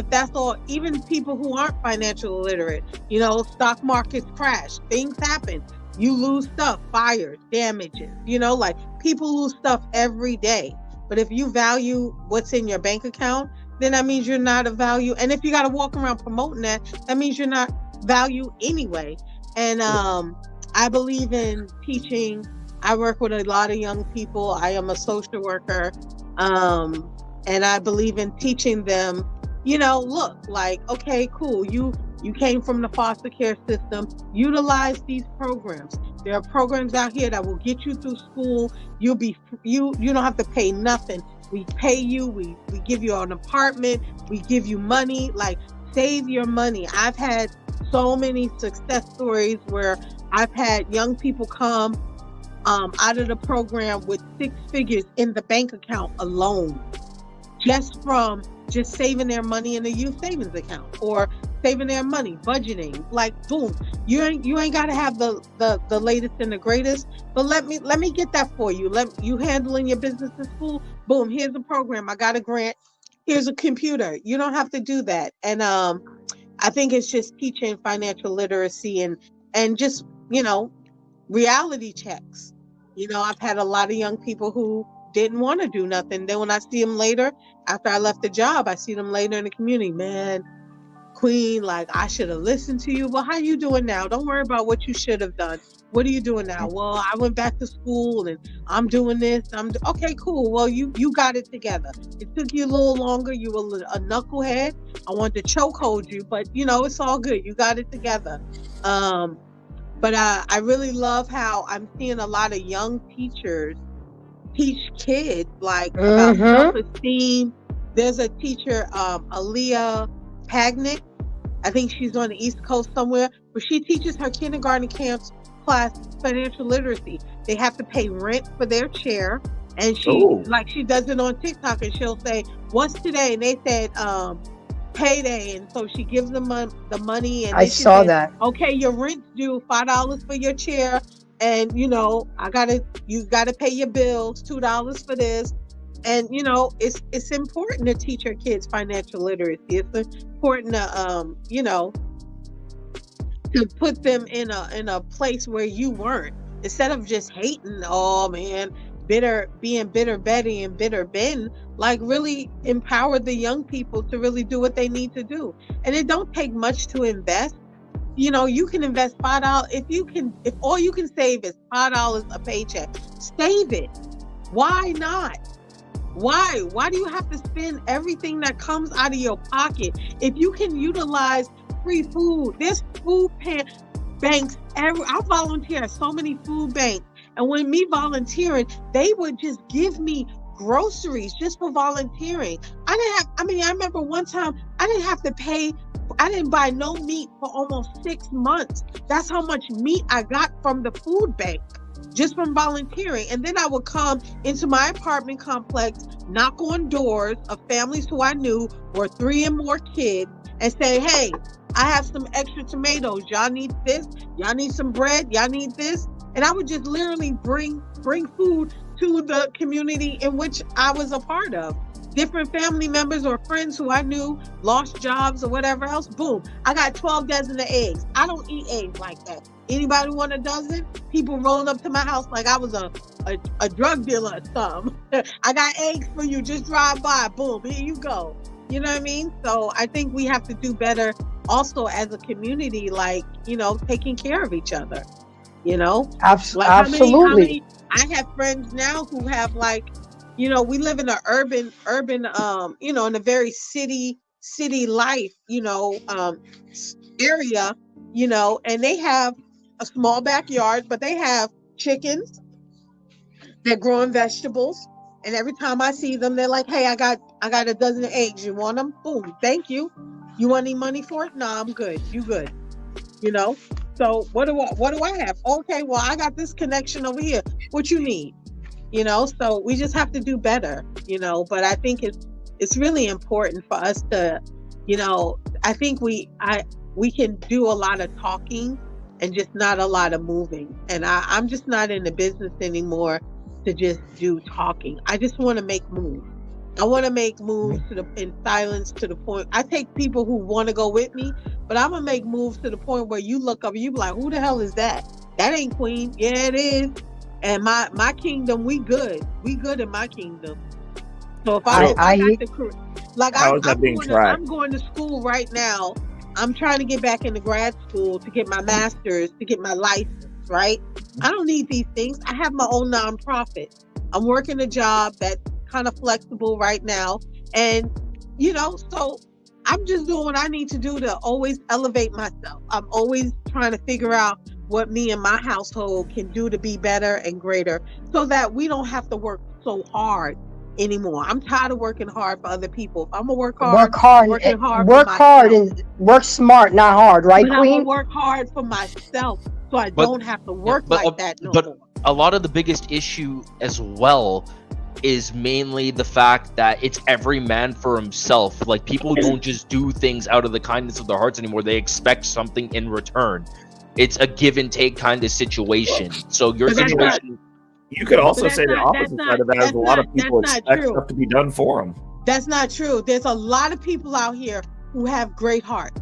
that's all, even people who aren't financial illiterate, you know, stock markets crash, things happen. You lose stuff, fires, damages, you know, like people lose stuff every day. But if you value what's in your bank account, then that means you're not of value. And if you got to walk around promoting that, that means you're not value anyway. And I believe in teaching. I work with a lot of young people. I am a social worker. And I believe in teaching them, you know, look, like, okay, cool. You came from the foster care system. Utilize these programs. There are programs out here that will get you through school. You don't have to pay nothing. We pay you. We give you an apartment. We give you money. Like, save your money. I've had so many success stories where I've had young people come out of the program with 6 figures in the bank account alone, just from saving their money in a youth savings account, or saving their money, budgeting. Like, boom, you ain't got to have the latest and the greatest, but let me get that for you. You handling your business in school, boom, here's a program. I got a grant. Here's a computer. You don't have to do that. And I think it's just teaching financial literacy and just, you know, reality checks. You know, I've had a lot of young people who didn't want to do nothing. Then when I see them later, after I left the job, I see them later in the community. Man, Queen, like, I should have listened to you. Well, how you doing now? Don't worry about what you should have done. What are you doing now? Well, I went back to school and I'm doing this. Okay, cool. Well, you got it together. It took you a little longer. You were a knucklehead. I wanted to chokehold you, but you know, it's all good. You got it together. But I really love how I'm seeing a lot of young teachers teach kids, like, about self-esteem. There's a teacher, Aaliyah Pagnick. I think she's on the East Coast somewhere, but she teaches her kindergarten class financial literacy. They have to pay rent for their chair, and she does it on TikTok, and she'll say, "What's today?" And they said, payday, and so she gives them the money, and I saw that. Okay, your rent's due, $5 for your chair, and you know, you gotta pay your bills, $2 for this. And you know, it's important to teach your kids financial literacy. It's important to you know, to put them in a place where you weren't, instead of just hating. Oh man, being bitter Betty and bitter Ben. Like, really empower the young people to really do what they need to do. And it don't take much to invest. You know, you can invest $5. If all you can save is $5 a paycheck, save it. Why not? Why do you have to spend everything that comes out of your pocket? If you can utilize free food, there's food banks. I volunteer at so many food banks. And when me volunteering, they would just give me groceries just for volunteering. I remember one time I didn't buy no meat for almost 6 months. That's how much meat I got from the food bank, just from volunteering. And then I would come into my apartment complex, knock on doors of families who I knew were 3 and more kids, and say, "Hey, I have some extra tomatoes. Y'all need this? Y'all need some bread? Y'all need this?" And I would just literally bring food to the community in which I was a part of. different family members or friends who I knew lost jobs or whatever else. Boom, I got 12 dozen of eggs. I don't eat eggs like that. Anybody want a dozen? People rolling up to my house like I was a drug dealer or something. I got eggs for you. Just drive by. Boom, here you go. You know what I mean? So I think we have to do better also as a community, like, you know, taking care of each other. You know? Absolutely. How many, I have friends now who have, like, you know, we live in an urban, you know, in a very city life, you know, area, you know, and they have a small backyard, but they have chickens. They're growing vegetables, and every time I see them, they're like, "Hey, I got a dozen of eggs. You want them? Boom, thank you. You want any money for it? No, I'm good. You good? You know." So what do I have? Okay, well, I got this connection over here. What you need? You know, so we just have to do better, you know, but I think it's really important for us to, you know, I think we can do a lot of talking and just not a lot of moving. And I'm just not in the business anymore to just do talking. I just want to make moves. I want to make moves in silence to the point. I take people who want to go with me, but I'm going to make moves to the point where you look up and you be like, who the hell is that? That ain't Queen. Yeah, it is. And my kingdom, we good in my kingdom. So if I'm going to school right now. I'm trying to get back into grad school to get my master's, to get my license, right? I don't need these things. I have my own nonprofit. I'm working a job that's kind of flexible right now. And, you know, so I'm just doing what I need to do to always elevate myself. I'm always trying to figure out what me and my household can do to be better and greater so that we don't have to work so hard anymore. I'm tired of working hard for other people. If I'm gonna work hard and work smart, not hard, right, but Queen? I'm gonna work hard for myself so I don't have to work like that no more. A lot of the biggest issue as well is mainly the fact that it's every man for himself. Like, people don't just do things out of the kindness of their hearts anymore. They expect something in return. It's a give and take kind of situation. So your situation. You could also say the opposite side of that is a lot of people expect stuff to be done for them. That's not true. There's a lot of people out here who have great hearts.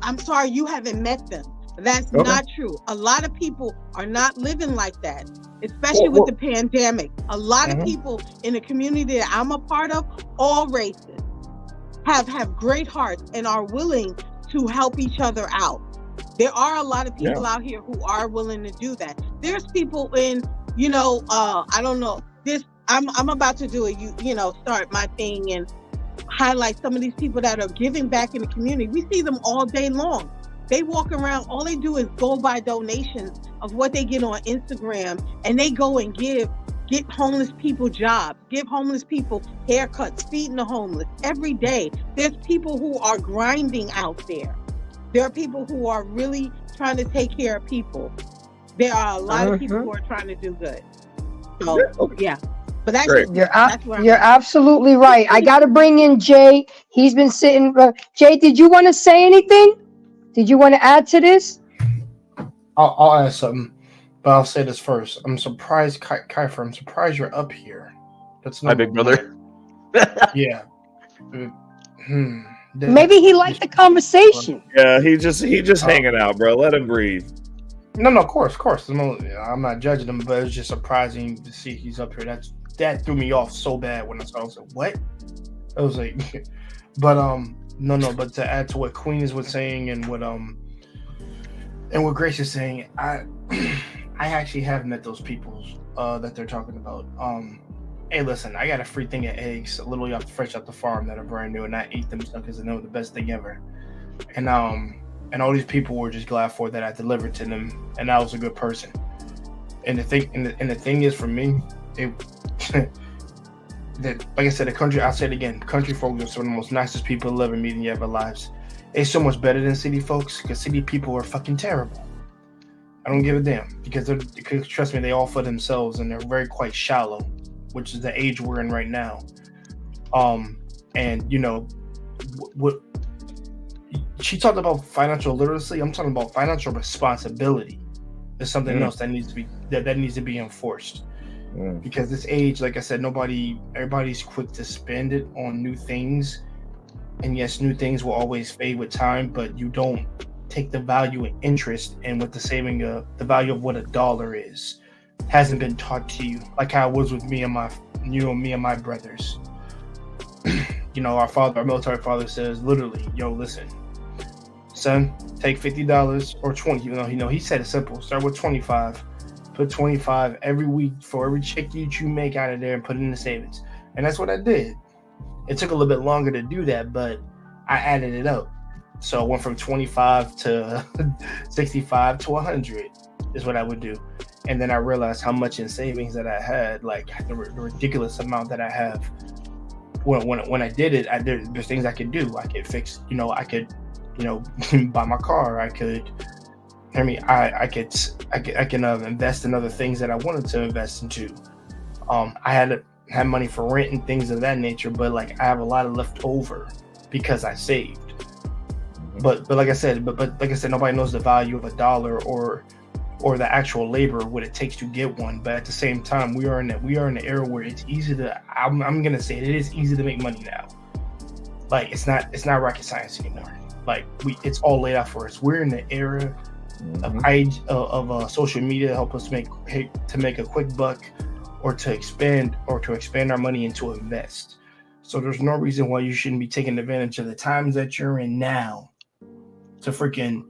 I'm sorry, you haven't met them. That's not true. A lot of people are not living like that, especially with the pandemic. A lot of people in the community that I'm a part of, all races, have great hearts and are willing to help each other out. There are a lot of people out here who are willing to do that. There's people in, you know, I don't know. I'm about to do start my thing and highlight some of these people that are giving back in the community. We see them all day long. They walk around, all they do is go by donations of what they get on Instagram, and they go and get homeless people jobs, give homeless people haircuts, feeding the homeless every day. There's people who are grinding out there. There are people who are really trying to take care of people. There are a lot of people who are trying to do good. So, yeah. But that's you're absolutely right. I got to bring in Jay. He's been sitting. Jay, did you want to say anything? Did you want to add to this? I'll add something, but I'll say this first. I'm surprised, Kiefer. I'm surprised you're up here. That's my big brother. Yeah. Maybe he liked the conversation. Yeah, he just hanging out, bro. Let him breathe. No, of course. I'm not judging him, but it's just surprising to see he's up here. That threw me off so bad when I saw it. I was like, what? I was like, but no. But to add to what Queen was saying and what Grace is saying, I actually have met those people that they're talking about. Hey, listen, I got a free thing of eggs, literally fresh off the farm that are brand new, and I ate them because they were the best thing ever. And all these people were just glad for that I delivered to them, and I was a good person. And the thing is, for me, that, like I said, I'll say it again, country folks are some of the most nicest people to live and meet in your ever lives. It's so much better than city folks, because city people are fucking terrible. I don't give a damn, because trust me, they all for themselves, and they're very quite shallow, which is the age we're in right now. And you know what she talked about, financial literacy. I'm talking about financial responsibility. There's something else that needs to be enforced. Because this age, like I said, everybody's quick to spend it on new things. And yes, new things will always fade with time, but you don't take the value and interest in what the value of what $1 is. Hasn't been taught to you, like how it was with me and my brothers. Our military father says literally, yo, listen, son, take $50 or 20. He said it simple. Start with 25. Put 25 every week for every check that you make out of there and put it in the savings. And that's what I did. It took a little bit longer to do that, but I added it up. So it went from 25 to 65 to 100 is what I would do. And then I realized how much in savings that I had, like the ridiculous amount that I have. When I did it, there's things I could do. I could fix, I could, buy my car. I could, I can invest in other things that I wanted to invest into. I had money for rent and things of that nature, but like I have a lot of left over because I saved. But like I said, nobody knows the value of $1 or the actual labor, what it takes to get one. But at the same time, we are in an era where it's easy to. I'm gonna say it is easy to make money now. Like it's not rocket science anymore. Like it's all laid out for us. We're in the era of social media to help us make a quick buck, or to expand our money and to invest. So there's no reason why you shouldn't be taking advantage of the times that you're in now to freaking,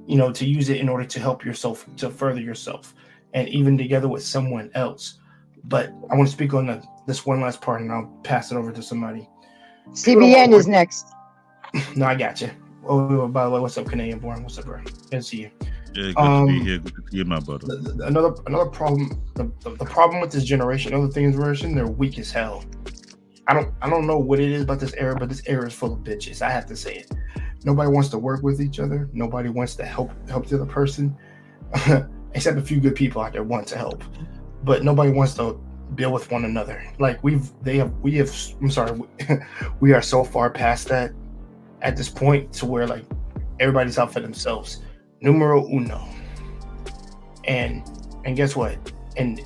to use it in order to help yourself, to further yourself, and even together with someone else. But I want to speak on this one last part, and I'll pass it over to somebody. CBN is next. No, I got you. Oh, by the way, what's up, Canadian Born? What's up, bro? Good to see you. Yeah, good to be here. Good to see you, my brother. Another problem. The problem with this generation, they're weak as hell. I don't know what it is about this era, but this era is full of bitches. I have to say it. Nobody wants to work with each other. Nobody wants to help the other person, except a few good people out there want to help. But nobody wants to build with one another. Like we are so far past that at this point to where like everybody's out for themselves. Numero uno. And guess what? And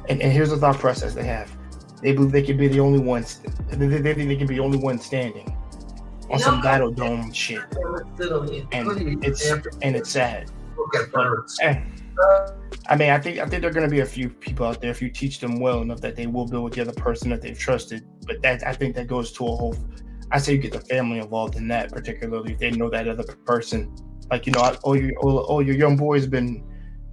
here's the thought process they have. They believe they can be the only ones. They think they can be the only one standing on some battle dome shit. And it's sad. I think there are going to be a few people out there, if you teach them well enough, that they will build with the other person that they've trusted. But I think that goes to a whole. I say you get the family involved in that, particularly if they know that other person. Like your young boy's been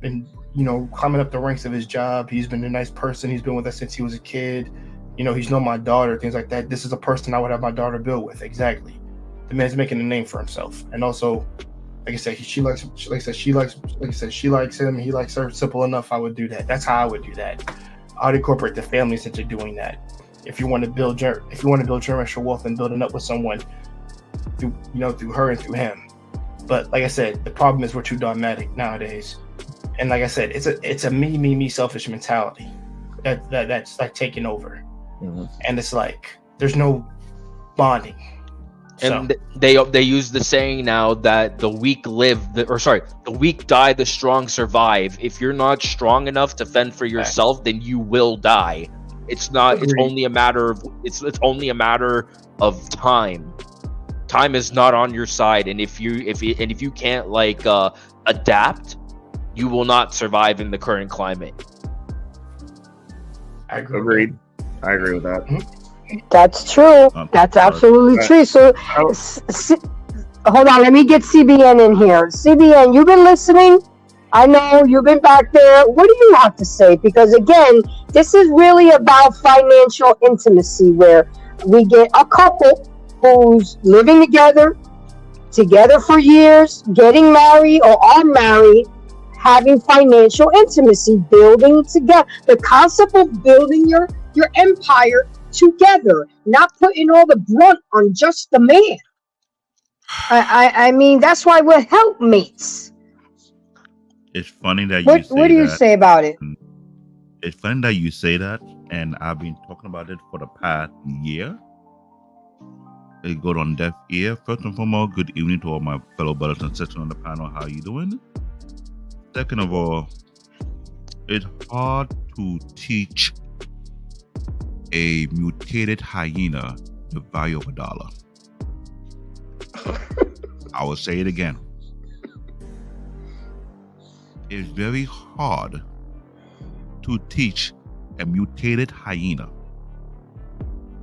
climbing up the ranks of his job. He's been a nice person. He's been with us since he was a kid. He's known my daughter, things like that. This is a person I would have my daughter build with. Exactly. The man's making a name for himself, and also, like I said, she likes him. He likes her. Simple enough. I would do that. That's how I would do that. I would incorporate the families into doing that. If you want to build generational wealth and building up with someone through her and through him. But like I said, the problem is we're too dogmatic nowadays. And like I said, it's a me selfish mentality that's like taking over. Mm-hmm. And it's like there's no bonding. And they use the saying now that the weak the weak die, the strong survive. If you're not strong enough to fend for yourself, then you will die. It's not. It's only a matter of. It's only a matter of time. Time is not on your side, and if you can't adapt, you will not survive in the current climate. I agree with that. That's true. That's absolutely true. So, hold on. Let me get CBN in here. CBN, you've been listening. I know you've been back there. What do you have to say? Because again, this is really about financial intimacy, where we get a couple who's living together for years, getting married or are married, having financial intimacy, building together. The concept of building your empire together, not putting all the brunt on just the man. I mean, that's why we're helpmates. It's funny that what do you say about it? It's funny that you say that, and I've been talking about it for the past year. It got on deaf ear. First and foremost, good evening to all my fellow brothers and sisters on the panel. How you doing? Second of all, It's hard to teach a mutated hyena the value of $1. I will say it again. It's very hard to teach a mutated hyena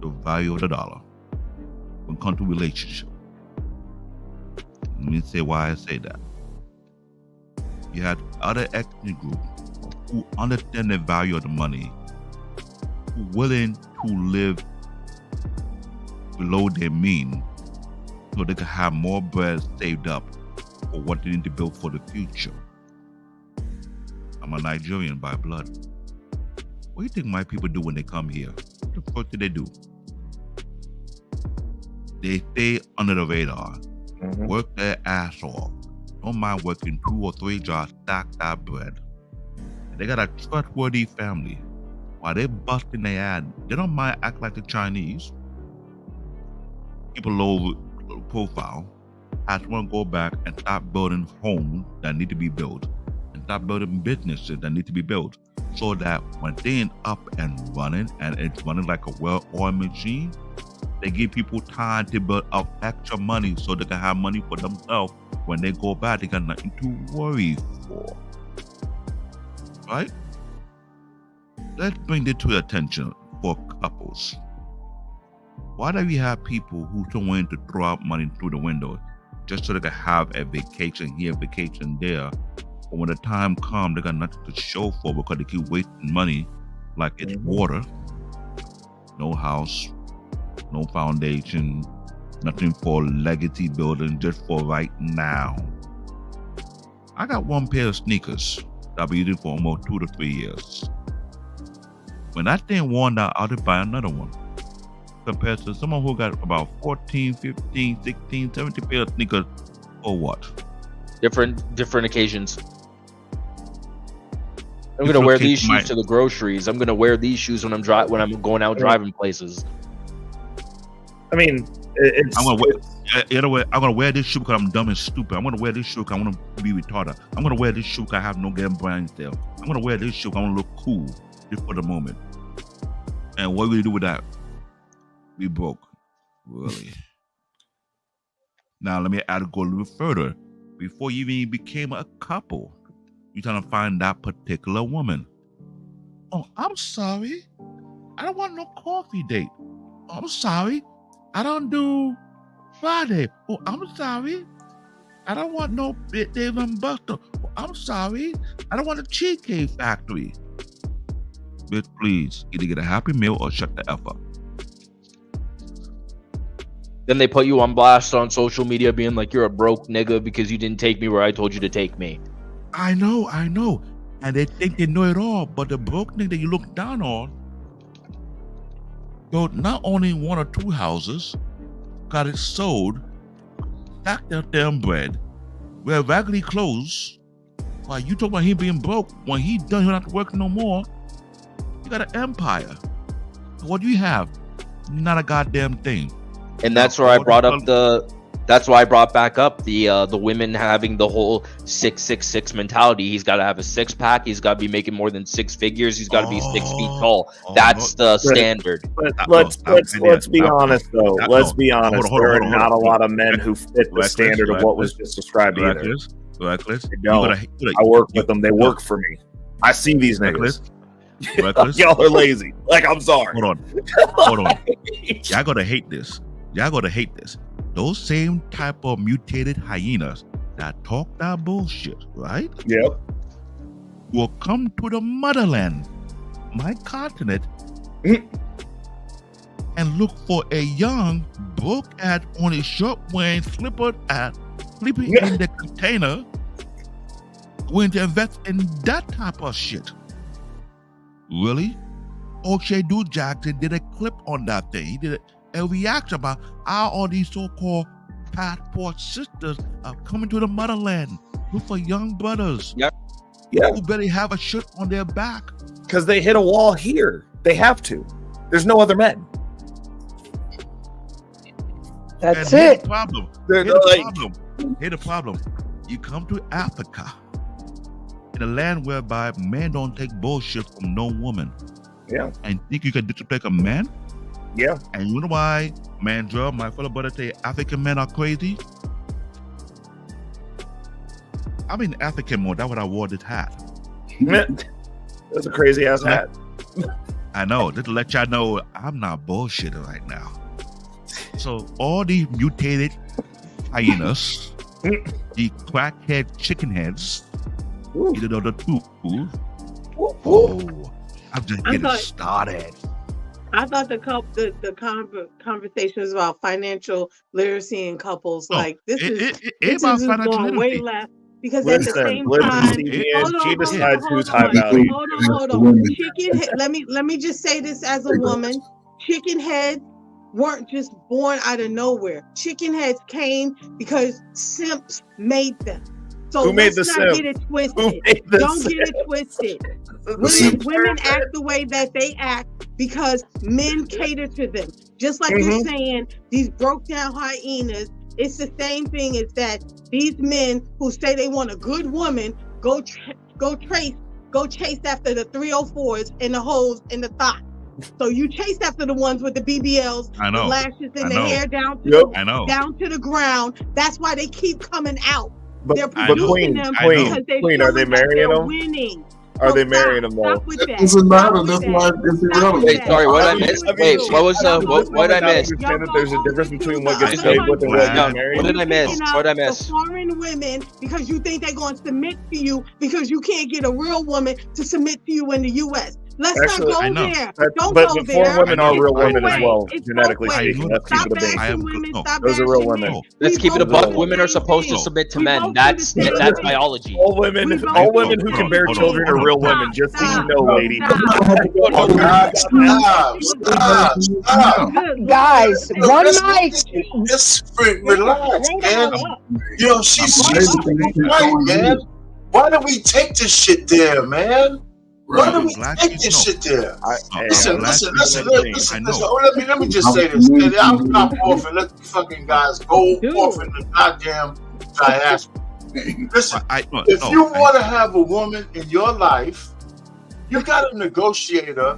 the value of $1 when it comes to relationship. Let me say why I say that. You had other ethnic groups who understand the value of the money, who willing to live below their mean so they can have more bread saved up for what they need to build for the future. I'm a Nigerian by blood. What do you think my people do when they come here? What the fuck do they do? They stay under the radar, work their ass off, don't mind working 2 or 3 jobs, stack that bread. They got a trustworthy family. While they're busting their ass, they don't mind act like the Chinese. Keep a low profile. I just want to go back and start building homes that need to be built and start building businesses that need to be built so that when they're up and it's running like a well-oiled machine, they give people time to build up extra money so they can have money for themselves. When they go back, they got nothing to worry for. Right? Let's bring this to attention for couples. Why do we have people who don't want to throw out money through the window just so they can have a vacation here, vacation there? But when the time comes, they got nothing to show for because they keep wasting money like it's water. No house, no foundation, nothing for legacy building, just for right now. I got one pair of sneakers that I've been using for almost 2 to 3 years. When that thing worn out, I'll just buy another one. Compared to someone who got about 14, 15, 16, 17 pair of sneakers or what? Different occasions. I'm gonna wear these shoes to the groceries. I'm gonna wear these shoes when I'm going out driving places. I mean, I'm gonna wear this shoe because I'm dumb and stupid. I'm gonna wear this shoe because I want to be retarded. I'm gonna wear this shoe because I have no damn brain cell. I'm gonna wear this shoe because I want to look cool just for the moment. And what will we do with that? We broke, really. Now let me go a little further. Before you even became a couple, you're trying to find that particular woman. Oh, I'm sorry. I don't want no coffee date. Oh, I'm sorry. I don't do Friday. Oh, I'm sorry. I don't want no Dave and Buster. Oh, I'm sorry. I don't want a Cheesecake Factory. Bitch, please, either get a Happy Meal or shut the F up. Then they put you on blast on social media being like you're a broke nigga because you didn't take me where I told you to take me. I know. And they think they know it all, but the broke nigga that you look down on built not only 1 or 2 houses, got it sold, stacked their damn bread, wear raggedy clothes, while you talk about him being broke, when he done, he don't have to work no more. You got an empire. What do you have? Not a goddamn thing. And that's where I brought up that's why I brought back up the women having the whole 666 mentality. He's got to have a 6-pack. He's got to be making more than 6 figures. He's got to be 6 feet tall. That's the standard. But let's be honest though. Let's be honest. There are not a lot of men who fit the standard of what was just described either. I work with them. They work for me. I see these niggas. Y'all are lazy. Like, I'm sorry. Hold on. Y'all gonna hate this. Those same type of mutated hyenas that talk that bullshit, right? Yep. Will come to the motherland, my continent, and look for a young, broke at on his short wearing slipper at sleeping in the container, going to invest in that type of shit. Really? O'Shea Du Jackson did a clip on that thing. He did a reaction about how all these so-called passport sisters are coming to the motherland. Look for young brothers. Yeah. Who better have a shirt on their back. Because they hit a wall here. They have to. There's no other men. That's and it. Here's the problem. You come to Africa. in a land whereby men don't take bullshit from no woman. Yeah. And think you can disrespect a man? Yeah. And you know why, Mandra, my fellow brother, say African men are crazy? I'm in African mode. That's what I wore this hat. That's a crazy ass hat. I know. Just to let y'all know, I'm not bullshitting right now. So all these mutated hyenas, the crackhead chicken heads, either though the two. I'm just getting started. I thought the conversation was about financial literacy in couples. Like this is going way left. Because at the same time, she decides who's high value. Hold on. Chicken head, let me just say this as a woman. Chicken heads weren't just born out of nowhere. Chicken heads came because simps made them. So who made the simp? Get it twisted. Don't get it twisted. Women act the way that they act because men cater to them. Just like you're saying, these broke down hyenas. It's the same thing as that these men who say they want a good woman go chase after the 304s and the hoes in the thigh. So you chase after the ones with the BBLs, the lashes and the hair down to the ground. That's why they keep coming out. They're producing them because are they marrying them? Winning. Are they marrying them though? It doesn't matter. That's why it's irrelevant. Wait, sorry, what did I miss? Wait, what was what did I miss? That there's a difference between what gets paid with and what gets married. What did I miss? What did I miss? The foreign women, because you think they're going to submit to you because you can't get a real woman to submit to you in the U.S. Let's not go there. Don't go there. But foreign women are real women as well, genetically speaking. Let's keep it a being. Those are real women. Let's keep it a buck. Women are supposed to submit to men. That's biology. All women who can bear children are real women. Just so you know, lady. Guys, one mic. Just relax, man. You know, she's right, man. Why do we take this shit there, man? Why do we take this shit there? Listen. Let me just say this. I'll stop off and let the fucking guys go off in the goddamn diaspora. Listen, if you want to have a woman in your life, you got to negotiate her.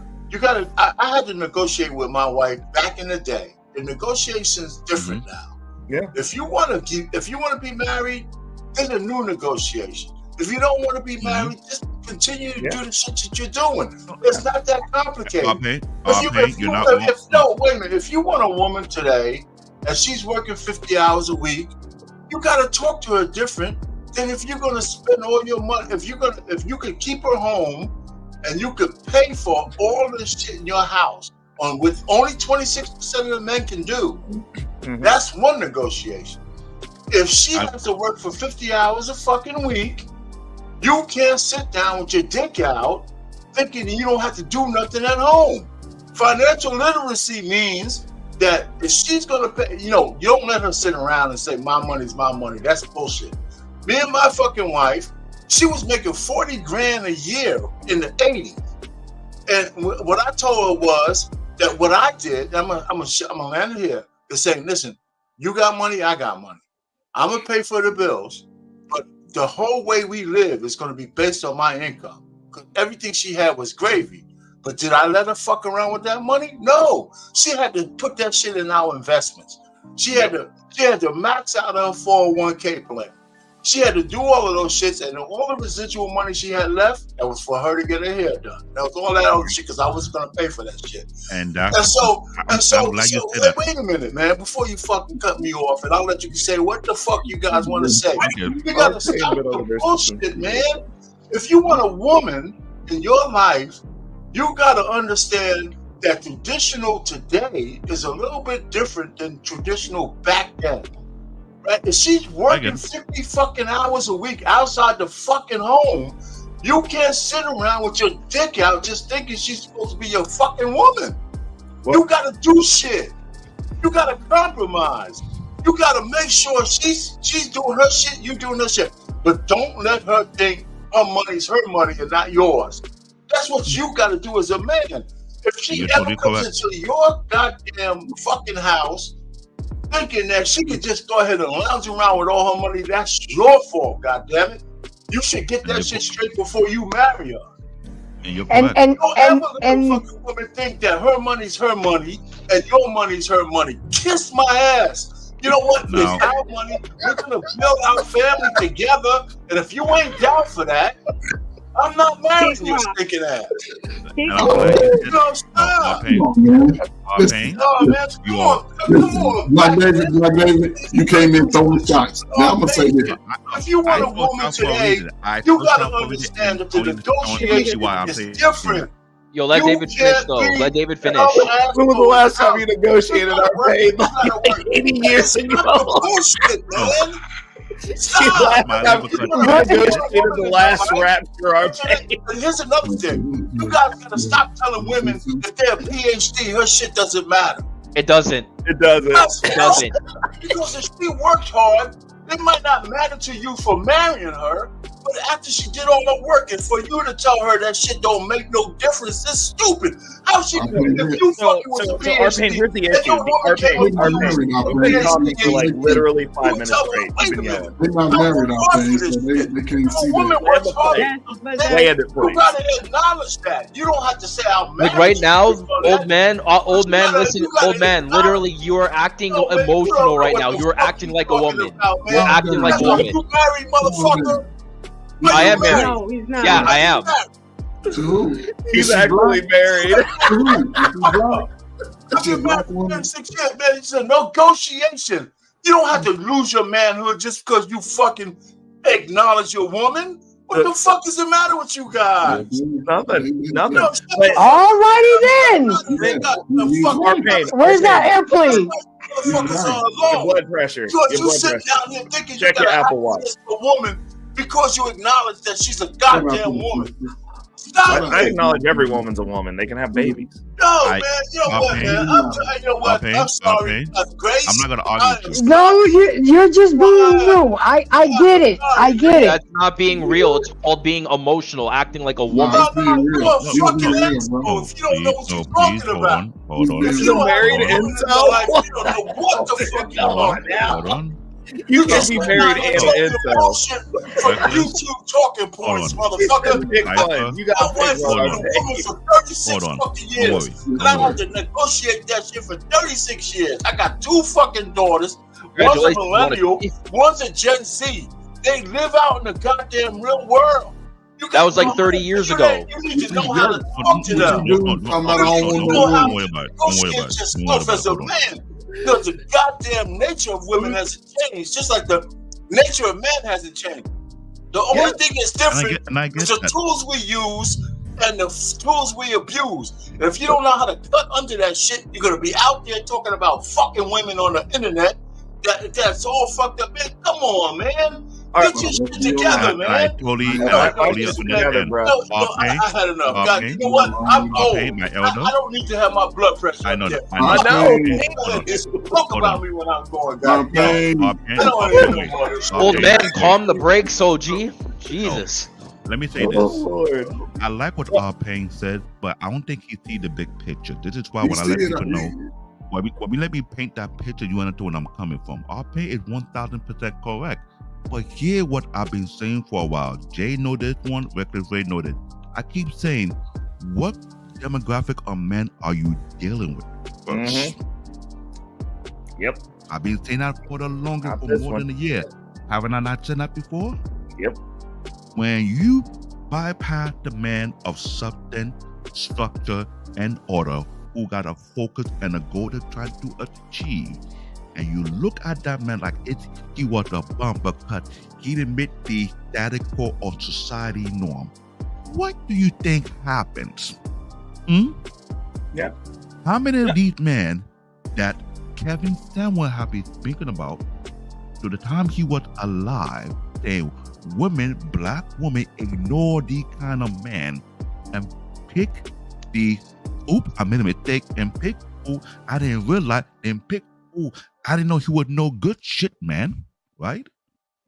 I had to negotiate with my wife back in the day. The negotiation's different now. Yeah. If you want to be married, there's a new negotiation. If you don't want to be married, just continue to do the shit that you're doing. It's not that complicated. If you want a woman today and she's working 50 hours a week, you got to talk to her different than if you're going to spend all your money. If you can keep her home and you can pay for all this shit in your house with only 26% of the men can do, that's one negotiation. If she has to work for 50 hours a fucking week, you can't sit down with your dick out thinking you don't have to do nothing at home. Financial literacy means that if she's going to pay, you don't let her sit around and say, my money's my money. That's bullshit. Me and my fucking wife, she was making 40 grand a year in the 80s. And what I told her was that what I did, I'm gonna land it here, is saying, listen, you got money, I got money. I'm going to pay for the bills. The whole way we live is going to be based on my income. Because everything she had was gravy. But did I let her fuck around with that money? No. She had to put that shit in our investments. She had to max out her 401k plan. She had to do all of those shits, and all the residual money she had left, that was for her to get her hair done. That was all that other shit because I wasn't going to pay for that shit. Wait a minute, man, before you fucking cut me off, and I'll let you say what the fuck you guys want to say. You got to stop the bullshit, man. If you want a woman in your life, you got to understand that traditional today is a little bit different than traditional back then. Right? If she's working 50 fucking hours a week outside the fucking home, you can't sit around with your dick out just thinking she's supposed to be your fucking woman. You gotta do shit. You gotta compromise. You gotta make sure she's doing her shit, you doing her shit. But don't let her think her money's her money and not yours. That's what you gotta do as a man. If she ever comes into your goddamn fucking house thinking that she could just go ahead and lounge around with all her money, that's your fault, goddammit. You should get that shit straight before you marry her. And Don't ever let a fucking woman think that her money's her money and your money's her money. Kiss my ass. You know what? No. It's our money. We're gonna build our family together. And if you ain't down for that, I'm not marrying you, stinking ass. No, stop. No, man, Black David, you came in throwing shots. Now I'm gonna say this. If you want a woman today, you gotta understand that the negotiation is different. Yo, let David finish though. Let David finish. When was the last time you negotiated our pay? Like 80 years ago. Bullshit, man. Negotiated the last rap for our pay. And here's another thing. You guys gotta stop telling women that they're a PhD, her shit doesn't matter. It doesn't. It doesn't. It doesn't. Because if she worked hard, it might not matter to you for marrying her, but after she did all the work, and for you to tell her that shit don't make no difference, it's stupid. How she if you fucking with a PhD, here's the issue. We've been talking for like literally 5 minutes straight. They're not married, Arpain, so they can't see that. Land it for You gotta acknowledge that. You don't have to say I'm Like right now, old man, listen, old man, literally, you are acting emotional right now. You are acting like a woman. You're acting like a woman. You married, motherfucker. I am married. No, he's not. Yeah, I am. He's actually married. I've been married for 36 years, man. It's a negotiation. You don't have to lose your manhood just because you fucking acknowledge your woman. What the fuck is the matter with you guys? Nothing. Alrighty then. Where's that airplane? Your blood pressure. You sit down here thinking Check you your gotta Apple Watch. a woman because you acknowledge that she's a goddamn woman. Stop I it. acknowledge every woman's a woman. They can have babies. No, man. You know what, man? You know what? I'm sorry. Grace. I'm not gonna argue with you. No, you're just being you. I get it. I get it. That's not being real. It's called being emotional, acting like a woman. If you don't know what you're talking about. Hold on. If you don't married incel, you don't know what the fuck you're talking about. Hold on. You can be married and an incel. From YouTube talking points, motherfucker. Big fun. You got I went big for one. a woman for 36 fucking years. And I had to negotiate that shit for 36 years. I got 2 fucking daughters. One's a millennial, one's a Gen Z. They live out in the goddamn real world. That was like 30 years ago. You need to know how to talk to them. Don't worry about it. Don't worry about it. Yourself as a man. Because the goddamn nature of women hasn't changed, just like the nature of men hasn't changed. The only thing that's different is the tools we use and the tools we abuse. And if you don't know how to cut under that shit, you're gonna be out there talking about fucking women on the internet. That's all fucked up. Man, come on, man. Get your shit together, man. I totally understand. I had enough. God, you know what? I'm old. My elder. I don't need to have my blood pressure. I know that. I know. Talk about me when I'm going down. Old man, calm the brakes, OG. Jesus. Let me say this. I like what Arpain said, but I don't think he see the big picture. This is why when I let people know, when let me paint that picture, you understand where I'm coming from. Arpain is 1000% correct. But hear what I've been saying for a while. Jay know this one, Reckless Ray know this. I keep saying, what demographic of men are you dealing with first? Yep. I've been saying that for the longest, for more than a year. Haven't I not said that before? Yep. When you bypass the man of substance, structure, and order, who got a focus and a goal to try to achieve, and you look at that man like he was a bumper cut, he didn't meet the status quo of society norm. What do you think happens? Yeah. How many of these men that Kevin Samuel have been speaking about to the time he was alive, saying women, black women, ignore the kind of man and pick the I made a mistake and pick I didn't realize and pick I didn't know he would know good shit, man. Right?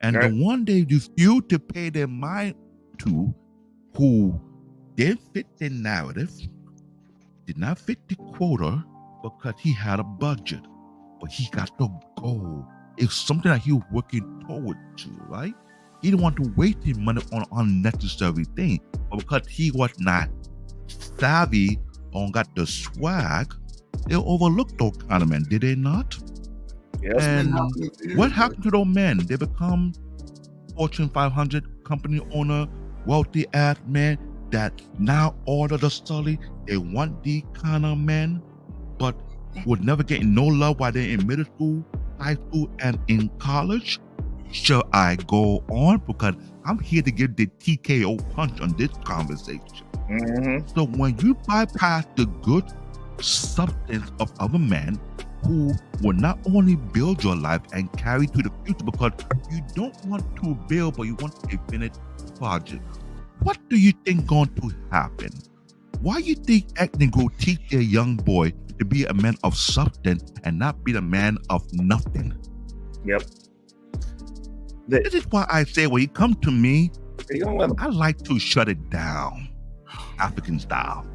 And the one they refuse to pay their mind to, who didn't fit the narrative, did not fit the quota because he had a budget. But he got the goal. It's something that he was working toward to, right? He didn't want to waste his money on unnecessary things. But because he was not savvy or got the swag, they overlooked those kind of men, did they not? Yes. And what happened to those men? They become Fortune 500 company owner, wealthy ass men that now order the study. They want these kind of men, but would never get no love while they're in middle school, high school, and in college. Shall I go on? Because I'm here to give the TKO punch on this conversation. So when you bypass the good substance of other men who will not only build your life and carry to the future, because you don't want to build, but you want a finished project, what do you think going to happen? Why you think ethnic will teach their young boy to be a man of substance and not be a man of nothing? Yep. This is why I say when you come to me, I like to shut it down, African style.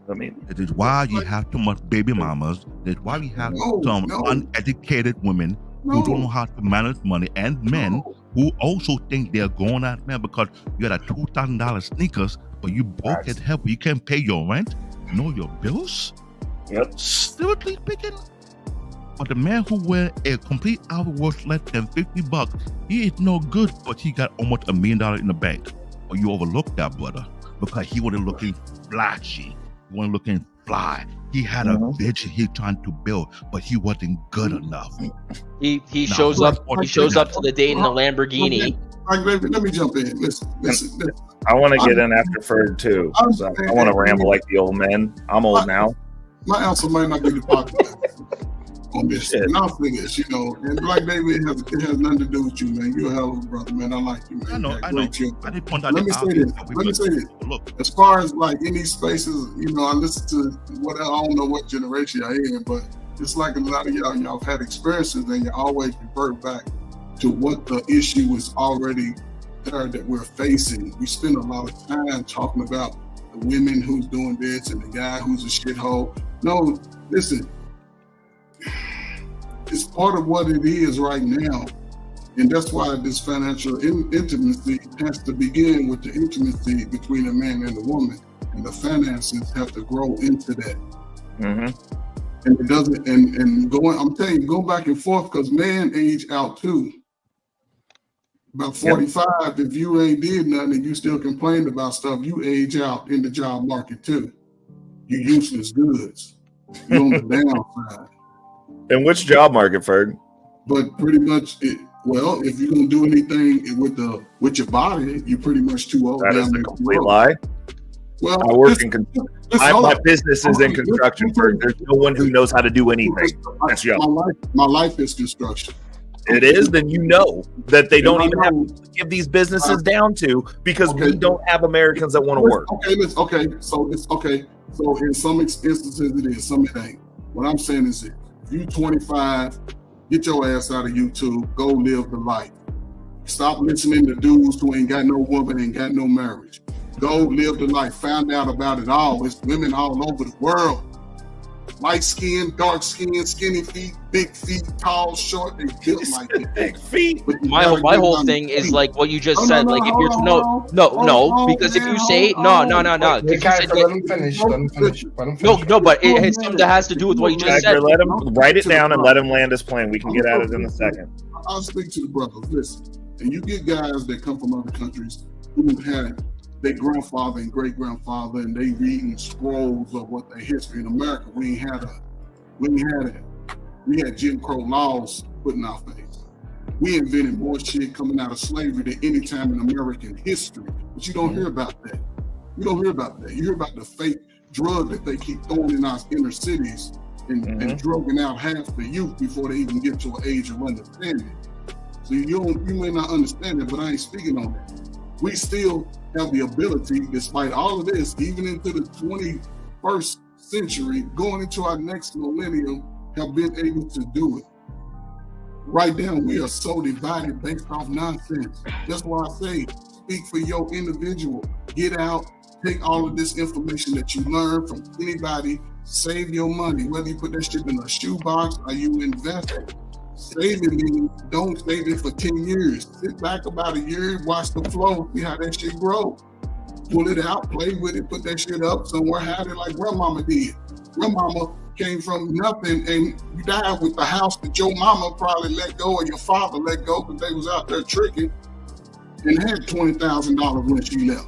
I mean, it is why you have too much baby mamas. That's why we have some uneducated women who don't know how to manage money, and men who also think they're going out, man, because you got a $2,000 sneakers, but you broke as hell. You can't pay your rent, know your bills. Yep. Seriously speaking. But the man who wear a complete outfit worth less than $50, he is no good, but he got almost $1 million in the bank. Or you overlooked that, brother, because he wasn't looking flashy. He wasn't looking fly. He had a vision he trying to build, but he wasn't good enough. He shows up. He shows up to the date in a Lamborghini. Let me jump in. Listen. I want to get in after Ferg too. So I want to ramble like the old men. I'm old now. My answer might not be the popular on this. And I'll say this, and Black David, it has nothing to do with you, man. You're a hell of a brother, man. I like you, man. I know. Let me say this. Look, as far as like in these spaces, I listen to I don't know what generation you're in, but it's like a lot of y'all have had experiences and you always revert back to what the issue is already there that we're facing. We spend a lot of time talking about the women who's doing this and the guy who's a shithole. No, listen. It's part of what it is right now. And that's why this financial intimacy has to begin with the intimacy between a man and a woman. And the finances have to grow into that. And it doesn't, I'm telling you, go back and forth because men age out too. About 45, if you ain't did nothing and you still complain about stuff, you age out in the job market too. You useless goods. You're on the downside. And which job market, Ferg? But pretty much, if you're gonna do anything with your body, you're pretty much too old. That is a complete lie. Well, I work in my business is in construction. Ferg. There's no one who knows how to do anything. That's you. My life is construction. It is, then you know that they don't even have to give these businesses down to because we don't have Americans that want to work. So it's okay. So in some instances it is, some it ain't. What I'm saying is this. If you 25, get your ass out of YouTube, go live the life. Stop listening to dudes who ain't got no woman, ain't got no marriage. Go live the life. Find out about it all. It's women all over the world. Light skin, dark skin, skinny feet, big feet, tall, short, they built like it. Big feet. My whole thing is like what you just said. Like if you're no, because if you say no, let him finish. No, but it has something that has to do with what you just said. Let him write it down and let him land his plane. We can get at it in a second. I'll speak to the brothers. Listen, and you get guys that come from other countries who had their grandfather and great grandfather, and they reading scrolls of what their history in America. We ain't had it. We had Jim Crow laws put in our face. We invented more shit coming out of slavery than any time in American history. But you don't hear about that. You don't hear about that. You hear about the fake drug that they keep throwing in our inner cities and drugging out half the youth before they even get to an age of understanding. So you may not understand it, but I ain't speaking on that. We still have the ability, despite all of this, even into the 21st century, going into our next millennium, have been able to do it. Right now, we are so divided based off nonsense. That's why I say, speak for your individual. Get out, take all of this information that you learn from anybody, save your money, whether you put that shit in a shoebox or you invest it. Saving means don't save it for 10 years. Sit back about a year, watch the flow, see how that shit grow. Pull it out, play with it, put that shit up somewhere, have it like grandmama did. Grandmama came from nothing and you died with the house that your mama probably let go or your father let go because they was out there tricking and had $20,000 when she left.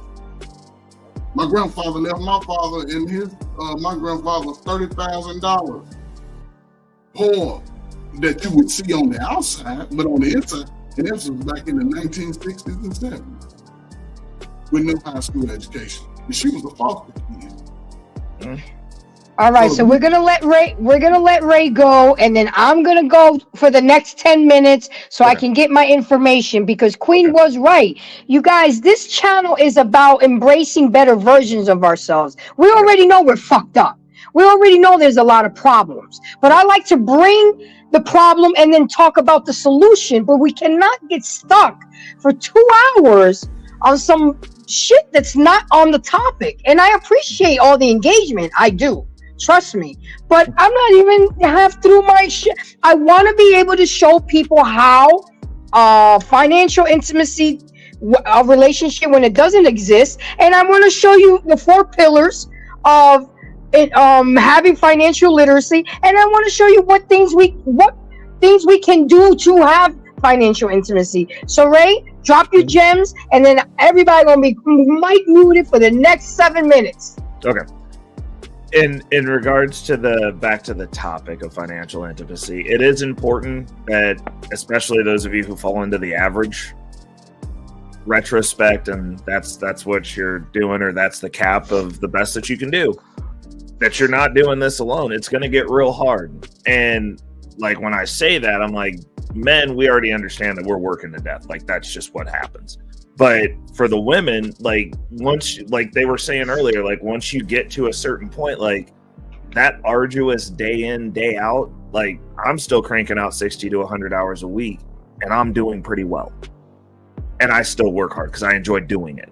My grandfather left my father and my grandfather was $30,000 poor that you would see on the outside, but on the inside, and this was back in the 1960s and 70s with no high school education. And she was a foster kid. All right, so we're gonna let Ray go, and then I'm gonna go for the next 10 minutes so I can get my information, because Queen was right. You guys, this channel is about embracing better versions of ourselves. We already know we're fucked up. We already know there's a lot of problems, but I like to bring the problem and then talk about the solution, but we cannot get stuck for 2 hours on some shit that's not on the topic. And I appreciate all the engagement. I do. Trust me. But I'm not even half through my shit. I want to be able to show people how financial intimacy, a relationship when it doesn't exist. And I want to show you the 4 pillars of having financial literacy, and I want to show you what things we can do to have financial intimacy. So Ray, drop your gems, and then everybody gonna be mic muted for the next 7 minutes. Okay. In regards to back to the topic of financial intimacy, it is important that, especially those of you who fall into the average retrospect, and that's what you're doing, or that's the cap of the best that you can do, that you're not doing this alone. It's going to get real hard. And like, when I say that, I'm like, men, we already understand that we're working to death. Like, that's just what happens. But for the women, like, once, like they were saying earlier, like, once you get to a certain point, like that arduous day in, day out, like, I'm still cranking out 60 to 100 hours a week, and I'm doing pretty well. And I still work hard because I enjoy doing it.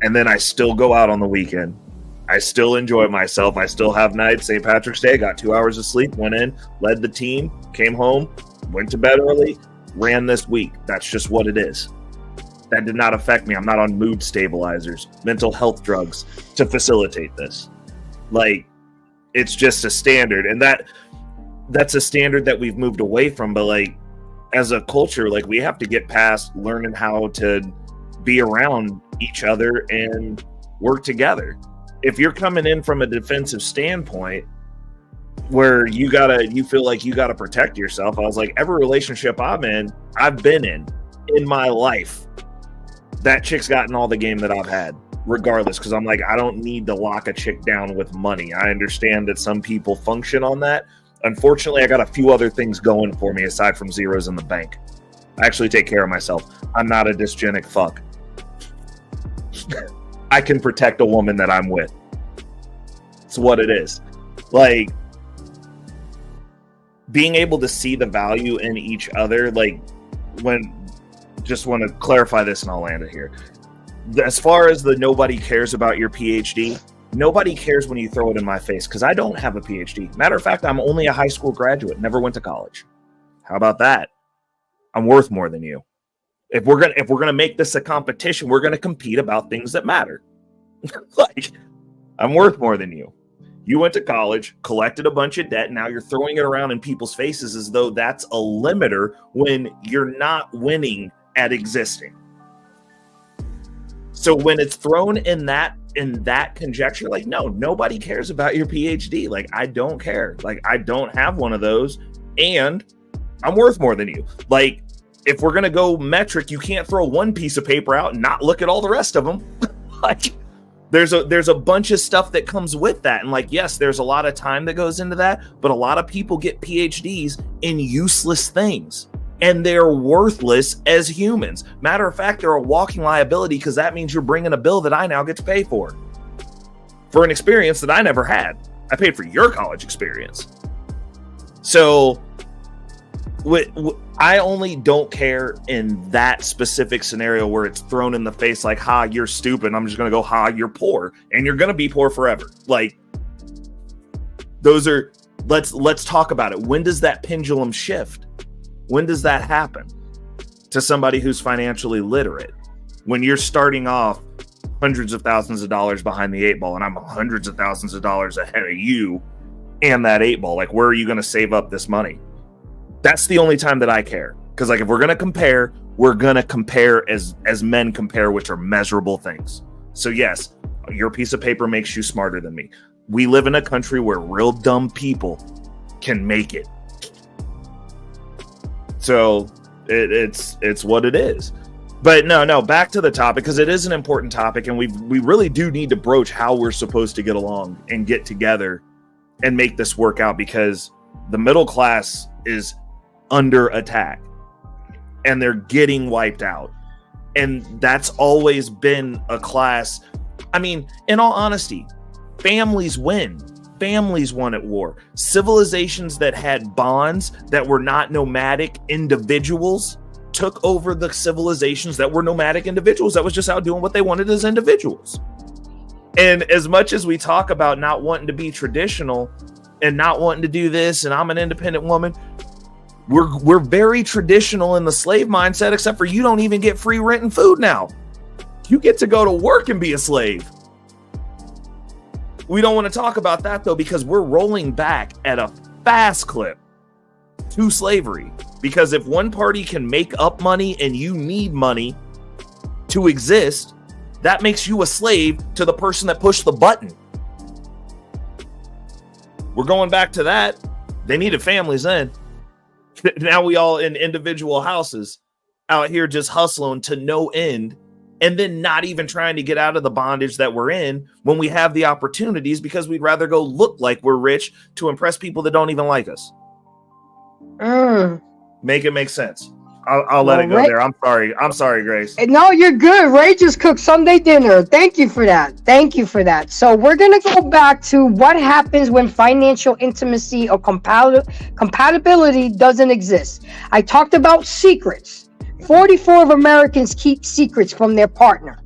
And then I still go out on the weekend. I still enjoy myself. I still have nights. St. Patrick's Day, got 2 hours of sleep, went in, led the team, came home, went to bed early, ran this week. That's just what it is. That did not affect me. I'm not on mood stabilizers, mental health drugs to facilitate this. Like, it's just a standard. And that's a standard that we've moved away from. But like, as a culture, like, we have to get past learning how to be around each other and work together. If you're coming in from a defensive standpoint where you feel like you gotta protect yourself, I was like, every relationship I've been in my life, that chick's gotten all the game that I've had, regardless. Because I'm like, I don't need to lock a chick down with money. I understand that some people function on that. Unfortunately, I got a few other things going for me aside from zeros in the bank. I actually take care of myself. I'm not a dysgenic fuck. I can protect a woman that I'm with. It's what it is. Like, being able to see the value in each other, like, just want to clarify this and I'll land it here. As far as the nobody cares about your PhD, nobody cares when you throw it in my face, because I don't have a PhD. Matter of fact, I'm only a high school graduate, never went to college. How about that? I'm worth more than you. If we're gonna make this a competition, we're gonna compete about things that matter. Like, I'm worth more than you. You went to college, collected a bunch of debt, now you're throwing it around in people's faces as though that's a limiter when you're not winning at existing. So when it's thrown in that conjecture, like, no, nobody cares about your PhD. Like, I don't care. Like, I don't have one of those, and I'm worth more than you. Like, if we're gonna go metric, you can't throw one piece of paper out and not look at all the rest of them. Like, there's a bunch of stuff that comes with that. And like, yes, there's a lot of time that goes into that, but a lot of people get PhDs in useless things, and they're worthless as humans. Matter of fact, they're a walking liability, because that means you're bringing a bill that I now get to pay for an experience that I never had. I paid for your college experience. So I only don't care in that specific scenario where it's thrown in the face like, ha, you're stupid. I'm just going to go, ha, you're poor. And you're going to be poor forever. Like, those are, let's talk about it. When does that pendulum shift? When does that happen to somebody who's financially literate? When you're starting off hundreds of thousands of dollars behind the 8 ball, and I'm hundreds of thousands of dollars ahead of you and that 8 ball. Like, where are you going to save up this money? That's the only time that I care. Because, like, if we're going to compare, we're going to compare as men compare, which are measurable things. So, yes, your piece of paper makes you smarter than me. We live in a country where real dumb people can make it. So, it's what it is. But no, back to the topic, because it is an important topic, and we really do need to broach how we're supposed to get along and get together and make this work out, because the middle class is under attack and they're getting wiped out. And that's always been a class. I mean, in all honesty, families win. Families won at war. Civilizations that had bonds that were not nomadic individuals took over the civilizations that were nomadic individuals that was just out doing what they wanted as individuals. And as much as we talk about not wanting to be traditional and not wanting to do this, and I'm an independent woman, we're very traditional in the slave mindset, except for you don't even get free rent and food now. You get to go to work and be a slave. We don't want to talk about that, though, because we're rolling back at a fast clip to slavery. Because if one party can make up money and you need money to exist, that makes you a slave to the person that pushed the button. We're going back to that. They needed families then. Now we all in individual houses out here just hustling to no end, and then not even trying to get out of the bondage that we're in when we have the opportunities, because we'd rather go look like we're rich to impress people that don't even like us. Make it make sense. I'll let it go there. I'm sorry, Grace. No, you're good. Ray just cooked Sunday dinner. Thank you for that. So we're going to go back to what happens when financial intimacy or compatibility doesn't exist. I talked about secrets. 44 of Americans keep secrets from their partner.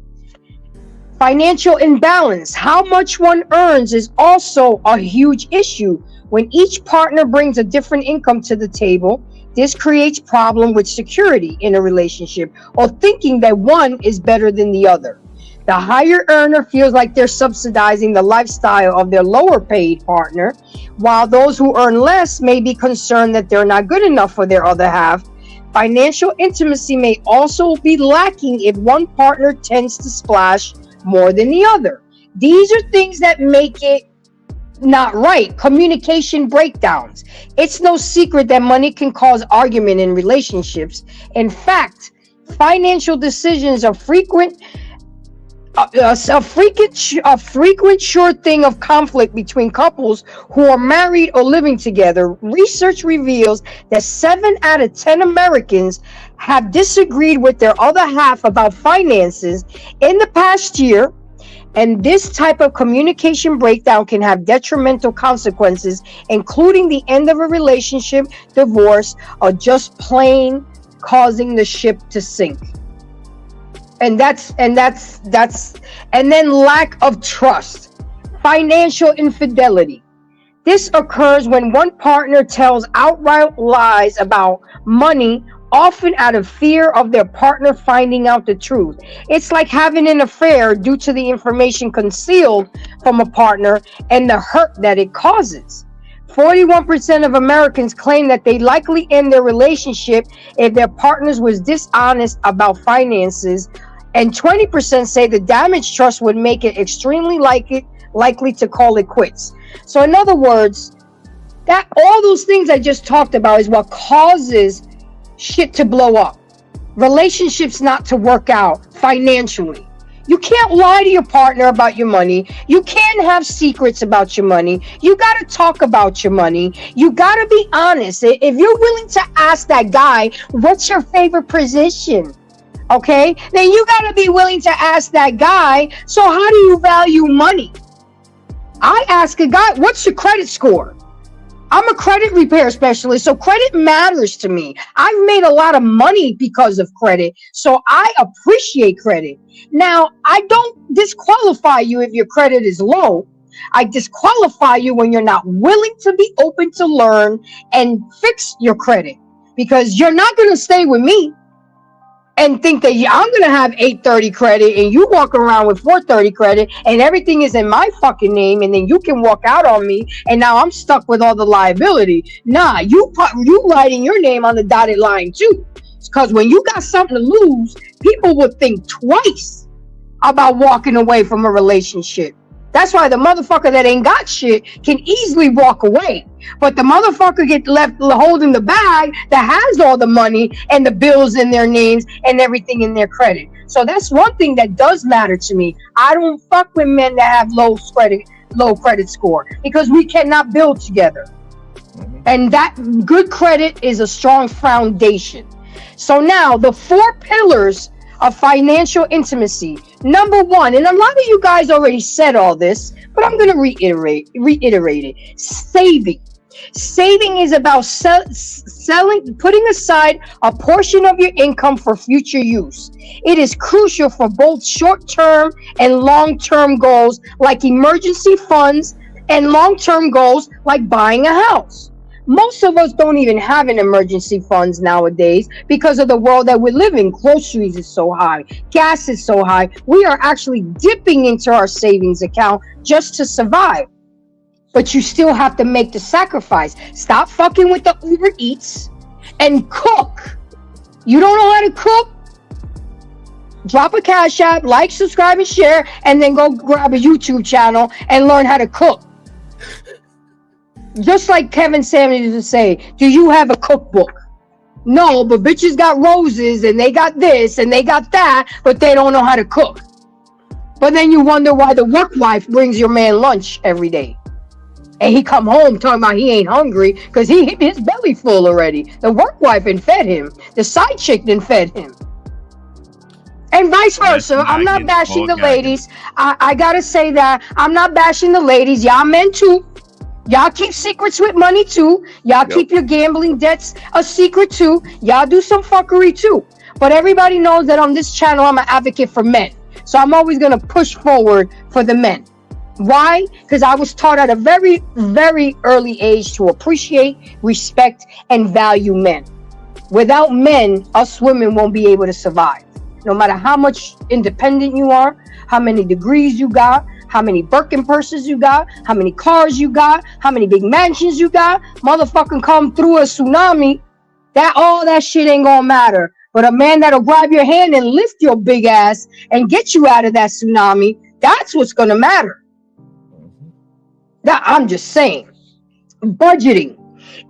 Financial imbalance. How much one earns is also a huge issue. When each partner brings a different income to the table, this creates problem with security in a relationship, or thinking that one is better than the other. The higher earner feels like they're subsidizing the lifestyle of their lower paid partner, while those who earn less may be concerned that they're not good enough for their other half. Financial intimacy may also be lacking if one partner tends to splash more than the other. These are things that make it not right. Communication breakdowns. It's no secret that money can cause argument in relationships. In fact, financial decisions are a frequent sure thing of conflict between couples who are married or living together. Research reveals that 7 out of 10 Americans have disagreed with their other half about finances in the past year. And this type of communication breakdown can have detrimental consequences, including the end of a relationship, divorce, or just plain causing the ship to sink. And then lack of trust. Financial infidelity. This occurs when one partner tells outright lies about money, often out of fear of their partner finding out the truth. It's like having an affair due to the information concealed from a partner and the hurt that it causes. 41% of Americans claim that they likely end their relationship if their partners was dishonest about finances, and 20% say the damaged trust would make it extremely likely to call it quits. So in other words, that all those things I just talked about is what causes shit to blow up, relationships not to work out financially. You can't lie to your partner about your money. You can't have secrets about your money. You got to talk about your money. You got to be honest. If you're willing to ask that guy, what's your favorite position? Okay, then you got to be willing to ask that guy, so how do you value money? I ask a guy, what's your credit score? I'm a credit repair specialist, so credit matters to me. I've made a lot of money because of credit, so I appreciate credit. Now, I don't disqualify you if your credit is low. I disqualify you when you're not willing to be open to learn and fix your credit. because you're not going to stay with me and think that I'm going to have 830 credit and you walk around with 430 credit and everything is in my fucking name, and then you can walk out on me and now I'm stuck with all the liability. Nah, you writing your name on the dotted line too, because when you got something to lose, people would think twice about walking away from a relationship. That's why the motherfucker that ain't got shit can easily walk away. But the motherfucker get left holding the bag that has all the money and the bills in their names and everything in their credit. So that's one thing that does matter to me. I don't fuck with men that have low credit score, because we cannot build together. And that good credit is a strong foundation. So now the 4 pillars of financial intimacy. Number 1, and a lot of you guys already said all this, but I'm going to reiterate it. Saving is about putting aside a portion of your income for future use. It is crucial for both short-term and long-term goals like emergency funds and long-term goals like buying a house. Most of us don't even have an emergency funds nowadays because of the world that we live in. Groceries is so high, gas is so high. We are actually dipping into our savings account just to survive. But you still have to make the sacrifice. Stop fucking with the Uber Eats and cook. You don't know how to cook? Drop a Cash App, like, subscribe, and share, and then go grab a YouTube channel and learn how to cook. Just like Kevin Samuels used to say, do you have a cookbook? No, but bitches got roses and they got this and they got that, but they don't know how to cook. But then you wonder why the work wife brings your man lunch every day. And he come home talking about he ain't hungry because his belly full already. The work wife and fed him. The side chick then fed him. And vice versa. I'm not bashing the ladies. I gotta say that. I'm not bashing the ladies. Y'all men too. Y'all keep secrets with money too. Y'all keep your gambling debts a secret too. Y'all do some fuckery too. But everybody knows that on this channel, I'm an advocate for men. So I'm always going to push forward for the men. Why? Because I was taught at a very, very early age to appreciate, respect, and value men. Without men, us women won't be able to survive. No matter how much independent you are, how many degrees you got, how many Birkin purses you got, how many cars you got, how many big mansions you got, motherfucking come through a tsunami, all that shit ain't gonna matter. But a man that'll grab your hand and lift your big ass and get you out of that tsunami, that's what's gonna matter. That I'm just saying. Budgeting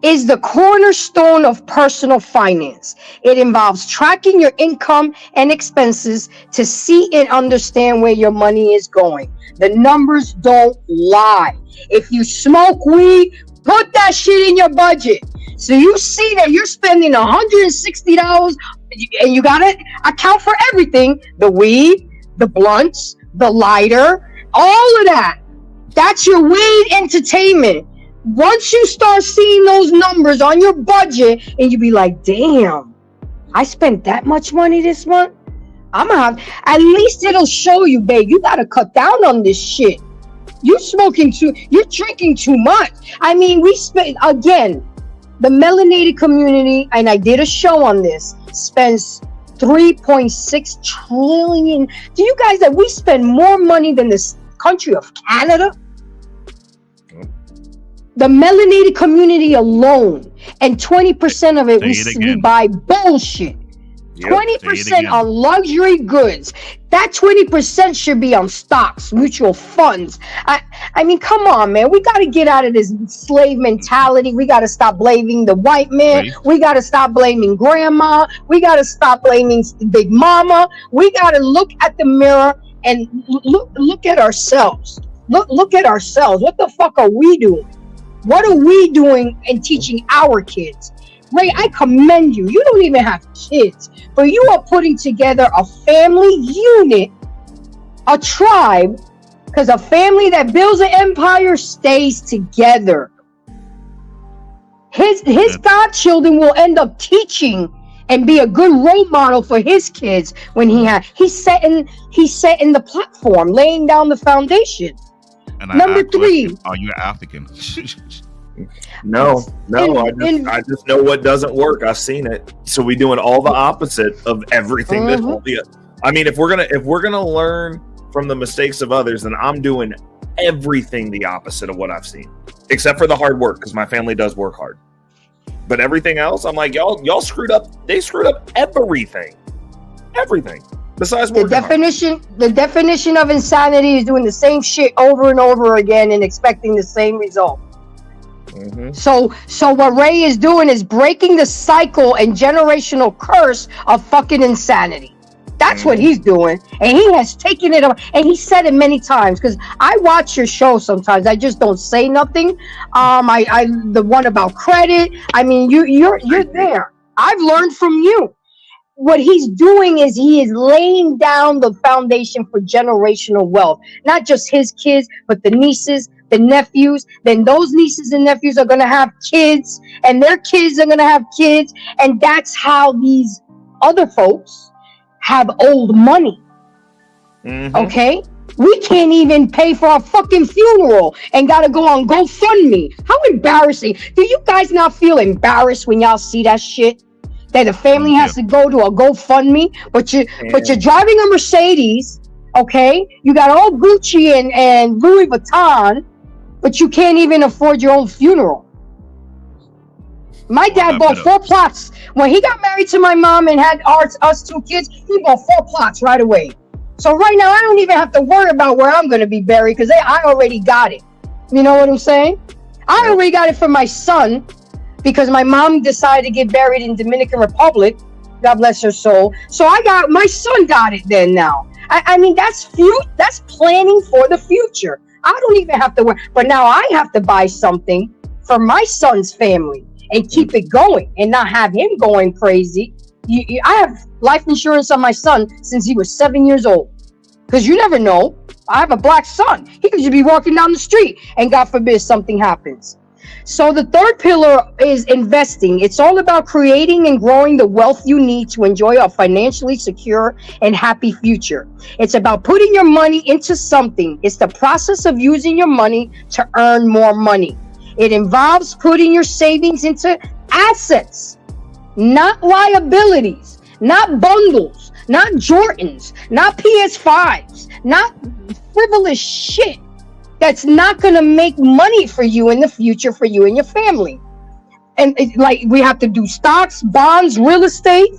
is the cornerstone of personal finance. It involves tracking your income and expenses to see and understand where your money is going. The numbers don't lie. If you smoke weed, put that shit in your budget. So you see that you're spending $160 and you gotta account for everything. The weed, the blunts, the lighter, all of that. That's your weed entertainment. Once you start seeing those numbers on your budget and you be like, damn, I spent that much money this month. I'm gonna have, at least it'll show you, babe, you gotta cut down on this shit. You're drinking too much. I mean, we spend, again, the melanated community, and I did a show on this, spends 3.6 trillion. Do you guys that we spend more money than this country of Canada? The melanated community alone, and 20% of it we buy bullshit. 20% on luxury goods. That 20% should be on stocks, mutual funds. I mean, come on, man. We got to get out of this slave mentality. We got to stop blaming the white man. We got to stop blaming grandma. We got to stop blaming big mama. We got to look at the mirror and look at ourselves. Look at ourselves. What the fuck are we doing? What are we doing and teaching our kids? Ray, I commend you. You don't even have kids, but you are putting together a family unit, a tribe, because a family that builds an empire stays together. His godchildren will end up teaching and be a good role model for his kids when he's setting the platform, laying down the foundation. And Number 3. Are you African? No. I just know what doesn't work. I've seen it. So we doing all the opposite of everything. I mean, if we're gonna learn from the mistakes of others, then I'm doing everything the opposite of what I've seen, except for the hard work, because my family does work hard. But everything else, I'm like, y'all screwed up. They screwed up everything. Besides the definition of insanity is doing the same shit over and over again and expecting the same result. Mm-hmm. So what Ray is doing is breaking the cycle and generational curse of fucking insanity. That's what he's doing, and he has taken it up, and he said it many times, because I watch your show sometimes. I just don't say nothing. I the one about credit. I mean, you're there. I've learned from you. What he's doing is he is laying down the foundation for generational wealth, not just his kids, but the nieces, the nephews. Then those nieces and nephews are going to have kids, and their kids are going to have kids, and that's how these other folks have old money. Okay, we can't even pay for our fucking funeral and gotta go on GoFundMe. How embarrassing. Do you guys not feel embarrassed when y'all see that shit, that a family has to go to a GoFundMe, but you're driving a Mercedes, okay, you got all Gucci and Louis Vuitton, but you can't even afford your own funeral? My dad bought 4 plots. When he got married to my mom and had us 2 kids, he bought 4 plots right away. So right now, I don't even have to worry about where I'm going to be buried, because I already got it. You know what I'm saying? I already got it for my son, because my mom decided to get buried in Dominican Republic. God bless her soul. So my son got it then now. I mean, that's planning for the future. I don't even have to worry. But now I have to buy something for my son's family and keep it going and not have him going crazy. I have life insurance on my son since he was 7 years old, because you never know. I have a black son. He could just be walking down the street and God forbid something happens. So the third pillar is investing. It's all about creating and growing the wealth you need to enjoy a financially secure and happy future. It's about putting your money into something. It's the process of using your money to earn more money. It involves putting your savings into assets, not liabilities, not bundles, not Jordans, not PS5s, not frivolous shit that's not going to make money for you in the future for you and your family. And we have to do stocks, bonds, real estate.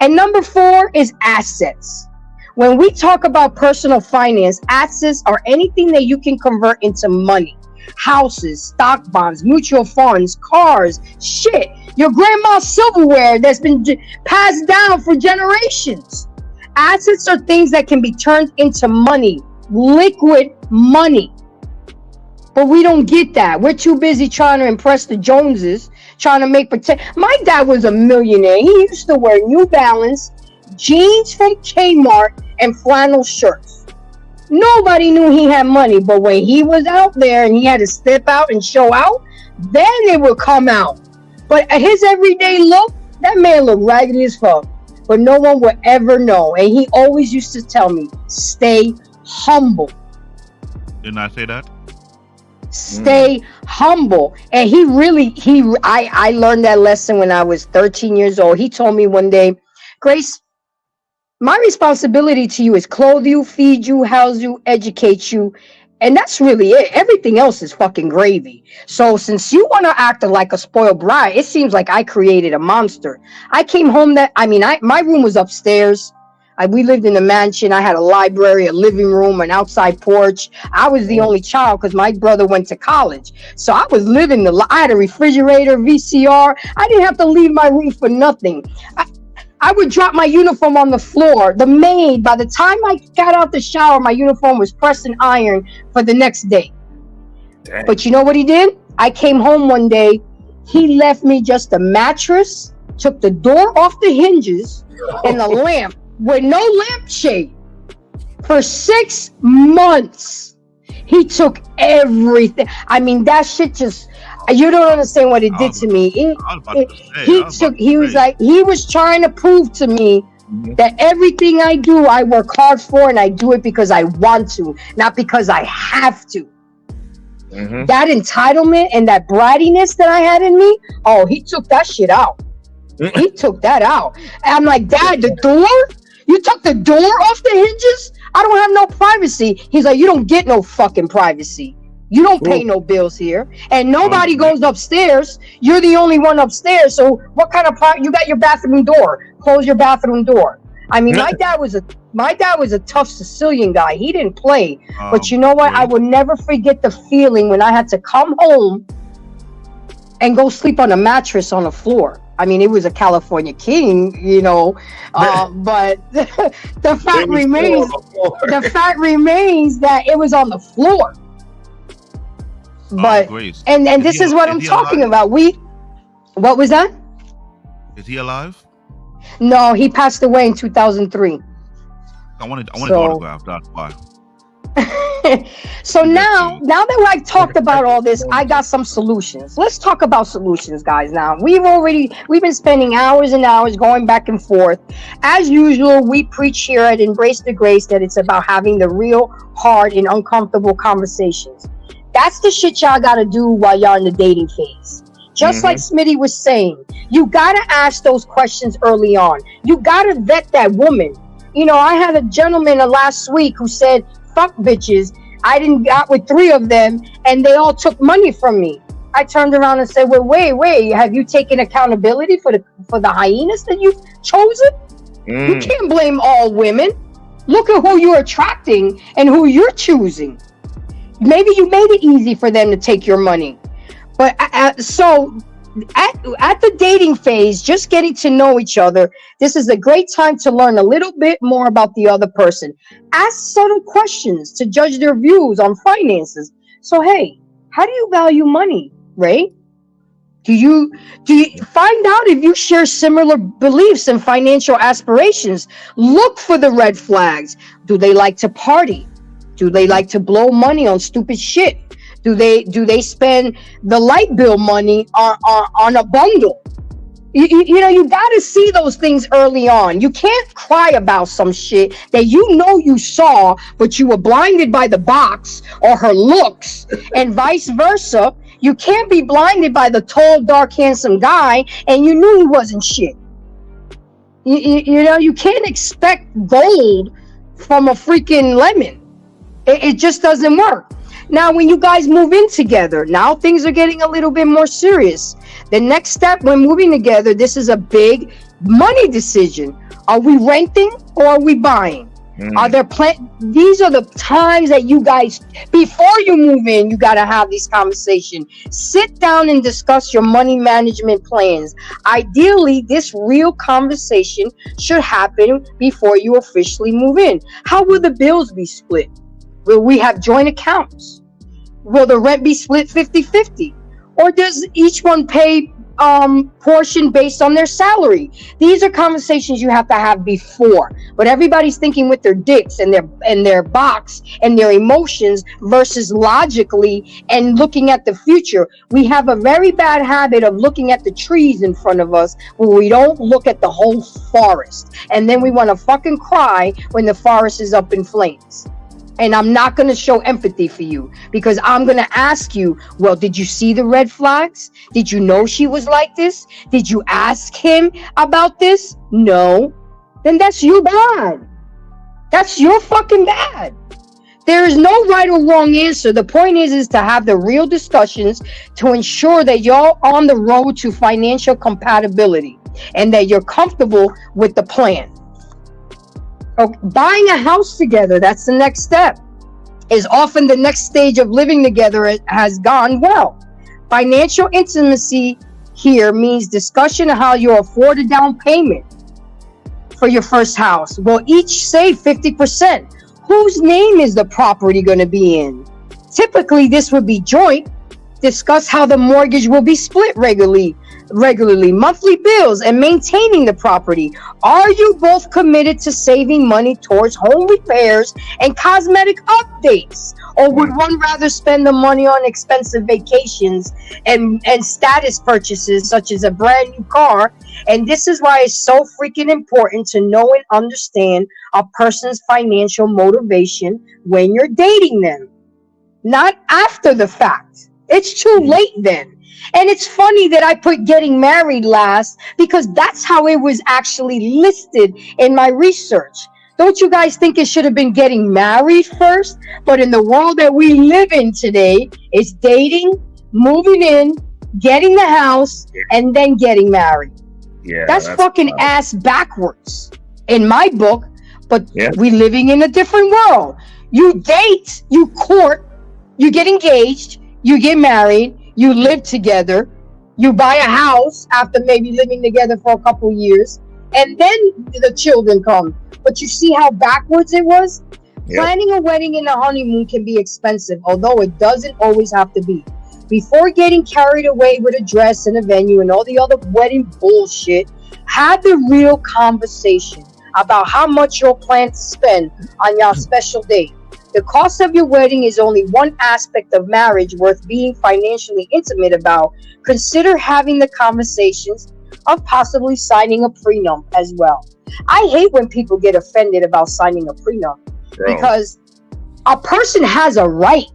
And number 4 is assets. When we talk about personal finance, assets are anything that you can convert into money. Houses, stock bonds, mutual funds, cars, shit, your grandma's silverware that's been passed down for generations. Assets are things that can be turned into money, liquid money. But we don't get that. We're too busy trying to impress the Joneses, trying to make My dad was a millionaire. He used to wear New Balance, jeans from Kmart, and flannel shirts. Nobody knew he had money, but when he was out there and he had to step out and show out, then it would come out. But his everyday look, that man looked raggedy as fuck. But no one would ever know. And he always used to tell me, stay humble. Didn't I say that? Stay humble. And I learned that lesson when I was 13 years old. He told me one day, Grace, my responsibility to you is clothe you, feed you, house you, educate you. And that's really it. Everything else is fucking gravy. So since you want to act like a spoiled bride, it seems like I created a monster. I came home my room was upstairs. We lived in a mansion. I had a library, a living room, an outside porch. I was the only child because my brother went to college. So I was living I had a refrigerator, VCR. I didn't have to leave my room for nothing. I would drop my uniform on the floor. The maid, by the time I got out the shower, my uniform was pressed and ironed for the next day. Dang. But you know what he did? I came home one day. He left me just a mattress, took the door off the hinges, and a lamp with no lampshade. For 6 months, he took everything. I mean, that shit just... You don't understand what it did to me. He was trying to prove to me that everything I do, I work hard for, and I do it because I want to, not because I have to. that entitlement and that brattiness that I had in me, oh, he took that shit out. He took that out. And I'm like, Dad, the door? You took the door off the hinges? I don't have no privacy. He's like, you don't get no fucking privacy. You don't pay no bills here. And nobody goes upstairs. You're the only one upstairs. So what kind of you got your bathroom door? Close your bathroom door. I mean, my dad was a tough Sicilian guy. He didn't play. But you know what? I will never forget the feeling when I had to come home and go sleep on a mattress on the floor. I mean, it was a California king, you know, but the fact remains that it was on the floor. But and this is what I'm talking about. What was that? Is he alive? No, he passed away in 2003. I wanted the autograph. That's why. So now that I've talked about all this, I got some solutions. Let's talk about solutions, guys. Now we've been spending hours and hours going back and forth. As usual, we preach here at Embrace the Grace that it's about having the real, hard, and uncomfortable conversations. That's the shit y'all gotta do while y'all in the dating phase. Just like Smitty was saying, you gotta ask those questions early on. You gotta vet that woman. You know, I had a gentleman last week who said, fuck bitches. I didn't got with 3 of them and they all took money from me. I turned around and said, well, wait, have you taken accountability for the hyenas that you've chosen? You can't blame all women. Look at who you're attracting and who you're choosing. Maybe you made it easy for them to take your money. But so at the dating phase, just getting to know each other, this is a great time to learn a little bit more about the other person. Ask subtle questions to judge their views on finances. So, hey, how do you value money, Ray? Do you find out if you share similar beliefs and financial aspirations? Look for the red flags. Do they like to party? Do they like to blow money on stupid shit? Do they spend the light bill money on a bundle? You know, you got to see those things early on. You can't cry about some shit that you know you saw, but you were blinded by the box or her looks, and vice versa. You can't be blinded by the tall, dark, handsome guy, and you knew he wasn't shit. You know, you can't expect gold from a freaking lemon. It just doesn't work. Now, when you guys move in together, now things are getting a little bit more serious. The next step when moving together, this is a big money decision. Are we renting or are we buying? Are there these are the times that you guys, before you move in, you got to have these conversations. Sit down and discuss your money management plans. Ideally, this real conversation should happen before you officially move in. How will the bills be split? Will we have joint accounts? Will the rent be split 50-50? Or does each one pay portion based on their salary? These are conversations you have to have before. But everybody's thinking with their dicks and their box and their emotions versus logically and looking at the future. We have a very bad habit of looking at the trees in front of us where we don't look at the whole forest. And then we want to fucking cry when the forest is up in flames. And I'm not going to show empathy for you because I'm going to ask you, well, did you see the red flags? Did you know she was like this? Did you ask him about this? No. Then that's your bad. That's your fucking bad. There is no right or wrong answer. The point is to have the real discussions to ensure that you're on the road to financial compatibility and that you're comfortable with the plan. Okay, buying a house together, that's the next step, is often the next stage of living together. It has gone well. Financial intimacy here means discussion of how you afford a down payment for your first house. Will each save 50%? Whose name is the property going to be in? Typically, this would be joint. Discuss how the mortgage will be split regularly, monthly bills, and maintaining the property. Are you both committed to saving money towards home repairs and cosmetic updates? Or would one rather spend the money on expensive vacations and status purchases such as a brand new car? And this is why it's so freaking important to know and understand a person's financial motivation when you're dating them. not after the fact. It's too late then. And it's funny that I put getting married last because that's how it was actually listed in my research. Don't you guys think it should have been getting married first? But in the world that we live in today, it's dating, moving in, getting the house, and then getting married. Yeah, that's fucking ass backwards in my book. But we living in a different world. You date, you court, you get engaged, you get married, you live together, you buy a house after maybe living together for a couple years, and then the children come. But you see how backwards it was? Yep. Planning a wedding and a honeymoon can be expensive, although it doesn't always have to be. Before getting carried away with a dress and a venue and all the other wedding bullshit, have the real conversation about how much you'll plan to spend on your special day. The cost of your wedding is only one aspect of marriage worth being financially intimate about. Consider having the conversations of possibly signing a prenup as well. I hate when people get offended about signing a prenup because a person has a right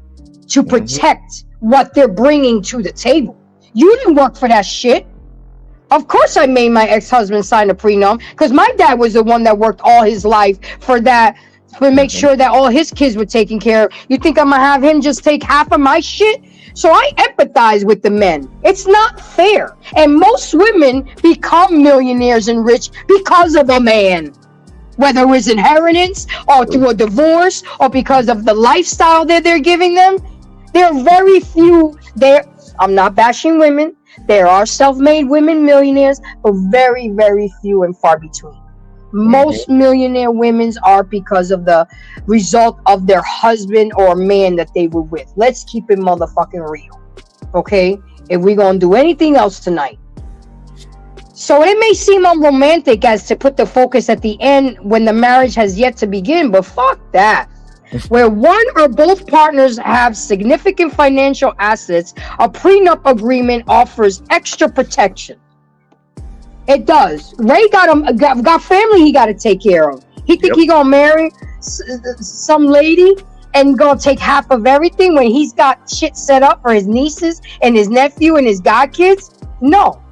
to protect what they're bringing to the table. You didn't work for that shit. Of course I made my ex-husband sign a prenup because my dad was the one that worked all his life for that, to make sure that all his kids were taken care of. You think I'm gonna have him just take half of my shit? So I empathize with the men. It's not fair. And most women become millionaires and rich because of a man. Whether it was inheritance or through a divorce or because of the lifestyle that they're giving them. There are very few there. I'm not bashing women. There are self-made women millionaires, but very, very few and far between. Most millionaire women are because of the result of their husband or man that they were with. Let's keep it motherfucking real. Okay? If we're going to do anything else tonight. So it may seem unromantic as to put the focus at the end when the marriage has yet to begin, but fuck that. Where one or both partners have significant financial assets, a prenup agreement offers extra protection. It does. Ray got family he got to take care of. He think he gonna marry some lady and gonna take half of everything when he's got shit set up for his nieces and his nephew and his godkids? No.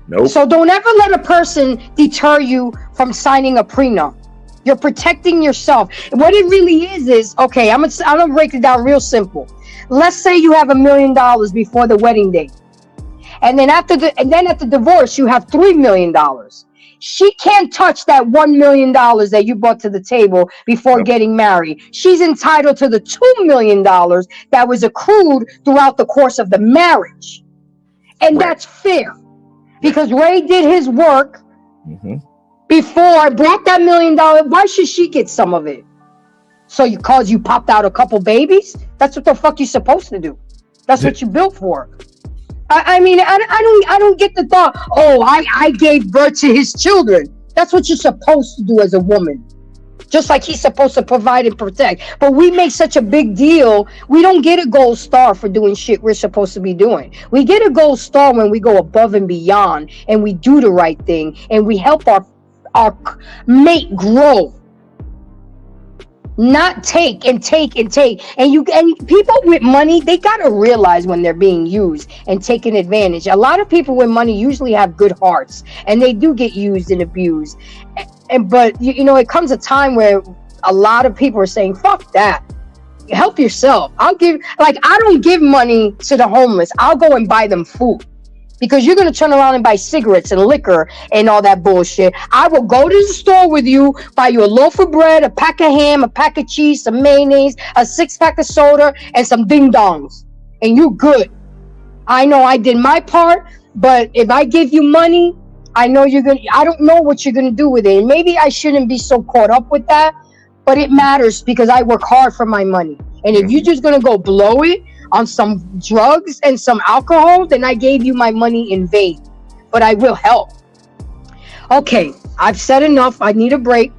Nope. So don't ever let a person deter you from signing a prenup. You're protecting yourself. What it really is okay. I'm gonna break it down real simple. Let's say you have $1 million before the wedding date. And then at the divorce, you have $3 million. She can't touch that $1 million that you brought to the table before getting married. She's entitled to the $2 million that was accrued throughout the course of the marriage. And that's fair because Ray did his work before I brought that $1 million. Why should she get some of it? So you popped out a couple babies? That's what the fuck you're supposed to do. That's what you built for. I mean, I don't get the thought, I gave birth to his children. That's what you're supposed to do as a woman. Just like he's supposed to provide and protect. But we make such a big deal. We don't get a gold star for doing shit we're supposed to be doing. We get a gold star when we go above and beyond and we do the right thing and we help our mate grow. Not take and take and take. And people with money, they gotta realize when they're being used and taken advantage. A lot of people with money usually have good hearts and they do get used and abused. But you know, it comes a time where a lot of people are saying, fuck that. Help yourself. I don't give money to the homeless. I'll go and buy them food. Because you're going to turn around and buy cigarettes and liquor and all that bullshit. I will go to the store with you, buy you a loaf of bread, a pack of ham, a pack of cheese, some mayonnaise, a 6-pack of soda, and some ding-dongs. And you good. I know I did my part, but if I give you money, I don't know what you're going to do with it. And maybe I shouldn't be so caught up with that, but it matters because I work hard for my money. And if you're just going to go blow it on some drugs and some alcohol, then I gave you my money in vain. But I will help. Okay, I've said enough. I need a break.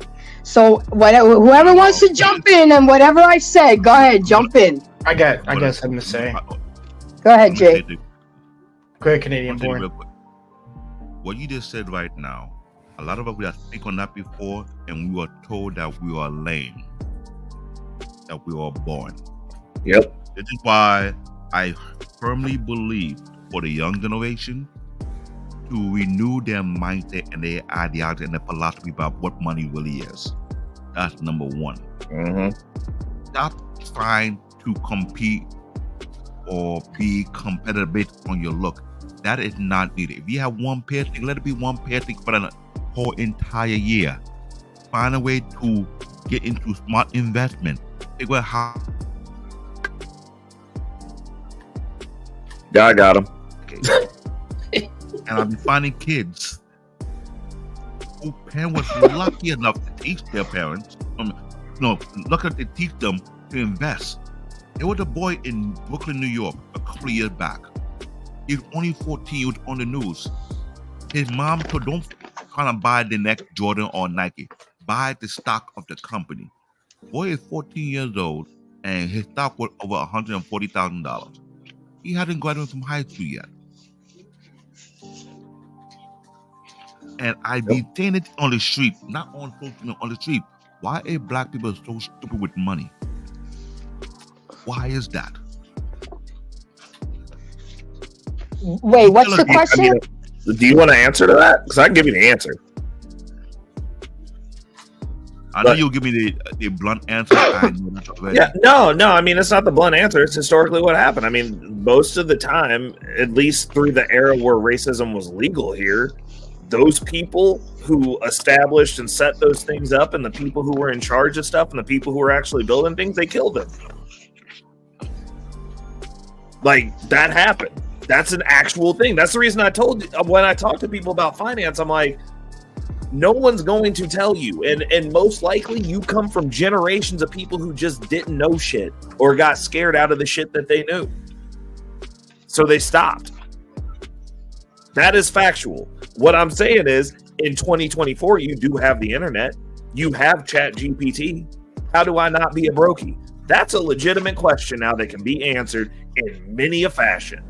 So whoever wants to jump in and whatever I said, go ahead, jump in. I got something to say. Go ahead, Jay. Go ahead, Canadian born. What you just said right now, a lot of us we have speak on that before, and we were told that we are lame, that we were born. Yep. This is why I firmly believe for the young generation to renew their mindset and their ideology and their philosophy about what money really is. That's number one. Stop trying to compete or be competitive based on your look. That is not needed. If you have one piercing, let it be one piercing for the whole entire year. Find a way to get into smart investment. Figure out how. Yeah, I got him. Okay. And I've been finding kids who parents was lucky enough to teach their parents, lucky enough to teach them to invest. There was a boy in Brooklyn, New York, a couple of years back. He was only 14. He was on the news. His mom told, don't kind of buy the next Jordan or Nike. Buy the stock of the company. Boy is 14 years old, and his stock was over $140,000. He hadn't graduated from high school yet. And I be saying it on the street, not on social media, on the street. Why are black people so stupid with money? Why is that? Wait, what's the question? Do you want to answer to that? Because I can give you the answer. I know you'll give me the blunt answer. I know that already. Yeah, no. I mean, it's not the blunt answer. It's historically what happened. I mean, most of the time, at least through the era where racism was legal here, those people who established and set those things up, and the people who were in charge of stuff, and the people who were actually building things, they killed them. Like, that happened. That's an actual thing. That's the reason I told you when I talk to people about finance, I'm like, no one's going to tell you. And most likely you come from generations of people who just didn't know shit or got scared out of the shit that they knew. So they stopped. That is factual. What I'm saying is, in 2024, you do have the internet. You have ChatGPT. How do I not be a brokey? That's a legitimate question now that can be answered in many a fashion.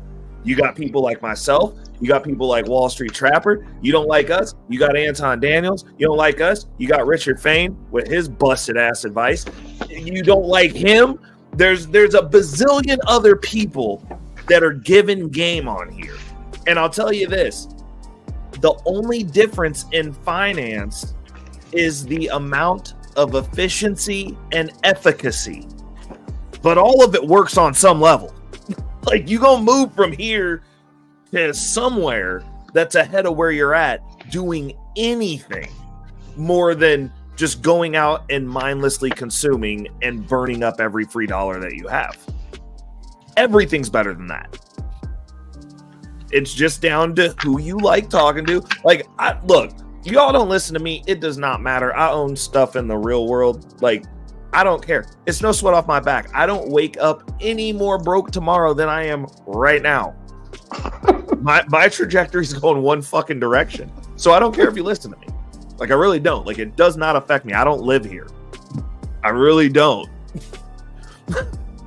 You got people like myself. You got people like Wall Street Trapper. You don't like us. You got Anton Daniels. You don't like us. You got Richard Fain with his busted ass advice. You don't like him. There's a bazillion other people that are given game on here. And I'll tell you this. The only difference in finance is the amount of efficiency and efficacy. But all of it works on some level. Like, you gonna move from here to somewhere that's ahead of where you're at doing anything more than just going out and mindlessly consuming and burning up every free dollar that you have. Everything's better than that. It's just down to who you like talking to. Like, look, y'all don't listen to me. It does not matter. I own stuff in the real world. Like, I don't care. It's no sweat off my back. I don't wake up any more broke tomorrow than I am right now. My trajectory is going one fucking direction. So I don't care if you listen to me. Like, I really don't. Like, it does not affect me. I don't live here. I really don't.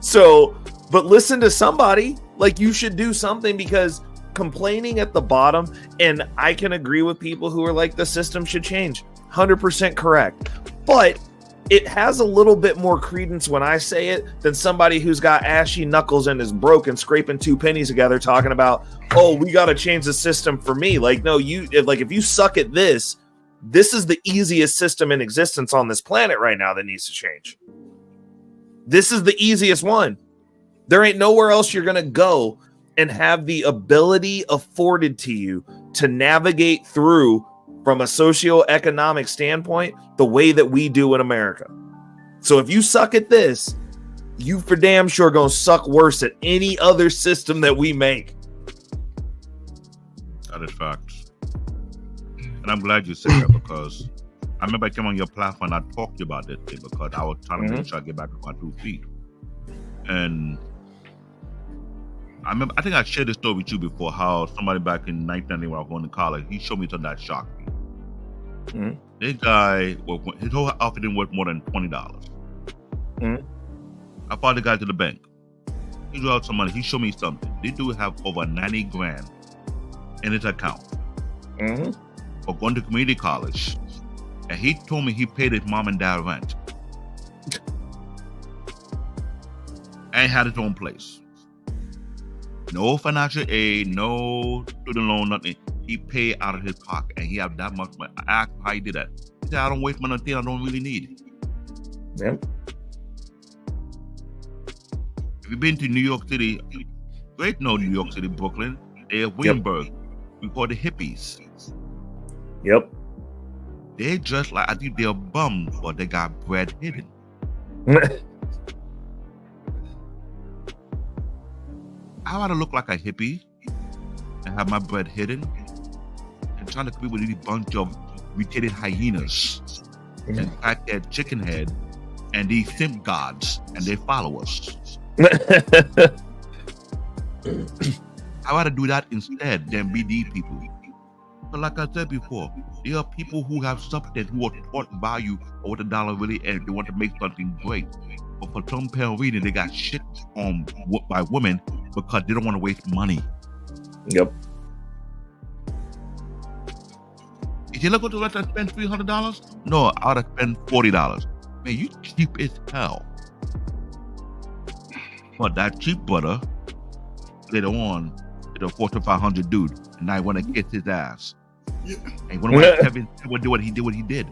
So, but listen to somebody. Like, you should do something, because complaining at the bottom, and I can agree with people who are like, the system should change. 100% correct. But it has a little bit more credence when I say it than somebody who's got ashy knuckles and is broken, scraping two pennies together, talking about, oh, we got to change the system for me. Like, no, if you suck at this is the easiest system in existence on this planet right now that needs to change. This is the easiest one. There ain't nowhere else you're going to go and have the ability afforded to you to navigate through from a socioeconomic standpoint the way that we do in America. So if you suck at this, you for damn sure gonna suck worse at any other system that we make. That is facts. And I'm glad you said that, because I remember I came on your platform and I talked to you about this thing, because I was trying to make sure I get back on my 2 feet. And I think I shared this story with you before, how somebody back in 1990 when I was going to college, he showed me something that shocked me. This guy, his whole outfit didn't worth more than $20. I followed the guy to the bank. He drew out some money. He showed me something. This dude have over 90 grand in his account for going to community college. And he told me he paid his mom and dad rent. and had his own place. No financial aid, no student loan, nothing. He paid out of his pocket, and he had that much money. I asked him how he did that. He said, I don't waste money on things I don't really need. Yep. If you've been to New York City, great know New York City, Brooklyn, they have Williamsburg. We call the hippies. Yep. They just like, I think they're bums, but they got bread hidden. I want to look like a hippie and have my bread hidden and trying to compete with any bunch of mutated hyenas and pack their chicken head and these simp gods and they follow us. I want to do that instead than be these people. But like I said before, there are people who have substance, who are taught value of what the dollar really is. They want to make something great. But for some apparent reason, they got shit on by women because they don't want to waste money. Yep. If you look at the rest, I spend $300. No, I ought to spend $40. Man, you cheap as hell. But that cheap butter later on, a Fortune 500 dude, and I want to kiss his ass. Yeah. And when Kevin would do what he did.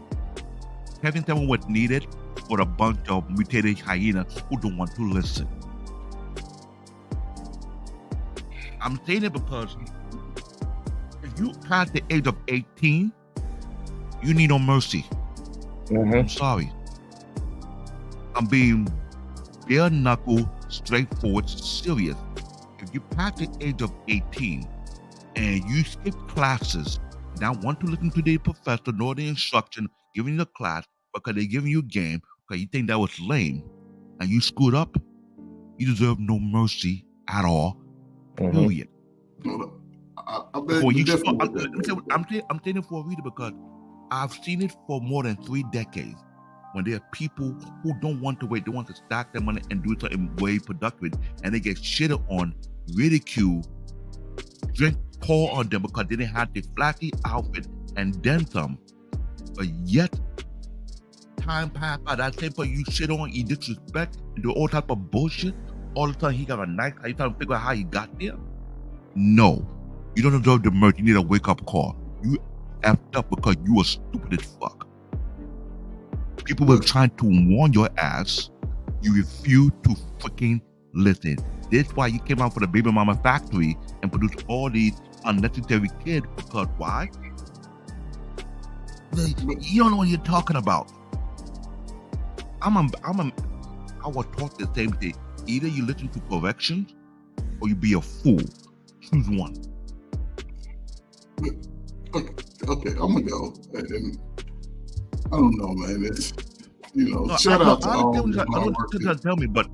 Kevin said what needed for a bunch of mutated hyenas who don't want to listen. I'm saying it because if you pass the age of 18, you need no mercy. I'm sorry. I'm being bare knuckle, straightforward, serious. If you pass the age of 18 and you skip classes, not want to listen to the professor nor the instruction giving you the class because they're giving you a game because you think that was lame and you screwed up, you deserve no mercy at all. Period. I'm saying it for a reason because I've seen it for more than 3 decades. When there are people who don't want to wait, they want to stack their money and do something way productive, and they get shitted on, ridiculed, drink pour on them because they didn't have the flashy outfit and then some. But yet, time passed by, that same person you shit on, you disrespect, and do all type of bullshit. All the time he got a knife. Are you trying to figure out how he got there? No, you don't deserve the mercy. You need a wake-up call. You effed up because you were stupid as fuck. People were trying to warn your ass. You refuse to freaking listen. That's why you came out for the baby mama factory and produced all these unnecessary kids. Because why? You don't know what you're talking about. I was taught the same thing. Either you listen to corrections or you be a fool. Choose one. Okay, I'm gonna go. And I don't know, man. It's shout out to all. I don't tell me, but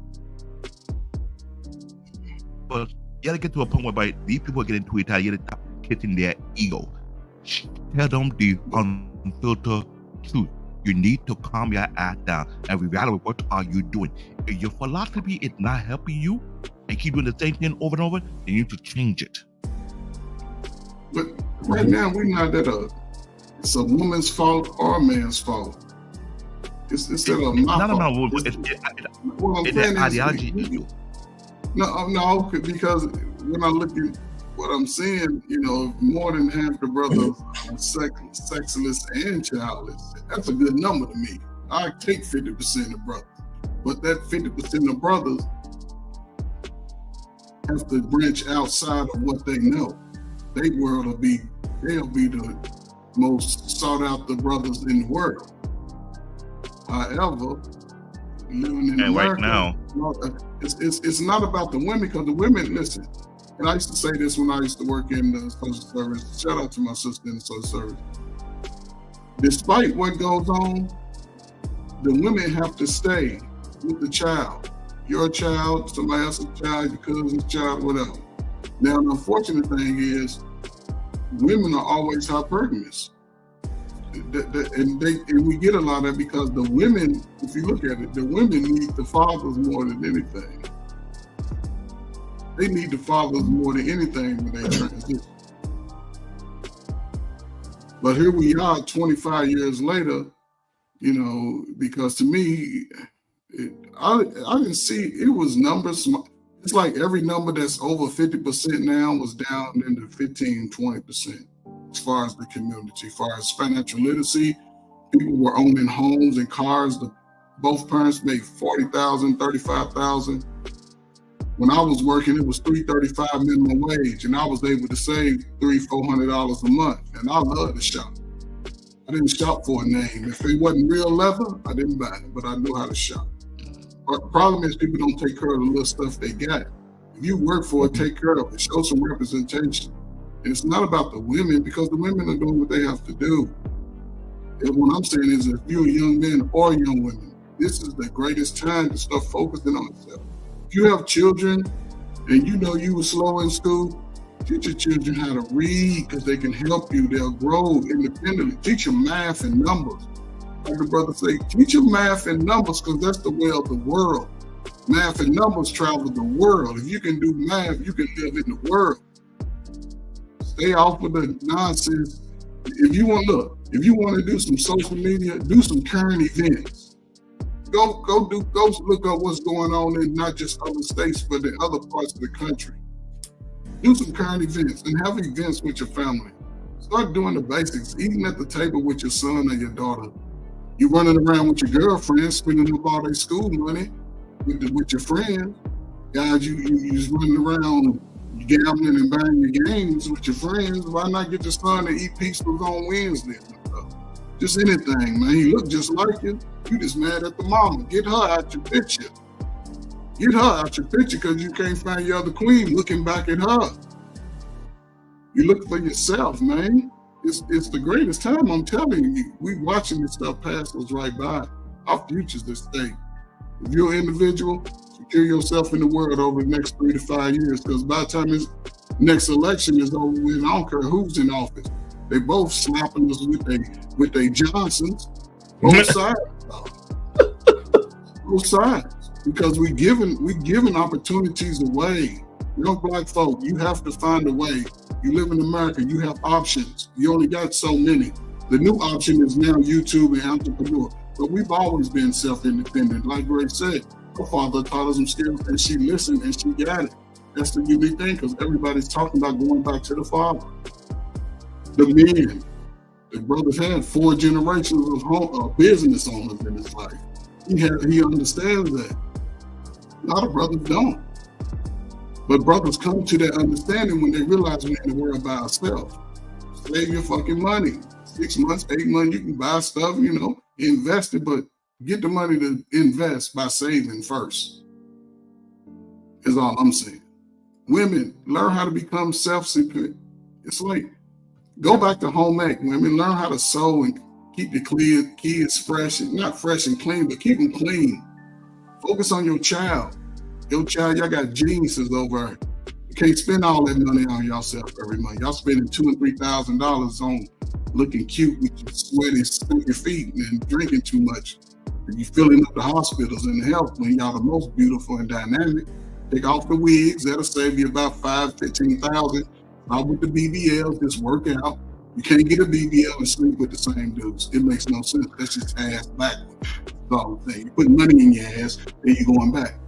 you gotta get to a point where these people get into it. You gotta stop kissing their ego. Tell them the unfiltered truth. You need to calm your ass down and reevaluate what are you doing. If your philosophy is not helping you and keep doing the same thing over and over, then you need to change it. But right now, we're not at it's a woman's fault or a man's fault. It's not a my fault. It's an ideology issue. No, because when I look at what I'm seeing, more than half the brothers are sexless and childless. That's a good number to me. I take 50% of brothers, but that 50% of brothers have to branch outside of what they know. Their world they'll be the most sought after brothers in the world. However, living in America, right now, it's not about the women, because the women, listen, and I used to say this when I used to work in the social service. Shout out to my sister in the social service. Despite what goes on, the women have to stay with the child. Your child, somebody else's child, your cousin's child, whatever. Now, the unfortunate thing is, women are always hypergamous. And we get a lot of that because the women, if you look at it, the women need the fathers more than anything. They need the fathers more than anything when they transition. But here we are 25 years later, because to me, I didn't see, it was numbers. It's like every number that's over 50% now was down into 15, 20% as far as the community. As far as financial literacy, people were owning homes and cars. Both parents made $40,000, $35,000. When I was working, it was $3.35 minimum wage, and I was able to save $300-400 a month. And I love to shop. I didn't shop for a name. If it wasn't real leather, I didn't buy it, but I knew how to shop. But the problem is people don't take care of the little stuff they got. If you work for it, take care of it. Show some representation. And it's not about the women, because the women are doing what they have to do. And what I'm saying is, if you're a young man or young women, this is the greatest time to start focusing on yourself. If you have children and you know you were slow in school, teach your children how to read, because they can help you. They'll grow independently. Teach them math and numbers. Like the brother say, teach them math and numbers, because that's the way of the world. Math and numbers travel the world. If you can do math, you can live in the world. Stay off with the nonsense. If you want to do some social media, do some current events. Go look up what's going on in not just other states, but in other parts of the country. Do some current events and have events with your family. Start doing the basics, eating at the table with your son or your daughter. You running around with your girlfriends, spending up all their school money with your friends. Guys, you just running around gambling and buying your games with your friends. Why not get your son to eat pizzas on Wednesday? Just anything, man. He look just like you. You just mad at the mama. Get her out your picture. Get her out your picture, because you can't find your other queen looking back at her. You look for yourself, man. It's the greatest time, I'm telling you. We watching this stuff pass us right by. Our future's at stake. If you're an individual, secure yourself in the world over the next 3 to 5 years, because by the time this next election is over with, I don't care who's in office. They both slapping us with their Johnsons. Both sides. Both sides. Because we giving opportunities away. Young black folk, you have to find a way. You live in America, you have options. You only got so many. The new option is now YouTube and entrepreneur. But we've always been self-independent. Like Greg said, her father taught us some skills, and she listened and she got it. That's the unique thing, because everybody's talking about going back to the father. The men, the brothers had 4 generations of business owners in his life. He understands that. A lot of brothers don't. But brothers come to that understanding when they realize we're in the world by ourselves. Save your fucking money. 6 months, 8 months, you can buy stuff, invest it, but get the money to invest by saving first. Is all I'm saying. Women, learn how to become self-sufficient. It's like, go back to home ec. Women, learn how to sew and keep your kids fresh, not fresh and clean, but keep them clean. Focus on your child. Y'all got geniuses over. You can't spend all that money on yourself every month. Y'all spending $2,000 and $3,000 on looking cute with your sweaty, stinky feet and drinking too much. And you filling up the hospitals and the health when y'all the most beautiful and dynamic. Take off the wigs. That'll save you about $15,000. Out with the BBLs, just work out. You can't get a BBL and sleep with the same dudes. It makes no sense. That's just ass backwards. That's all I'm saying. You put money in your ass, then you're going back.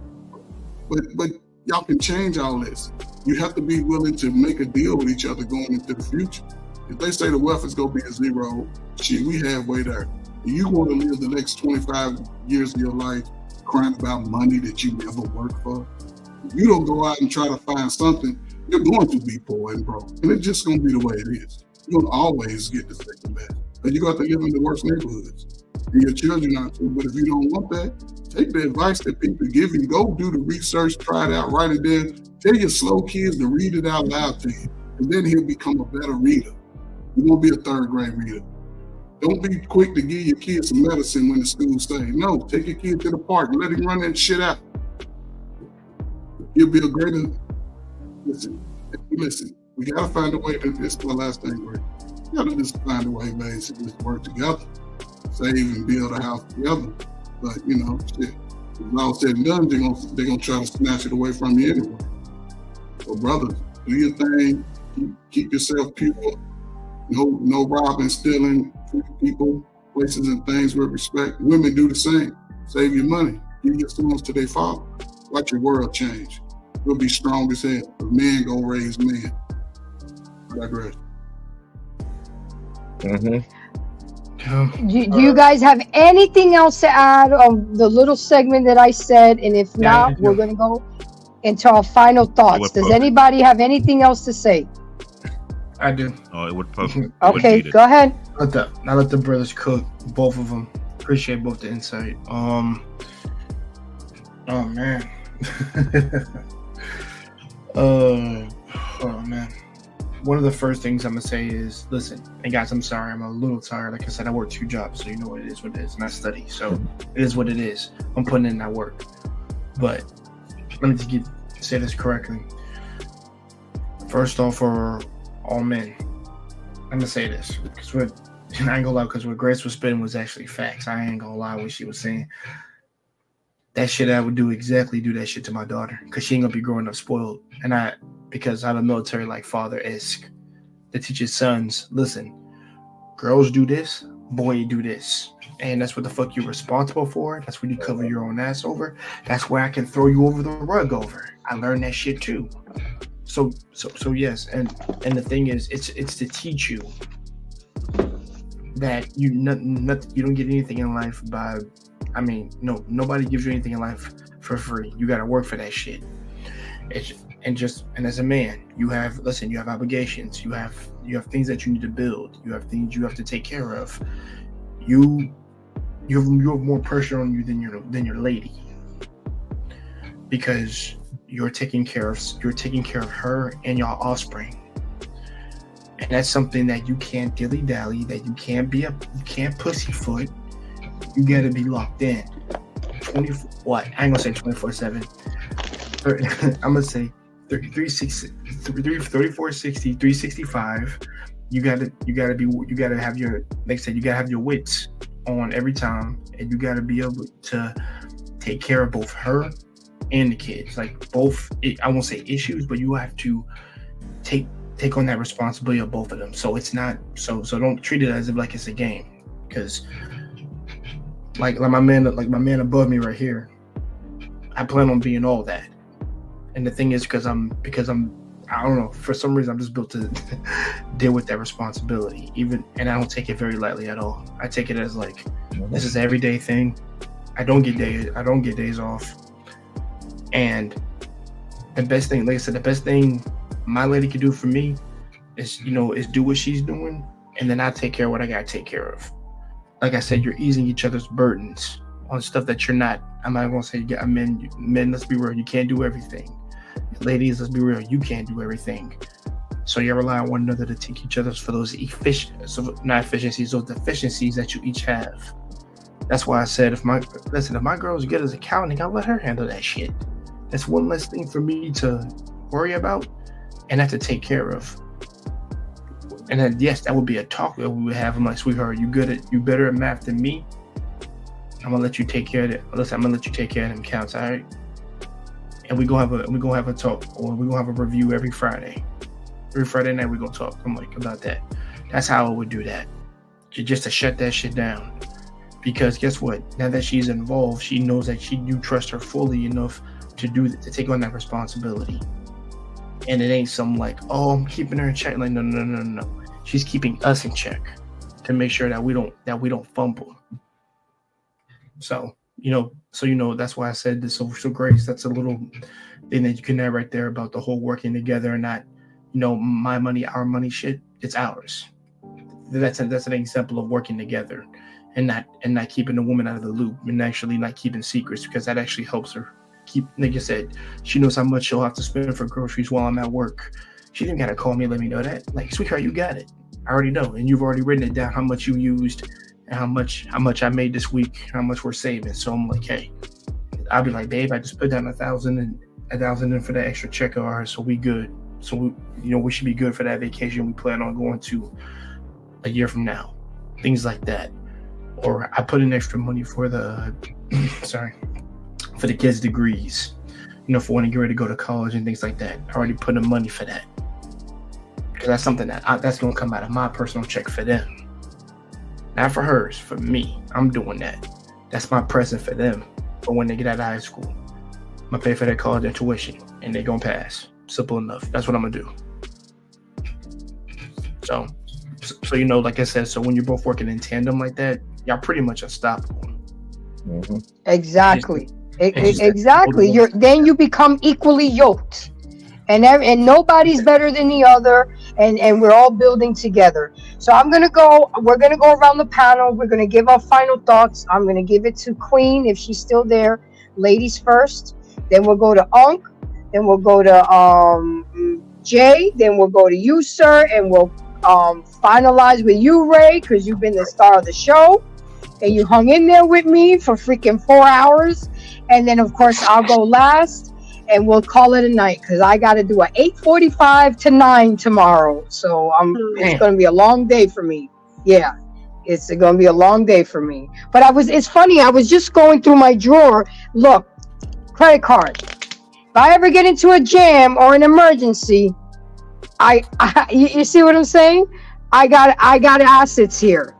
But y'all can change all this. You have to be willing to make a deal with each other going into the future. If they say the wealth is going to be a zero, shit, we halfway there. If you want to live the next 25 years of your life crying about money that you never worked for, if you don't go out and try to find something, you're going to be poor and broke. And it's just going to be the way it is. You're going to always get the second best. And you got to live in the worst neighborhoods. And your children are too. But if you don't want that, take the advice that people give you. Go do the research, try it out, write it down. Tell your slow kids to read it out loud to you. And then he'll become a better reader. You won't be a third grade reader. Don't be quick to give your kids some medicine when the school say, no, take your kid to the park and let him run that shit out. You'll be a greater, listen, we gotta find a way to, this is my last thing, Greg. We gotta just find a way, basically, to work together, save and build a house together. But, shit, when all said and done, they're gonna try to snatch it away from you anyway. So, brothers, do your thing, keep yourself pure. No robbing, stealing, treat people, places and things with respect. Women do the same. Save your money. Give your sons to their father. Watch your world change. We'll be strong as hell. Men gonna raise men. I digress. Do you guys have anything else to add on the little segment that I said? And if not, we're going to go into our final thoughts. Does anybody have anything else to say? I do. Oh, it would perfect. Okay, go ahead. I let the brothers cook, both of them. Appreciate both the insight. Oh man. Oh man. One of the first things I'm gonna say is, listen, and guys, I'm sorry, I'm a little tired. Like I said, I work 2 jobs, so you know what it is, and I study, so it is what it is. I'm putting in that work. But let me just say this correctly. First off, for all men, I'm gonna say this because I ain't gonna lie, because what Grace was spitting was actually facts. I ain't gonna lie what she was saying. That shit I would do that shit to my daughter, because she ain't gonna be growing up spoiled. And because I'm a military-like father-esque that teaches sons, listen, girls do this, boy do this. And that's what the fuck you're responsible for. That's what you cover your own ass over. That's where I can throw you over the rug over. I learned that shit too. So yes, and the thing is, it's to teach you that you don't get anything in life by, nobody gives you anything in life for free. You got to work for that shit. And as a man, you have obligations. You have things that you need to build. You have things you have to take care of. You have more pressure on you than your lady, because you're taking care of her and your offspring. And that's something that you can't dilly-dally, that you can't pussyfoot. You gotta be locked in. I ain't gonna say 24/7. I'm gonna say 3460, 365. You gotta have your, like I said, you gotta have your wits on every time, and you gotta be able to take care of both her and the kids. Like both, I won't say issues, but you have to take on that responsibility of both of them. So it's not so don't treat it as if like it's a game, because like my man above me right here, I plan on being all that. And the thing is, because I'm I don't know, for some reason I'm just built to deal with that responsibility, and I don't take it very lightly at all. I take it as like, this is an everyday thing. I don't get days off. And the best thing, like I said, the best thing my lady can do for me is do what she's doing, and then I take care of what I gotta take care of. Like I said, you're easing each other's burdens on stuff that you're not. I'm not gonna say, men, let's be real, you can't do everything. Ladies, let's be real, you can't do everything. So you rely on one another to take each other's for those deficiencies that you each have. That's why I said, if my girl's good as accounting, I'll let her handle that shit. That's one less thing for me to worry about and have to take care of. And then yes, that would be a talk that we would have. I'm like, sweetheart, you better at math than me. I'm gonna let you take care of it. Listen, I'm gonna let you take care of them accounts, all right? And we gonna have a talk, or we gonna have a review every Friday. Every Friday night we gonna talk. I'm like, about that. That's how I would do that. Just to shut that shit down. Because guess what? Now that she's involved, she knows that you trust her fully enough to take on that responsibility. And it ain't some like, oh, I'm keeping her in check. Like, no. She's keeping us in check to make sure that we don't fumble. So that's why I said this. So Grace, that's a little thing that you can add right there about the whole working together and not, my money, our money shit. It's ours. That's an example of working together and not keeping the woman out of the loop, and actually not keeping secrets, because that actually helps her keep. Like I said, she knows how much she'll have to spend for groceries while I'm at work. She didn't gotta call me and let me know that. Like, sweetheart, you got it. I already know, and you've already written it down how much you used and how much I made this week, how much we're saving. So I'm like, hey, I'll be like, babe, I just put down $1,000 in for that extra check of ours, so we good. So we should be good for that vacation we plan on going to a year from now. Things like that. Or I put in extra money for the for the kids' degrees, for when they get ready to go to college and things like that. I already put in money for that, because that's something that's going to come out of my personal check for them, not for hers, for me. I'm doing that. That's my present for them. for when they get out of high school. I'm gonna pay for their college and tuition, and they're gonna pass. Simple enough. That's what I'm gonna do. So you know, like I said, so when you're both working in tandem like that, y'all pretty much unstoppable. Exactly. Exactly. Then you become equally yoked, and nobody's better than the other, and we're all building together. So we're gonna go around the panel. We're gonna give our final thoughts. I'm gonna give it to Queen if she's still there. Ladies first. Then we'll go to Unc. Then we'll go to Jay. Then we'll go to you, sir, and we'll finalize with you, Ray, because you've been the star of the show. And you hung in there with me for freaking 4 hours. And then, of course, I'll go last, and we'll call it a night because I got to do a 8:45 to 9 tomorrow. So it's going to be a long day for me. Yeah, it's going to be a long day for me. But it's funny. I was just going through my drawer. Look, credit card. If I ever get into a jam or an emergency, you see what I'm saying? I got assets here.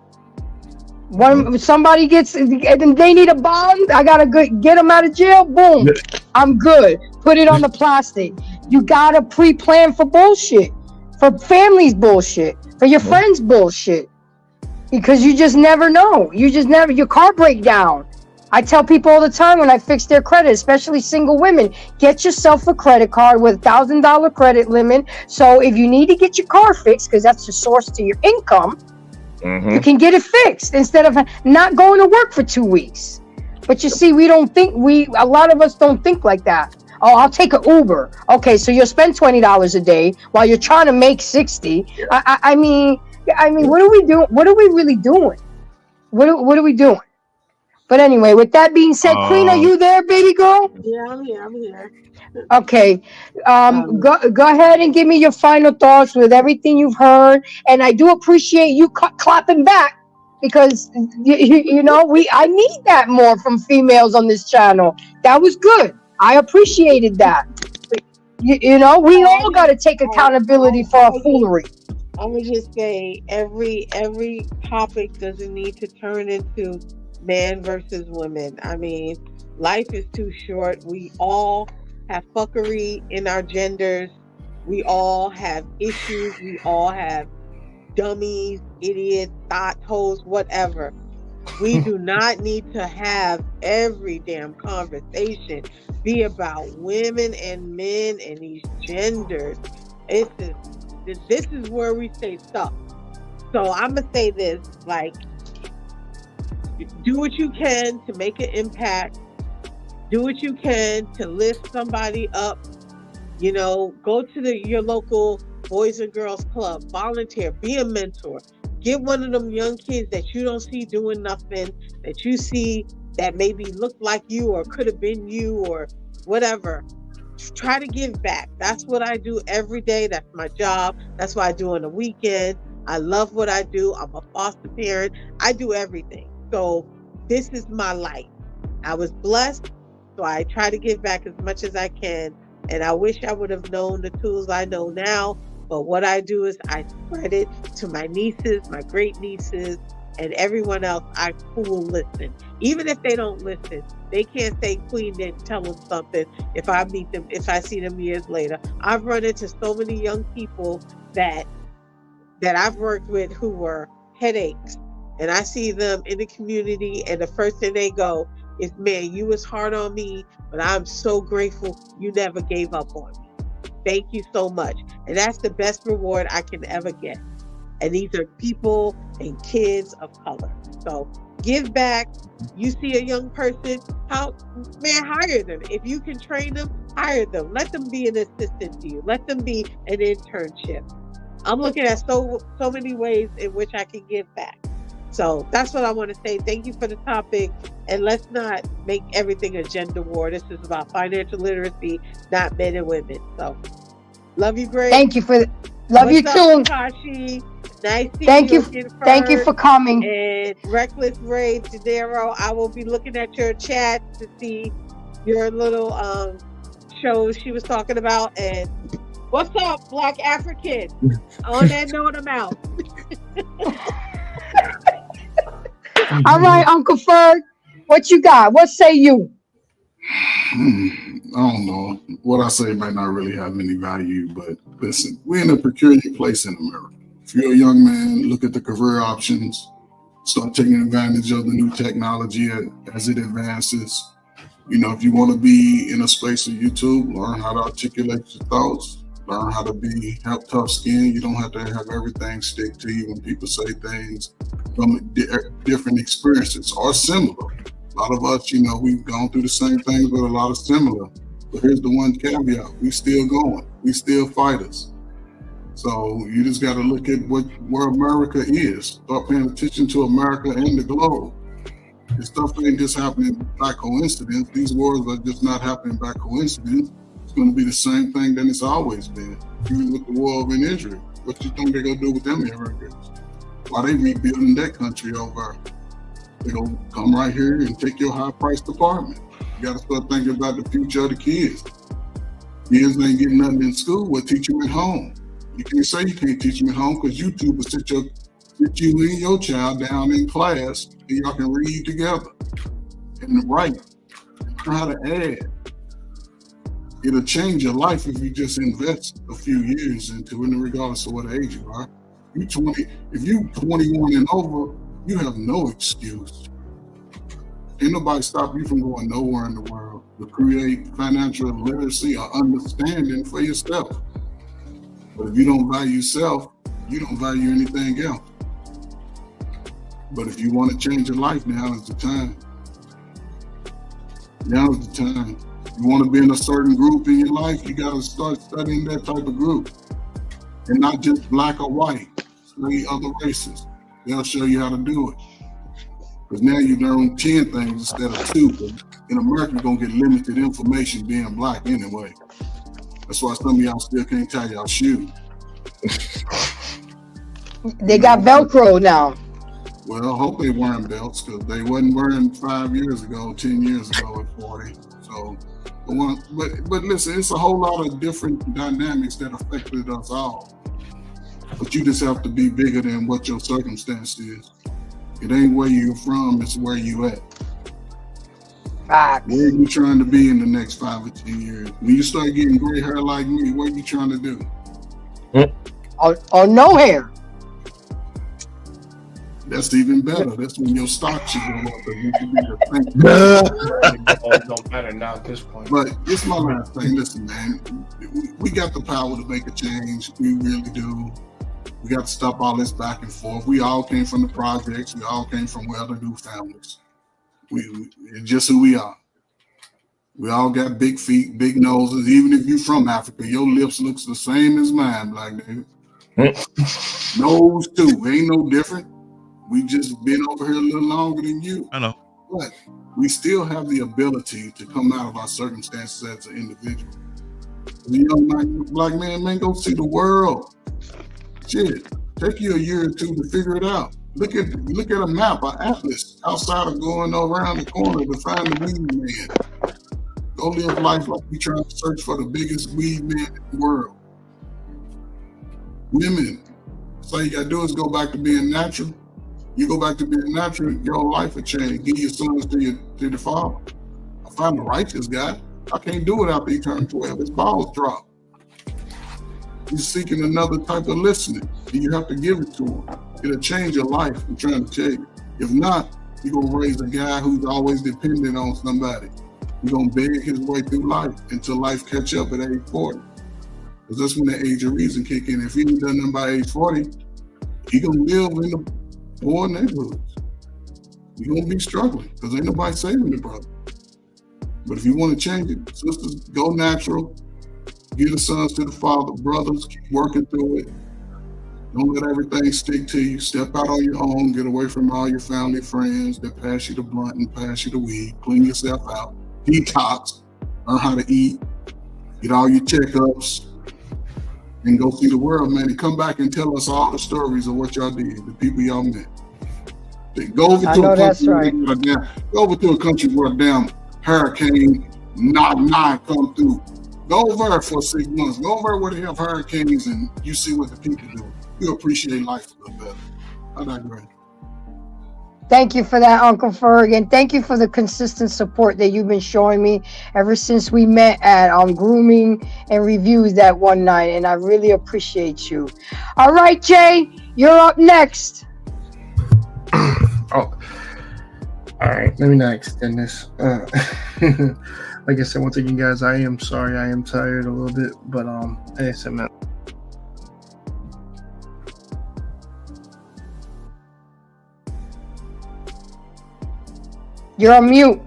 Somebody gets and they need a bond, I gotta get them out of jail. Boom, I'm good. Put it on the plastic. You gotta pre-plan for bullshit, for families bullshit, for your friends bullshit, because you just never know. Your car break down. I tell people all the time when I fix their credit, especially single women, get yourself a credit card with $1,000 credit limit. So if you need to get your car fixed, because that's the source to your income, you can get it fixed instead of not going to work for 2 weeks. But you see, a lot of us don't think like that. Oh, I'll take an Uber. Okay, so you'll spend $20 a day while you're trying to make 60. I mean, what are we doing? What are we really doing? What are we doing? But anyway, with that being said, Queen, are you there, baby girl? Yeah, I'm here. Okay. Go ahead and give me your final thoughts with everything you've heard. And I do appreciate you clapping back because, I need that more from females on this channel. That was good. I appreciated that. We all got to take accountability for our foolery. I would just say every topic doesn't need to turn into man versus women. I mean, life is too short. We all have fuckery in our genders. We all have issues. We all have dummies, idiots, thought holes, whatever. We do not need to have every damn conversation be about women and men and these genders. This is where we stay stuck. So I'm gonna say this, like, do what you can to make an impact. Do what you can to lift somebody up. Go to your local Boys and Girls Club. Volunteer. Be a mentor. Get one of them young kids that you don't see doing nothing, that you see that maybe look like you or could have been you or whatever. Try to give back. That's what I do every day. That's my job. That's what I do on the weekend. I love what I do. I'm a foster parent. I do everything. So this is my life. I was blessed, so I try to give back as much as I can. And I wish I would have known the tools I know now. But what I do is I spread it to my nieces, my great nieces, and everyone else who will listen. Even if they don't listen, they can't say Queen didn't tell them something if I meet them, if I see them years later. I've run into so many young people that I've worked with who were headaches. And I see them in the community, and the first thing they go is, man, you was hard on me, but I'm so grateful you never gave up on me. Thank you so much. And that's the best reward I can ever get. And these are people and kids of color. So give back. You see a young person, hire them. If you can train them, hire them. Let them be an assistant to you. Let them be an internship. I'm looking at so many ways in which I can give back. So that's what I want to say. Thank you for the topic. And let's not make everything a gender war. This is about financial literacy, not men and women. So love you, Grace. Thank you for love you too. Tashi. Nice to thank you. Thank you for coming. And Reckless Ray Janero, I will be looking at your chat to see your little shows she was talking about. And what's up, Black African? On that note, I'm out. All right, Uncle Ferg, what you got? What say you? I don't know. What I say might not really have any value, but listen, we're in a peculiar place in America. If you're a young man, look at the career options, start taking advantage of the new technology as it advances. You know, if you want to be in a space of YouTube, learn how to articulate your thoughts, learn how to have tough skin. You don't have to have everything stick to you when people say things from different experiences or similar. A lot of us, you know, we've gone through the same things, but a lot of similar. But here's the one caveat: we still going, we still fighters. So you just got to look at where America is. Start paying attention to America and the globe. This stuff ain't just happening by coincidence. These wars are just not happening by coincidence. It's going to be the same thing that it's always been. Even with the war in Israel, what you think they're going to do with them immigrants? Why they rebuilding that country over? They're going to come right here and take your high-priced apartment. You got to start thinking about the future of the kids. Kids ain't getting nothing in school. We'll teach them at home. You can't say you can't teach them at home because YouTube will sit you and your child down in class and y'all can read together and write, learn how to add. It'll change your life if you just invest a few years into it, regardless of what age you are. If you 21 and over, you have no excuse. Ain't nobody stop you from going nowhere in the world to create financial literacy or understanding for yourself. But if you don't value self, you don't value anything else. But if you want to change your life, now is the time. Now is the time. You want to be in a certain group in your life, you got to start studying that type of group. And not just black or white, study other races. They'll show you how to do it. Because now you learn 10 things instead of 2. But in America, you're going to get limited information being black anyway. That's why some of y'all still can't tie y'all shoes. They got Velcro now. Well, I hope they wearing belts because they wasn't wearing 5 years ago, 10 years ago at 40. So, but listen, it's a whole lot of different dynamics that affected us all. But you just have to be bigger than what your circumstance is. It ain't where you're from, it's where you at. Facts. Where are you trying to be in the next 5 or 10 years? When you start getting gray hair like me, what are you trying to do? Or no hair. That's even better. That's when your stock should go up. You should be the don't matter now at this point. But it's my last thing. Listen, man, we got the power to make a change. We really do. We got to stop all this back and forth. We all came from the projects. We all came from well-to-do families. It's just who we are. We all got big feet, big noses. Even if you're from Africa, your lips looks the same as mine, Black David. Nose too, ain't no different. We just been over here a little longer than you. I know. But we still have the ability to come out of our circumstances as an individual. The young black man, go see the world. Shit, take you a year or 2 to figure it out. Look at a map, an atlas, outside of going around the corner to find the weed man. Go live life like you trying to search for the biggest weed man in the world. Women, so all you gotta do is go back to being natural. You go back to being natural, your life will change. Give your sons to the father. I find the righteous guy. I can't do it after he turned 12. His balls drop. He's seeking another type of listening. You have to give it to him. It'll change your life, I'm trying to tell you. If not, you're going to raise a guy who's always dependent on somebody. You're going to beg his way through life until life catch up at age 40. Because that's when the age of reason kick in. If he ain't done nothing by age 40, he going to live in the poor neighborhoods. You're going to be struggling because ain't nobody saving the brother. But if you want to change it, sisters, go natural. Give the sons to the father. Brothers, keep working through it. Don't let everything stick to you. Step out on your own. Get away from all your family, friends that pass you the blunt and pass you the weed. Clean yourself out. Detox. Learn how to eat. Get all your checkups. And go see the world, man. And come back and tell us all the stories of what y'all did, the people y'all met. Go over to a country where a damn hurricane nine come through. Go over there for 6 months. Go over where they have hurricanes and you see what the people do. You appreciate life a little better. I digress. Thank you for that, Uncle Ferg, and thank you for the consistent support that you've been showing me ever since we met at Grooming and Reviews that one night, and I really appreciate you. All right, Jay, you're up next. Oh, all right. Let me not extend this. Like I said, once again, guys, I am sorry. I am tired a little bit, but like I said, man. You're on mute.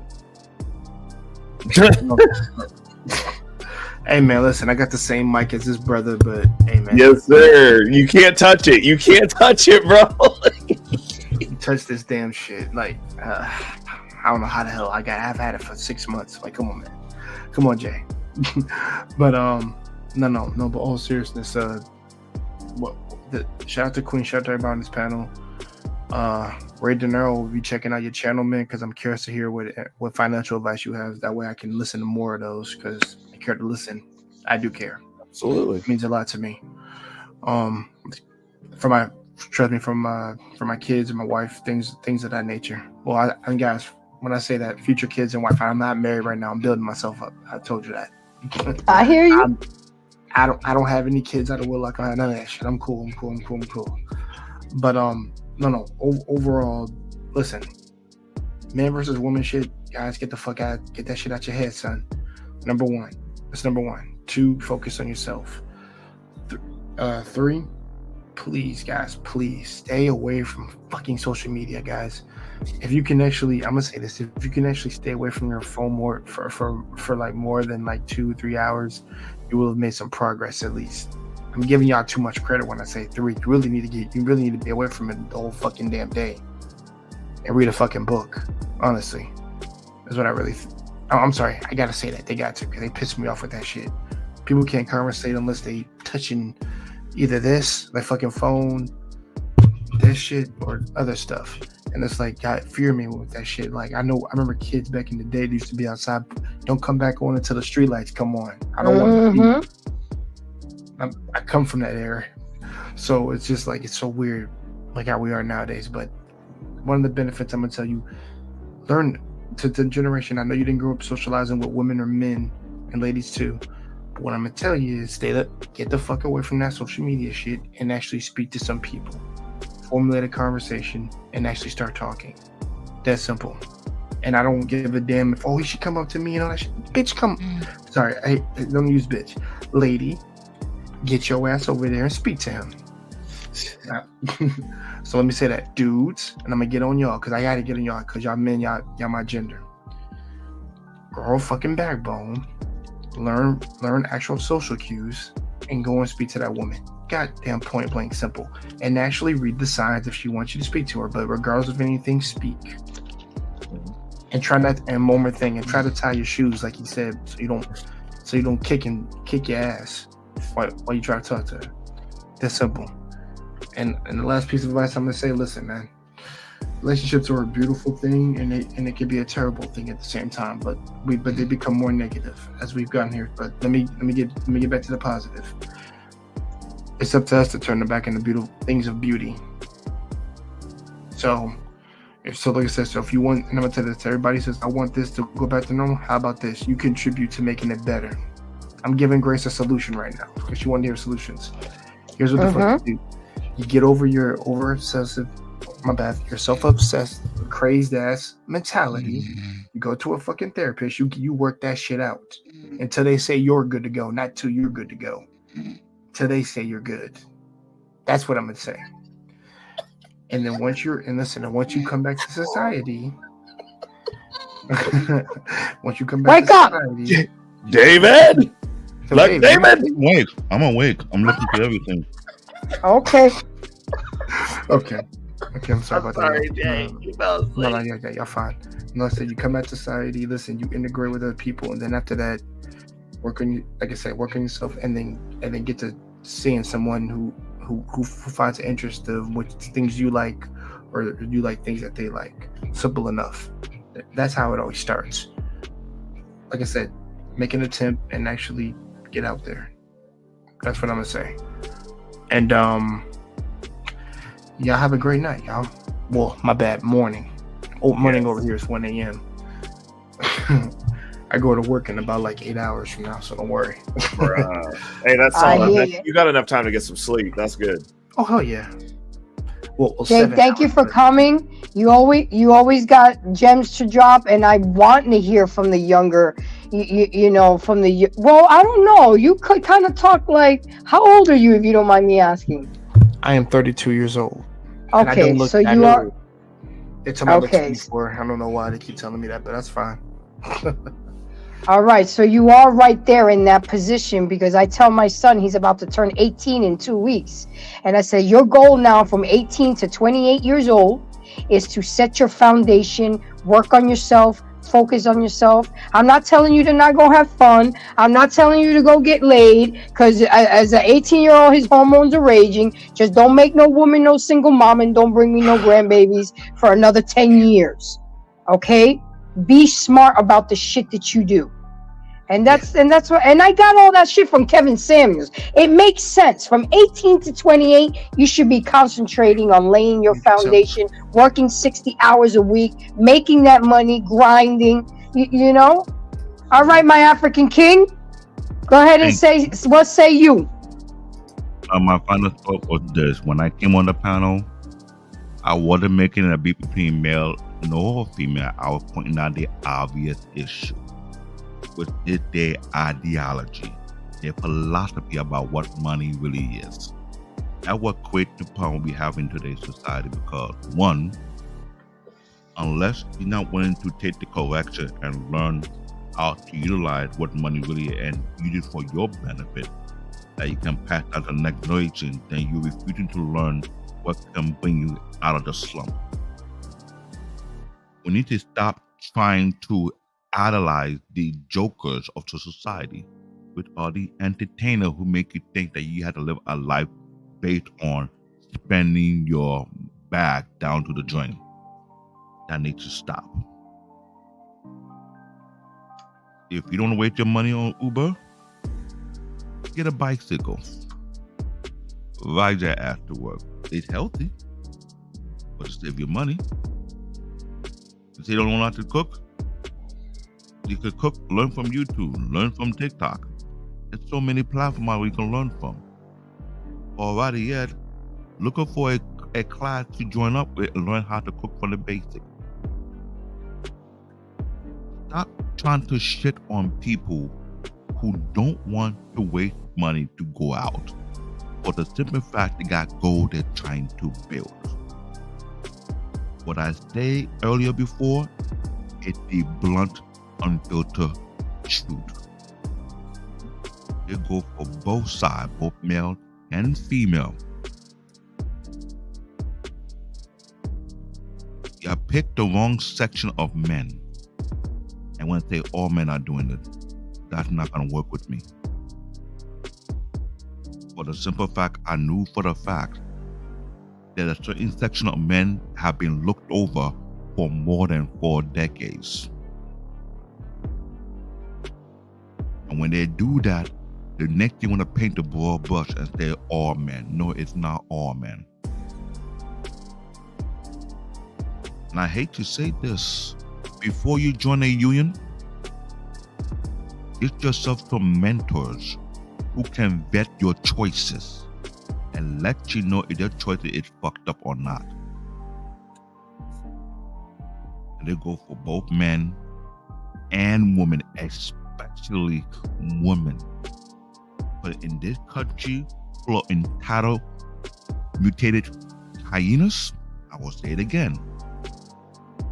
Hey man, listen, I got the same mic as his brother, but hey man. Yes, sir. You can't touch it. You can't touch it, bro. You touch this damn shit. Like, I don't know how the hell I've had it for 6 months. Like, come on, man. Come on, Jay. But no. But all seriousness, shout out to Queen, shout out to everybody on this panel. Ray De Niro will be checking out your channel, man, because I'm curious to hear what financial advice you have. That way I can listen to more of those, because I care to listen. I do care. Absolutely. It means a lot to me. For my kids and my wife, things of that nature. Well, I guys, when I say that, future kids and wife, I'm not married right now. I'm building myself up. I told you that. I hear you. I don't have any kids out of wedlock. I have none of that shit. I'm cool. But no. Overall, listen, man versus woman shit, guys, get the fuck out. Get that shit out your head, son. Number one. That's number one. 2, focus on yourself. 3, please, guys, please stay away from fucking social media, guys. If you can actually, I'm gonna say this, if you can actually stay away from your phone more for like more than like 2-3 hours, you will have made some progress at least. I'm giving y'all too much credit when I say 3. You really need to be away from it the whole fucking damn day and read a fucking book. Honestly, that's what I really. I'm sorry, I gotta say that they got to, because they pissed me off with that shit. People can't conversate unless they touching either this, their fucking phone, this shit, or other stuff. And it's like, God, fear me with that shit. Like, I remember kids back in the day that used to be outside. Don't come back on until the street lights come on. I don't want to be. I come from that era, so it's just like, it's so weird, like how we are nowadays. But one of the benefits I'm gonna tell you, learn to the generation. I know you didn't grow up socializing with women or men and ladies too, but what I'm gonna tell you is get the fuck away from that social media shit and actually speak to some people, formulate a conversation, and actually start talking. That's simple. And I don't give a damn if he should come up to me and all that shit. Bitch, come. Sorry, I don't use bitch. Lady, get your ass over there and speak to him. So let me say that, dudes, and I'm gonna get on y'all, because I gotta get on y'all, because y'all men, y'all my gender. Grow fucking backbone, learn actual social cues, and go and speak to that woman. Goddamn, point blank simple. And actually read the signs if she wants you to speak to her. But regardless of anything, speak. And try not. And one more thing, and try to tie your shoes, like he said, so you don't kick your ass while you try to talk to her. That's simple. And the last piece of advice I'm gonna say, listen, man, relationships are a beautiful thing, and it can be a terrible thing at the same time. But they become more negative as we've gotten here. But let me get back to the positive. It's up to us to turn them back into beautiful things of beauty. So like I said, so if you want, and I'm gonna tell this to everybody, says I want this to go back to normal. How about this? You contribute to making it better. I'm giving Grace a solution right now because she wanted to hear solutions. Here's what the fuck you do. You get over your your self-obsessed, crazed ass mentality. You go to a fucking therapist. You work that shit out until they say you're good to go, not till you're good to go. Till they say you're good. That's what I'm gonna say. And then once you come back to society, Wake up, David. David. Wait, I'm awake. I'm listening to everything. Okay. I'm sorry about that. Jay. No, y'all fine. No, I said you come back to society, listen, you integrate with other people, and then after that, work on yourself, and then get to seeing someone who finds an interest of what things you like, or you like things that they like. Simple enough. That's how it always starts. Like I said, make an attempt and actually get out there. That's what I'm gonna say. And y'all have a great night, y'all. Well, my bad, morning. Morning over here is 1 a.m. I go to work in about like 8 hours from now, so don't worry. Hey, that's solid. You got enough time to get some sleep. That's good. Oh, hell yeah. Well, Jay, thank you for coming. You always got gems to drop, and I want to hear from the younger, you know, from the, well, I don't know. You could kind of talk like, how old are you, if you don't mind me asking? I am 32 years old. Okay, so you are. It's about 24. I don't know why they keep telling me that, but that's fine. All right, so you are right there in that position, because I tell my son he's about to turn 18 in 2 weeks. And I say, your goal now from 18 to 28 years old is to set your foundation, work on yourself, focus on yourself. I'm not telling you to not go have fun. I'm not telling you to go get laid, because as an 18-year-old, his hormones are raging. Just don't make no woman no single mom, and don't bring me no grandbabies for another 10 years. Okay? Be smart about the shit that you do. And that's what, and I got all that shit from Kevin Samuels. It makes sense. From 18 to 28, you should be concentrating on laying your foundation, working 60 hours a week, making that money, grinding, you know? All right, my African king, go ahead and say, what say you? My final thought was this. When I came on the panel, I wasn't making a beat between male nor female. I was pointing out the obvious issue, which is their ideology, their philosophy about what money really is. That's what creates the problem we have in today's society, because one, unless you're not willing to take the correction and learn how to utilize what money really is and use it for your benefit, that you can pass on to the next generation, then you're refusing to learn what can bring you out of the slump. We need to stop trying to idolize the jokers of the society, which are the entertainers who make you think that you have to live a life based on spending your bag down to the drain. That needs to stop. If you don't waste your money on Uber, get a bicycle. Ride your ass to work. It's healthy, but save your money. If you don't know how to cook, you could cook, learn from YouTube, learn from TikTok. There's so many platforms where you can learn from. Alrighty, yet, looking for a class to join up with and learn how to cook from the basics. Stop trying to shit on people who don't want to waste money to go out, for the simple fact they got gold they're trying to build. What I said earlier before is the blunt, unfiltered truth. They go for both sides, both male and female. I picked the wrong section of men. And when I say all men are doing it, that's not going to work with me. For the simple fact, I knew for the fact that a certain section of men have been looked over for more than 4 decades. And when they do that, the next they want to paint the broad brush and say all men. No, it's not all men. And I hate to say this, before you join a union, get yourself some mentors who can vet your choices and let you know if your choice is fucked up or not. And they go for both men and women, especially women. But in this country full of entitled, mutated hyenas, I will say it again.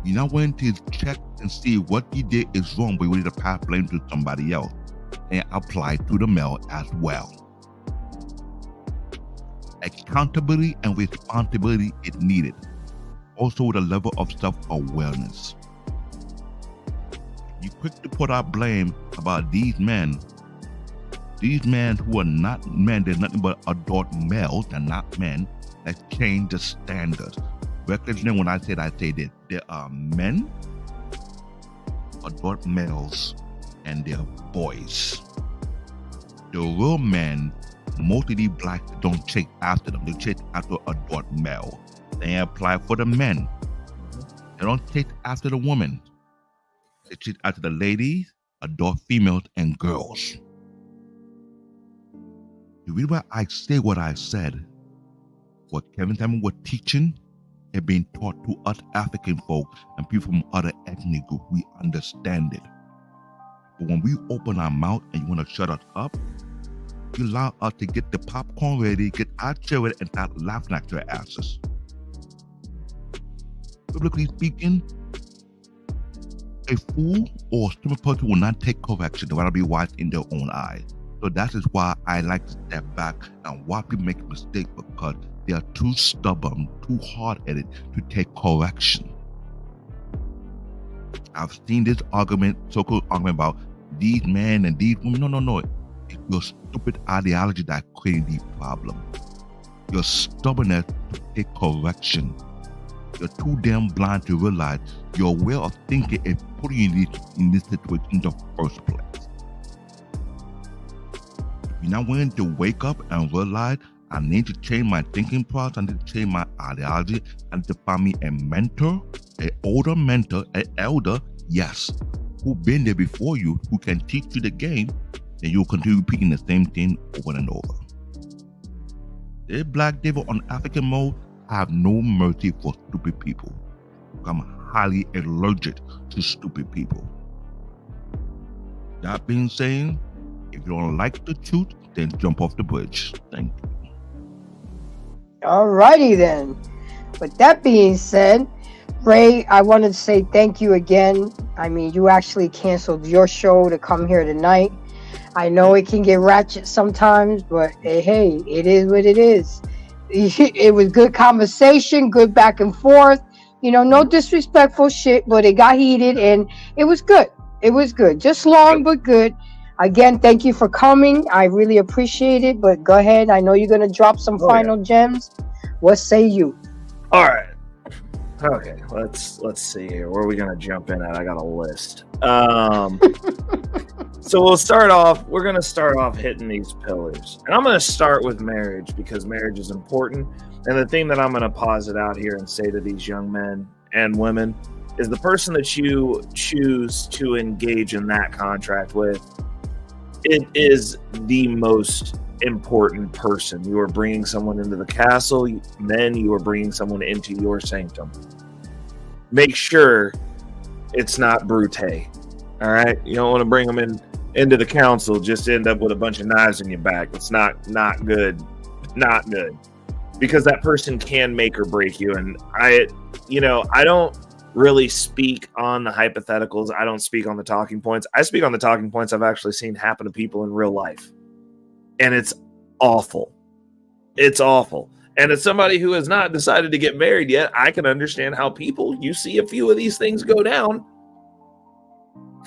You're not willing to check and see what you did is wrong, but you need to pass blame to somebody else and apply to the male as well. Accountability and responsibility is needed. Also with a level of self-awareness. You quick to put out blame about these men who are not men, they're nothing but adult males, they're not men, that change the standards. Recognize when I say this, there are men, adult males, and there are boys. The real men, most of these blacks don't chase after them, they chase after adult male. They apply for the men. They don't take after the women. They take after the ladies, adult females, and girls. The reason why I say what I said, what Kevin Samuel was teaching, it being taught to us African folk and people from other ethnic groups. We understand it. But when we open our mouth and you want to shut us up, you allow us to get the popcorn ready, get our chair ready, and start laughing at your asses. Biblically speaking, a fool or a stupid person will not take correction. They want to be wise in their own eyes. So that is why I like to step back and watch people make mistakes, because they are too stubborn, too hard-headed to take correction. I've seen this argument, so-called argument about these men and these women. No. It's your stupid ideology that created these problems. Your stubbornness to take correction. You're too damn blind to realize your way of thinking is putting you in this situation in the first place. If you're not willing to wake up and realize I need to change my thinking process, I need to change my ideology, and to find me a mentor, an older mentor, an elder, yes, who's been there before you, who can teach you the game, then you'll continue repeating the same thing over and over. This Black Devil on African Mode, I have no mercy for stupid people. I'm highly allergic to stupid people. That being said, if you don't like the truth, then jump off the bridge. Thank you. Alrighty then. With that being said, Ray, I wanted to say thank you again. I mean, you actually canceled your show to come here tonight. I know it can get ratchet sometimes, but hey, it is what it is. It was good conversation, good back and forth. You know, no disrespectful shit, but it got heated and it was good. It was good. Just long, but good. Again, thank you for coming. I really appreciate it, but go ahead. I know you're going to drop some final gems. What say you? All right. Okay, let's see here. Where are we gonna jump in at? I got a list. So we're gonna start off hitting these pillars. And I'm gonna start with marriage because marriage is important. And the thing that I'm gonna posit out here and say to these young men and women is the person that you choose to engage in that contract with, it is the most important person. You are bringing someone into the castle, then you are bringing someone into your sanctum. Make sure it's not brute. All right, you don't want to bring them into the council just to end up with a bunch of knives in your back. It's not good, because that person can make or break you. And I don't really speak on the hypotheticals. I don't speak on the talking points. I speak on the talking points I've actually seen happen to people in real life. And it's awful. It's awful. And as somebody who has not decided to get married yet, I can understand how people, you see a few of these things go down,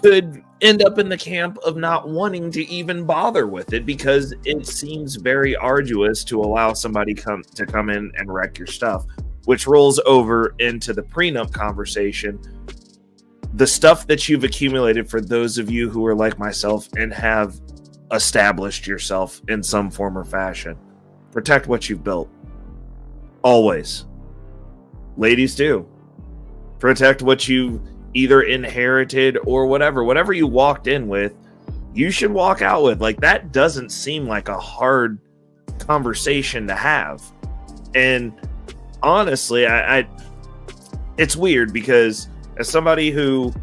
could end up in the camp of not wanting to even bother with it because it seems very arduous to allow somebody to come in and wreck your stuff, which rolls over into the prenup conversation. The stuff that you've accumulated, for those of you who are like myself and have established yourself in some form or fashion, protect what you've built. Always. Ladies too. Protect what you either inherited or whatever you walked in with, you should walk out with. Like, that doesn't seem like a hard conversation to have. And honestly, I it's weird because as somebody who,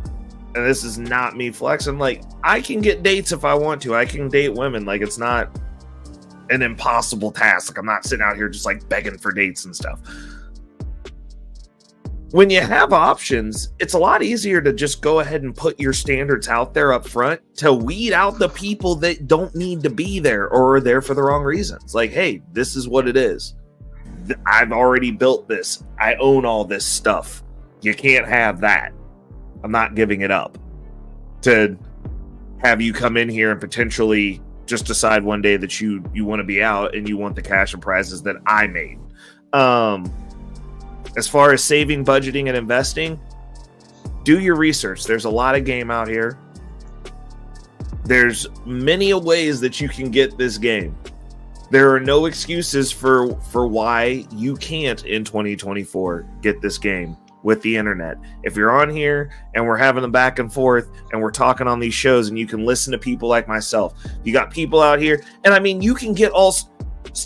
and this is not me flexing, like, I can get dates if I want to. I can date women. Like, it's not an impossible task. Like, I'm not sitting out here just like begging for dates and stuff. When you have options, it's a lot easier to just go ahead and put your standards out there up front to weed out the people that don't need to be there or are there for the wrong reasons. Like, hey, this is what it is. I've already built this. I own all this stuff. You can't have that. I'm not giving it up to have you come in here and potentially just decide one day that you want to be out and you want the cash and prizes that I made. As far as saving, budgeting, and investing, do your research. There's a lot of game out here. There's many ways that you can get this game. There are no excuses for why you can't in 2024 get this game with the internet. If you're on here and we're having a back and forth and we're talking on these shows and you can listen to people like myself, you got people out here, and I mean, you can get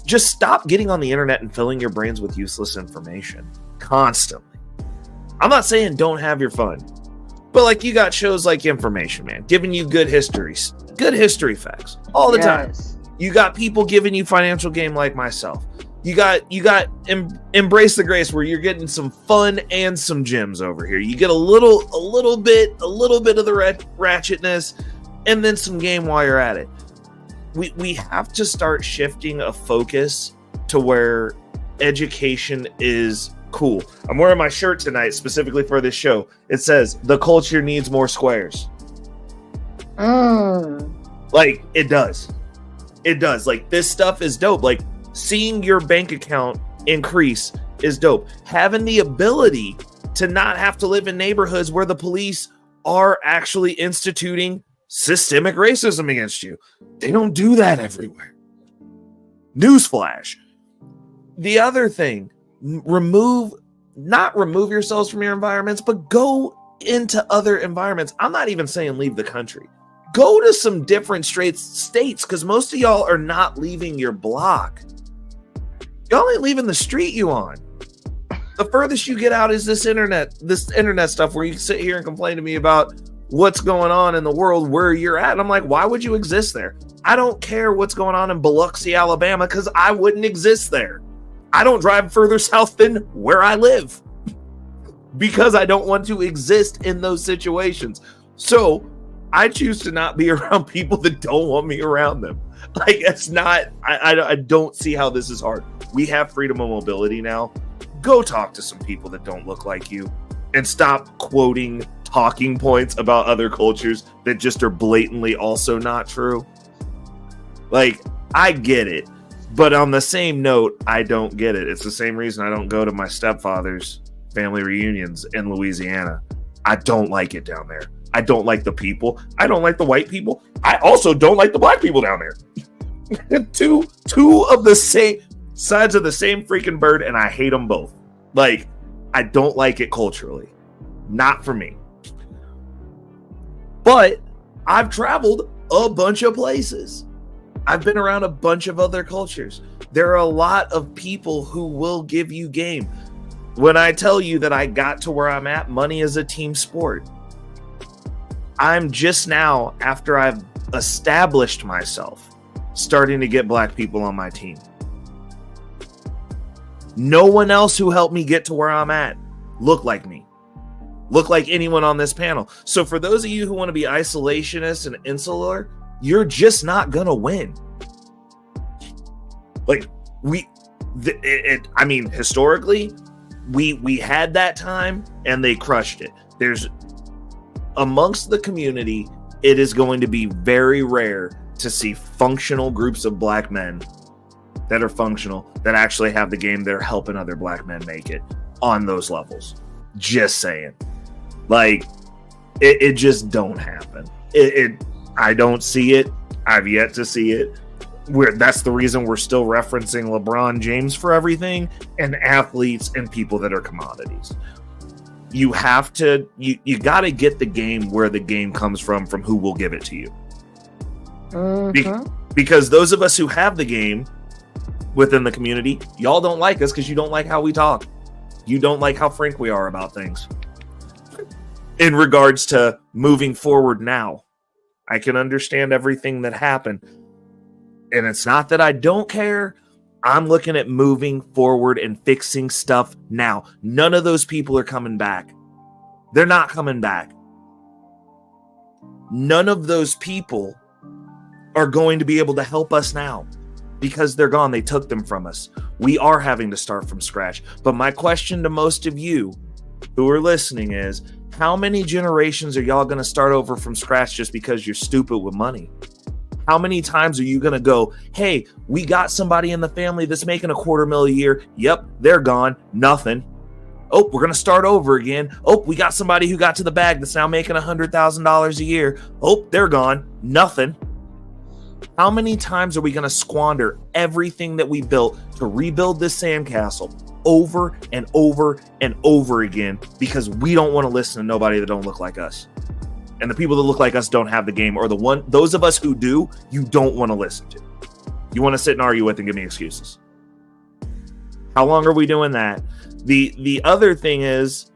just stop getting on the internet and filling your brains with useless information constantly. I'm not saying don't have your fun, but like you got shows like Information Man giving you good history facts all the time. You got people giving you Financial Game like myself. You got Embrace the Grace, where you're getting some fun and some gems over here. You get a little bit of the ratchetness, and then some game while you're at it. We have to start shifting a focus to where education is cool. I'm wearing my shirt tonight specifically for this show. It says the culture needs more squares. Like it does. It does. Like this stuff is dope. Like seeing your bank account increase is dope. Having the ability to not have to live in neighborhoods where the police are actually instituting systemic racism against you. They don't do that everywhere. Newsflash. The other thing, not remove yourselves from your environments, but go into other environments. I'm not even saying leave the country. Go to some different states, because most of y'all are not leaving your block. Y'all ain't leaving the street you on. The furthest you get out is this internet stuff where you can sit here and complain to me about what's going on in the world where you're at. And I'm like, why would you exist there? I don't care what's going on in Biloxi, Alabama, because I wouldn't exist there. I don't drive further south than where I live because I don't want to exist in those situations. So I choose to not be around people that don't want me around them. Like, it's not, I don't see how this is hard. We have freedom of mobility now. Go talk to some people that don't look like you and stop quoting talking points about other cultures that just are blatantly also not true. Like, I get it, but on the same note, I don't get it. It's the same reason I don't go to my stepfather's family reunions in Louisiana. I don't like it down there. I don't like the people. I don't like the white people. I also don't like the black people down there. Two of the same sides of the same freaking bird, and I hate them both. Like, I don't like it culturally. Not for me. But I've traveled a bunch of places. I've been around a bunch of other cultures. There are a lot of people who will give you game. When I tell you that I got to where I'm at, money is a team sport. I'm just now, after I've established myself, starting to get black people on my team. No one else who helped me get to where I'm at look like me. Look like anyone on this panel. So for those of you who want to be isolationist and insular, you're just not gonna win. Like historically, we had that time and they crushed it. There's amongst the community, it is going to be very rare to see functional groups of black men that are functional, that actually have the game, that are helping other black men make it on those levels. Just saying. Like, it just don't happen. I don't see it. I've yet to see it. That's the reason we're still referencing LeBron James for everything, and athletes and people that are commodities. You have to, you got to get the game where the game comes from who will give it to you. Because those of us who have the game within the community, y'all don't like us because you don't like how we talk. You don't like how frank we are about things. In regards to moving forward now, I can understand everything that happened. And it's not that I don't care. I'm looking at moving forward and fixing stuff now. None of those people are coming back. They're not coming back. None of those people are going to be able to help us now because they're gone. They took them from us. We are having to start from scratch. But my question to most of you who are listening is, how many generations are y'all going to start over from scratch just because you're stupid with money? How many times are you going to go, hey, we got somebody in the family that's making $250,000 a year. Yep, they're gone. Nothing. Oh, we're going to start over again. Oh, we got somebody who got to the bag that's now making $100,000 a year. Oh, they're gone. Nothing. How many times are we going to squander everything that we built to rebuild this sandcastle over and over and over again because we don't want to listen to nobody that don't look like us? And the people that look like us don't have the game, or those of us who do, you don't want to listen to. You want to sit and argue with and give me excuses. How long are we doing that? The other thing is,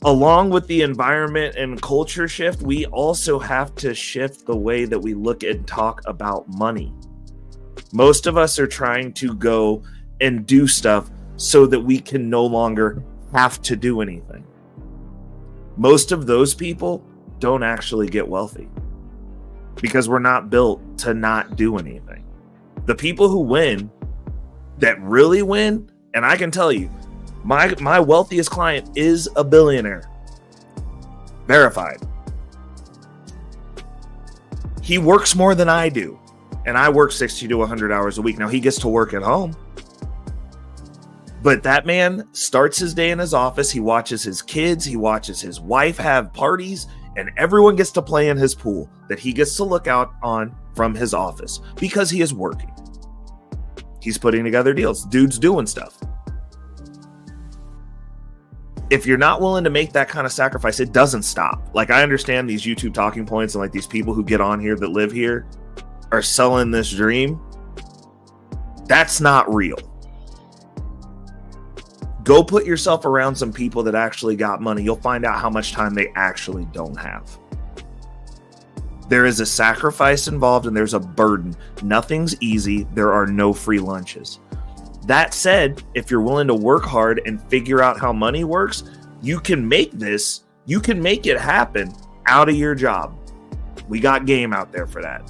along with the environment and culture shift, we also have to shift the way that we look and talk about money. Most of us are trying to go and do stuff so that we can no longer have to do anything. Most of those people don't actually get wealthy because we're not built to not do anything. The people who win, that really win, and I can tell you, my wealthiest client is a billionaire. Verified. He works more than I do, and I work 60 to 100 hours a week. Now, he gets to work at home, but that man starts his day in his office. He watches his kids. He watches his wife have parties, and everyone gets to play in his pool that he gets to look out on from his office because he is working. He's putting together deals. Dude's doing stuff. If you're not willing to make that kind of sacrifice, it doesn't stop. Like, I understand these YouTube talking points and like these people who get on here that live here are selling this dream. That's not real. Go put yourself around some people that actually got money. You'll find out how much time they actually don't have. There is a sacrifice involved and there's a burden. Nothing's easy. There are no free lunches. That said, if you're willing to work hard and figure out how money works, you can make it happen out of your job. We got game out there for that.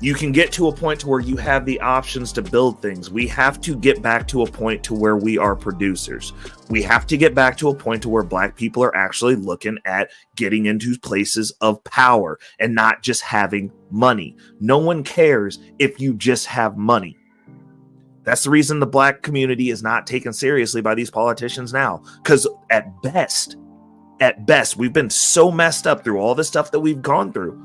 You can get to a point to where you have the options to build things. We have to get back to a point to where we are producers. We have to get back to a point to where Black people are actually looking at getting into places of power and not just having money. No one cares if you just have money. That's the reason the Black community is not taken seriously by these politicians now. Because at best, we've been so messed up through all the stuff that we've gone through.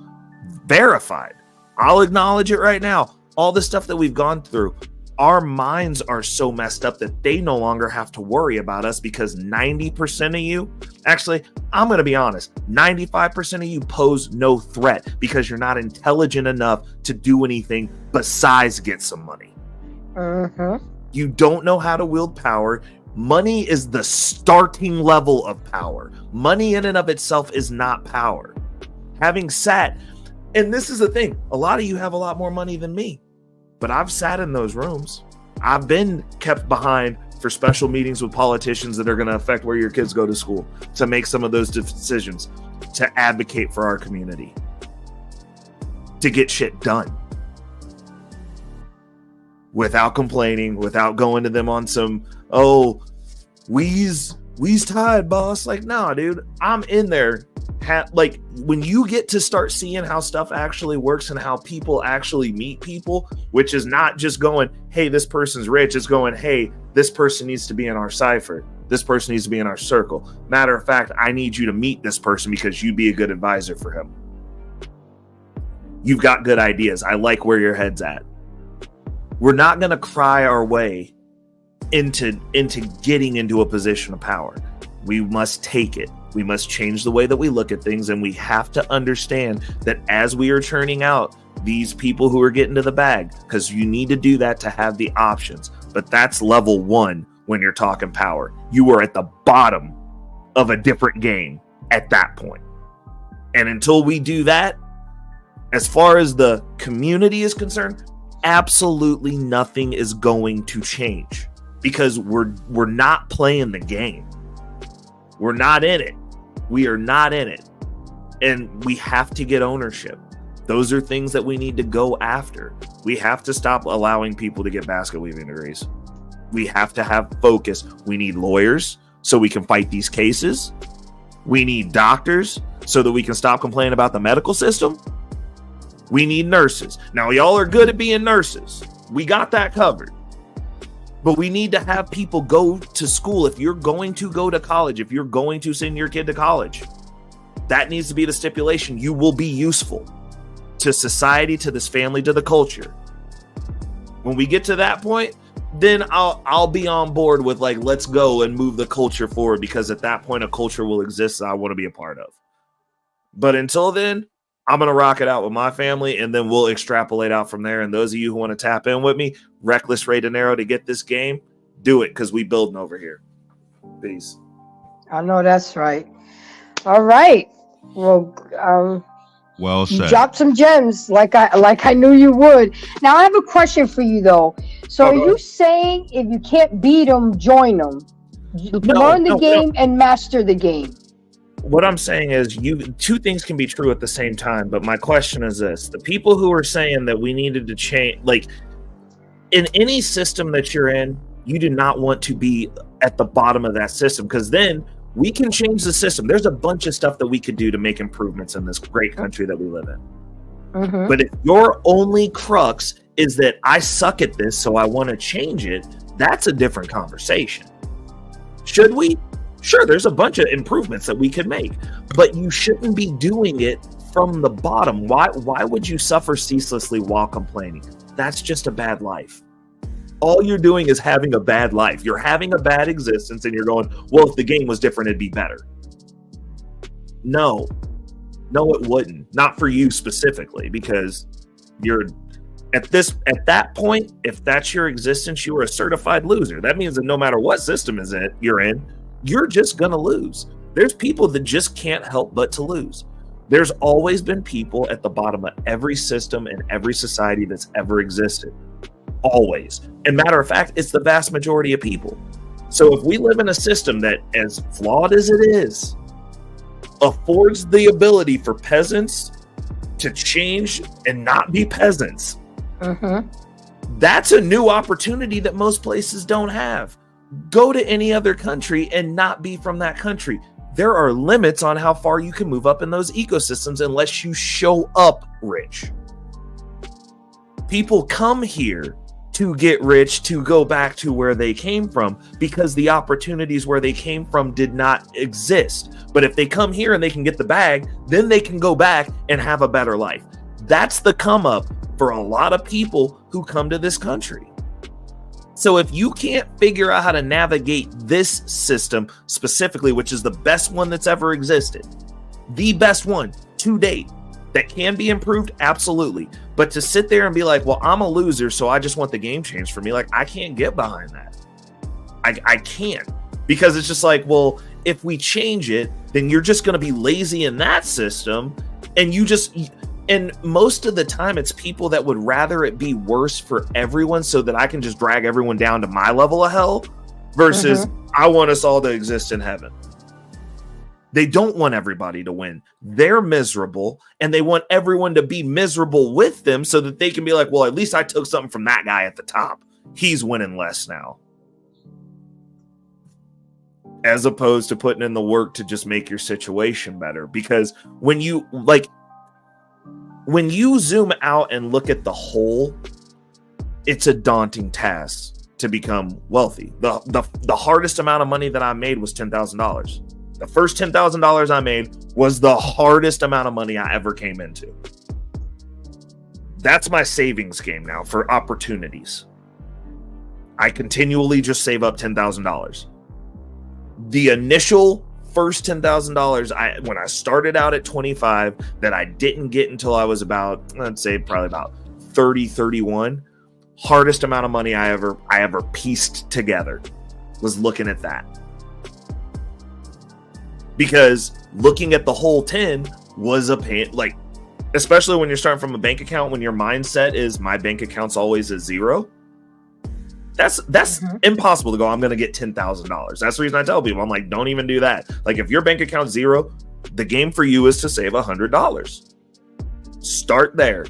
Verified. I'll acknowledge it right now. All the stuff that we've gone through, our minds are so messed up that they no longer have to worry about us because 90% of you, actually, I'm going to be honest, 95% of you pose no threat because you're not intelligent enough to do anything besides get some money. You don't know how to wield power. Money is the starting level of power. Money in and of itself is not power. Having sat, and this is the thing, a lot of you have a lot more money than me, but I've sat in those rooms. I've been kept behind for special meetings with politicians that are going to affect where your kids go to school, to make some of those decisions, to advocate for our community, to get shit done. Without complaining, without going to them on some, we's tired, boss. Like, nah, dude, I'm in there. Like, when you get to start seeing how stuff actually works and how people actually meet people, which is not just going, hey, this person's rich. It's going, hey, this person needs to be in our cipher. This person needs to be in our circle. Matter of fact, I need you to meet this person because you'd be a good advisor for him. You've got good ideas. I like where your head's at. We're not going to cry our way into getting into a position of power. We must take it. We must change the way that we look at things, and we have to understand that as we are churning out these people who are getting to the bag, because you need to do that to have the options. But that's level one when you're talking power. You are at the bottom of a different game at that point. And until we do that, as far as the community is concerned, absolutely nothing is going to change because we're not playing the game. We're not in it. We are not in it. And we have to get ownership. Those are things that we need to go after. We have to stop allowing people to get basket weaving degrees. We have to have focus. We need lawyers so we can fight these cases. We need doctors so that we can stop complaining about the medical system. We need nurses. Now, y'all are good at being nurses. We got that covered. But we need to have people go to school. If you're going to go to college, if you're going to send your kid to college, that needs to be the stipulation. You will be useful. to society, to this family, to the culture. When we get to that point, then I'll be on board with like, let's go and move the culture forward, because at that point a culture will exist that I want to be a part of. But until then, I'm going to rock it out with my family, and then we'll extrapolate out from there. And those of you who want to tap in with me, Reckless Ray Dinero, to get this game, do it, because we building over here. Peace. I know that's right. All right. Well said. You dropped some gems like I knew you would. Now I have a question for you though. So are you saying if you can't beat them, join them? Learn the game and master the game. What I'm saying is two things can be true at the same time, but my question is this. The people who are saying that we needed to change, like in any system that you're in, you do not want to be at the bottom of that system, because then we can change the system. There's a bunch of stuff that we could do to make improvements in this great country that we live in. Mm-hmm. But if your only crux is that I suck at this, so I want to change it, that's a different conversation. Should we? Sure, there's a bunch of improvements that we could make, but you shouldn't be doing it from the bottom. Why would you suffer ceaselessly while complaining? That's just a bad life. All you're doing is having a bad life. You're having a bad existence, and you're going, well, if the game was different, it'd be better. No, it wouldn't. Not for you specifically, because you're at that point, if that's your existence, you are a certified loser. That means that no matter what system you're in, you're just going to lose. There's people that just can't help but to lose. There's always been people at the bottom of every system and every society that's ever existed. Always. And matter of fact, it's the vast majority of people. So if we live in a system that, as flawed as it is, affords the ability for peasants to change and not be peasants, that's a new opportunity that most places don't have. Go to any other country and not be from that country. There are limits on how far you can move up in those ecosystems unless you show up rich. People come here to get rich, to go back to where they came from, because the opportunities where they came from did not exist. But if they come here and they can get the bag, then they can go back and have a better life. That's the come up for a lot of people who come to this country. So if you can't figure out how to navigate this system specifically, which is the best one that's ever existed, the best one to date, that can be improved, absolutely. But to sit there and be like, well, I'm a loser, so I just want the game changed for me, like, I can't get behind that. I can't. Because it's just like, well, if we change it, then you're just going to be lazy in that system. And most of the time, it's people that would rather it be worse for everyone so that I can just drag everyone down to my level of hell versus I want us all to exist in heaven. They don't want everybody to win. They're miserable, and they want everyone to be miserable with them so that they can be like, well, at least I took something from that guy at the top. He's winning less now. As opposed to putting in the work to just make your situation better. Because when you zoom out and look at the whole, it's a daunting task to become wealthy. The hardest amount of money that I made was $10,000. The first $10,000 I made was the hardest amount of money I ever came into. That's my savings game now for opportunities. I continually just save up $10,000. The initial first $10,000, when I started out at 25, that I didn't get until I was about, I'd say probably about 30, 31. Hardest amount of money I ever pieced together was looking at that. Because looking at the whole 10 was a pain, like, especially when you're starting from a bank account, when your mindset is my bank account's always at zero. That's impossible to go, I'm going to get $10,000. That's the reason I tell people, I'm like, don't even do that. Like, if your bank account's zero, the game for you is to save $100. Start there.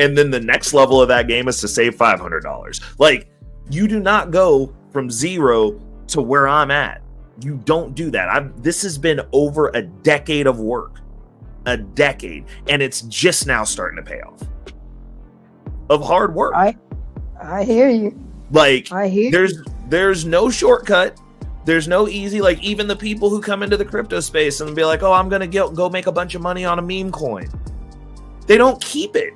And then the next level of that game is to save $500. Like, you do not go from zero to where I'm at. You don't do that. This has been over a decade of work. A decade. And it's just now starting to pay off. Of hard work. I hear you. Like, I hear there's no shortcut. There's no easy, like, even the people who come into the crypto space and be like, oh, I'm going to go make a bunch of money on a meme coin. They don't keep it.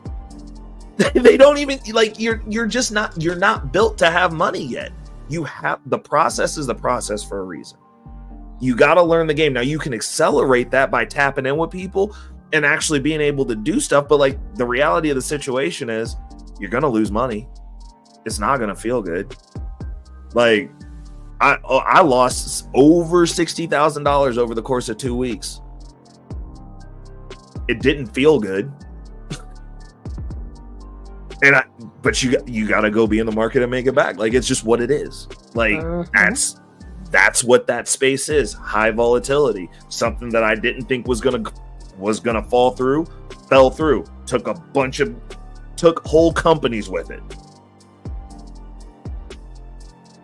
They don't even like you're not built to have money yet. You have the process is the process for a reason. You got to learn the game. Now you can accelerate that by tapping in with people and actually being able to do stuff. But like the reality of the situation is you're going to lose money. It's not going to feel good. Like I lost over $60,000 over the course of 2 weeks. It didn't feel good. But you got to go be in the market and make it back. Like it's just what it is. Like that's what that space is. High volatility. Something that I didn't think was gonna fall through, fell through. Took whole companies with it.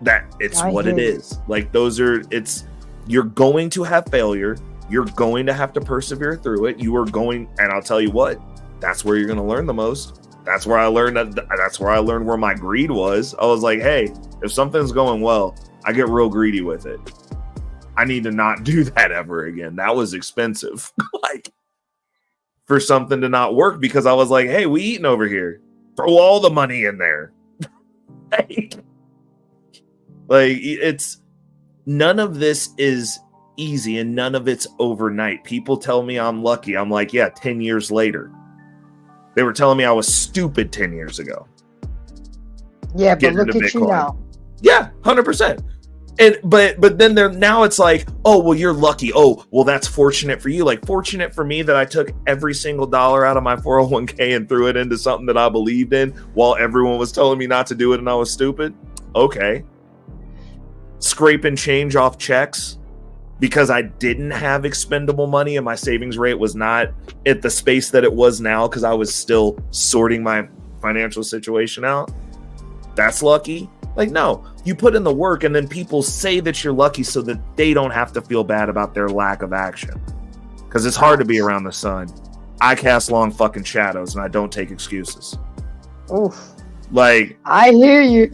That it's what it is. Like you're going to have failure. You're going to have to persevere through it. You are going, and I'll tell you what, that's where you're going to learn the most. That's where I learned where my greed was. I was like, hey, if something's going well, I get real greedy with it. I need to not do that ever again. That was expensive. Like for something to not work because I was like, hey, we eating over here. Throw all the money in there. Like it's none of this is easy and none of it's overnight. People tell me I'm lucky. I'm like, yeah, 10 years later. They were telling me I was stupid 10 years ago. Yeah, but look at you now. Yeah, 100%. But then now it's like, oh, well, you're lucky. Oh, well, that's fortunate for you. Like fortunate for me that I took every single dollar out of my 401k and threw it into something that I believed in while everyone was telling me not to do it and I was stupid. Okay. Scraping change off checks because I didn't have expendable money and my savings rate was not at the space that it was now because I was still sorting my financial situation out. That's lucky. Like, no, you put in the work and then people say that you're lucky so that they don't have to feel bad about their lack of action. Because it's hard to be around the sun. I cast long fucking shadows and I don't take excuses. Oof. Like, I hear you.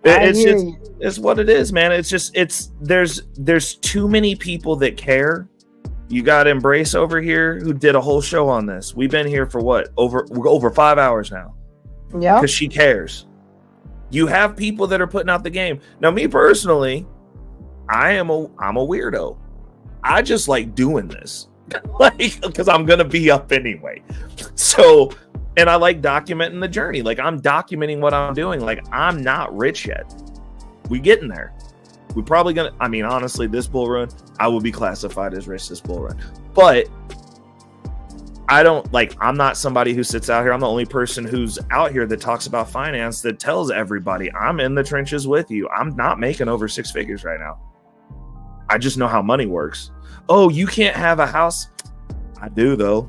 It's what it is, man. It's just there's too many people that care. You got Embrace over here who did a whole show on this. We've been here for what? Over 5 hours now. Yeah. Because she cares. You have people that are putting out the game. Now, me personally, I'm a weirdo. I just like doing this. Like, because I'm gonna be up anyway. So, and I like documenting the journey. Like, I'm documenting what I'm doing. Like, I'm not rich yet. We getting there. We probably gonna, I mean, honestly, this bull run, I will be classified as rich this bull run. But I don't, like, I'm not somebody who sits out here. I'm the only person who's out here that talks about finance that tells everybody I'm in the trenches with you. I'm not making over 6 figures right now. I just know how money works. Oh, you can't have a house. I do, though.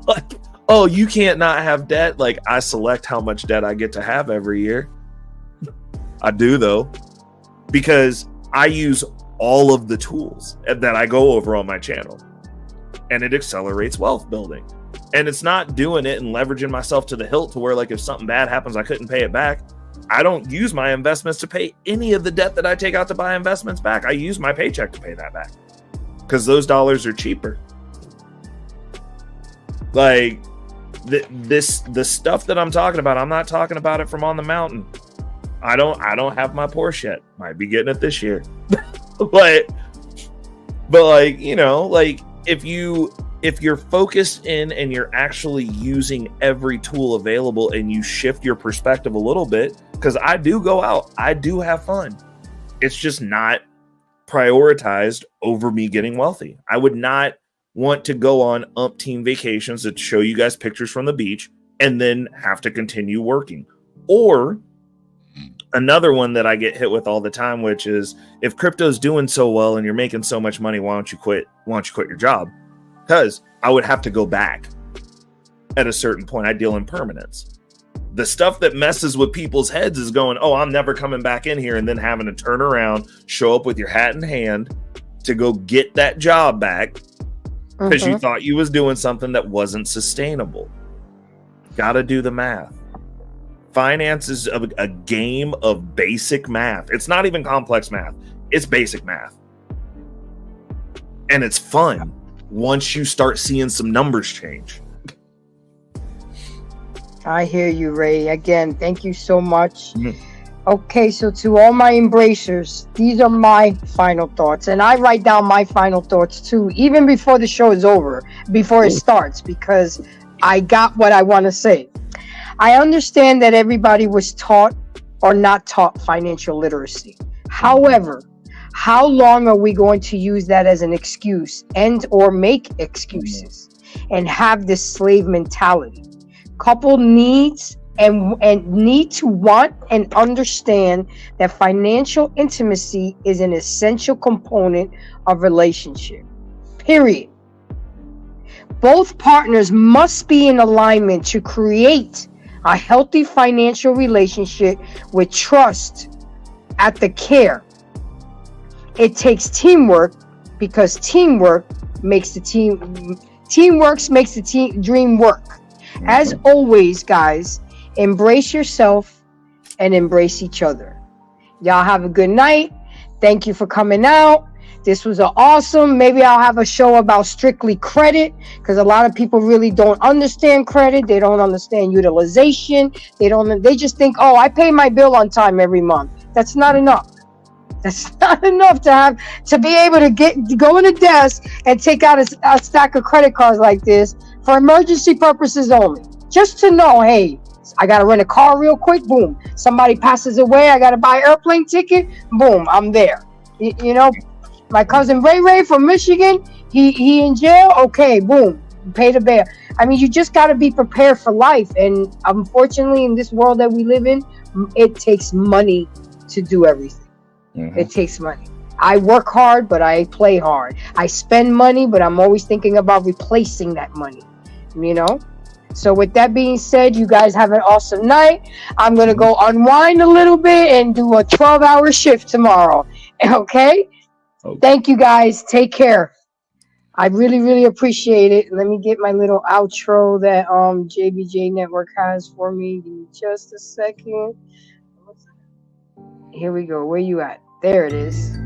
Like, oh, you can't not have debt. Like, I select how much debt I get to have every year. I do, though, because I use all of the tools that I go over on my channel, and it accelerates wealth building. And it's not doing it and leveraging myself to the hilt to where, like, if something bad happens, I couldn't pay it back. I don't use my investments to pay any of the debt that I take out to buy investments back. I use my paycheck to pay that back because those dollars are cheaper. Like, the stuff that I'm talking about, I'm not talking about it from on the mountain. I don't have my Porsche yet. Might be getting it this year. but like, you know, like if you're focused in and you're actually using every tool available and you shift your perspective a little bit, because I do go out, I do have fun. It's just not prioritized over me getting wealthy. I would not want to go on umpteen vacations to show you guys pictures from the beach and then have to continue working. Or another one that I get hit with all the time, which is, if crypto's doing so well and you're making so much money, why don't you quit your job? Because I would have to go back at a certain point. I deal in permanence. The stuff that messes with people's heads is going, oh, I'm never coming back in here, and then having to turn around, show up with your hat in hand to go get that job back because you thought you was doing something that wasn't sustainable. Gotta do the math. Finance is a game of basic math. It's not even complex math. It's basic math. And it's fun once you start seeing some numbers change. I hear you, Ray. Again, thank you so much. Okay, so to all my embracers, these are my final thoughts. And I write down my final thoughts too, even before the show is over, before it starts, because I got what I want to say. I understand that everybody was taught or not taught financial literacy. However, how long are we going to use that as an excuse and or make excuses and have this slave mentality? Couple needs and need to want and understand that financial intimacy is an essential component of relationship. Period. Both partners must be in alignment to create a healthy financial relationship with trust at the care. It takes teamwork because teamwork makes the dream work. As always, guys, embrace yourself and embrace each other. Y'all have a good night. Thank you for coming out. This was awesome. Maybe I'll have a show about strictly credit, because a lot of people really don't understand credit. They don't understand utilization. They just think, oh, I pay my bill on time every month. That's not enough. That's not enough to be able to go in a desk and take out a stack of credit cards like this for emergency purposes only. Just to know, hey, I got to rent a car real quick. Boom. Somebody passes away. I got to buy an airplane ticket. Boom. I'm there. You know, my cousin Ray from Michigan, he in jail. Okay. Boom. Pay the bail. I mean, you just got to be prepared for life. And unfortunately, in this world that we live in, it takes money to do everything. It takes money. I work hard, but I play hard. I spend money, but I'm always thinking about replacing that money, you know? So with that being said, you guys have an awesome night. I'm going to go unwind a little bit and do a 12-hour shift tomorrow. Okay? Thank you, guys. Take care. I really, really appreciate it. Let me get my little outro that JBJ Network has for me. Give me just a second. Here we go. Where you at? There it is.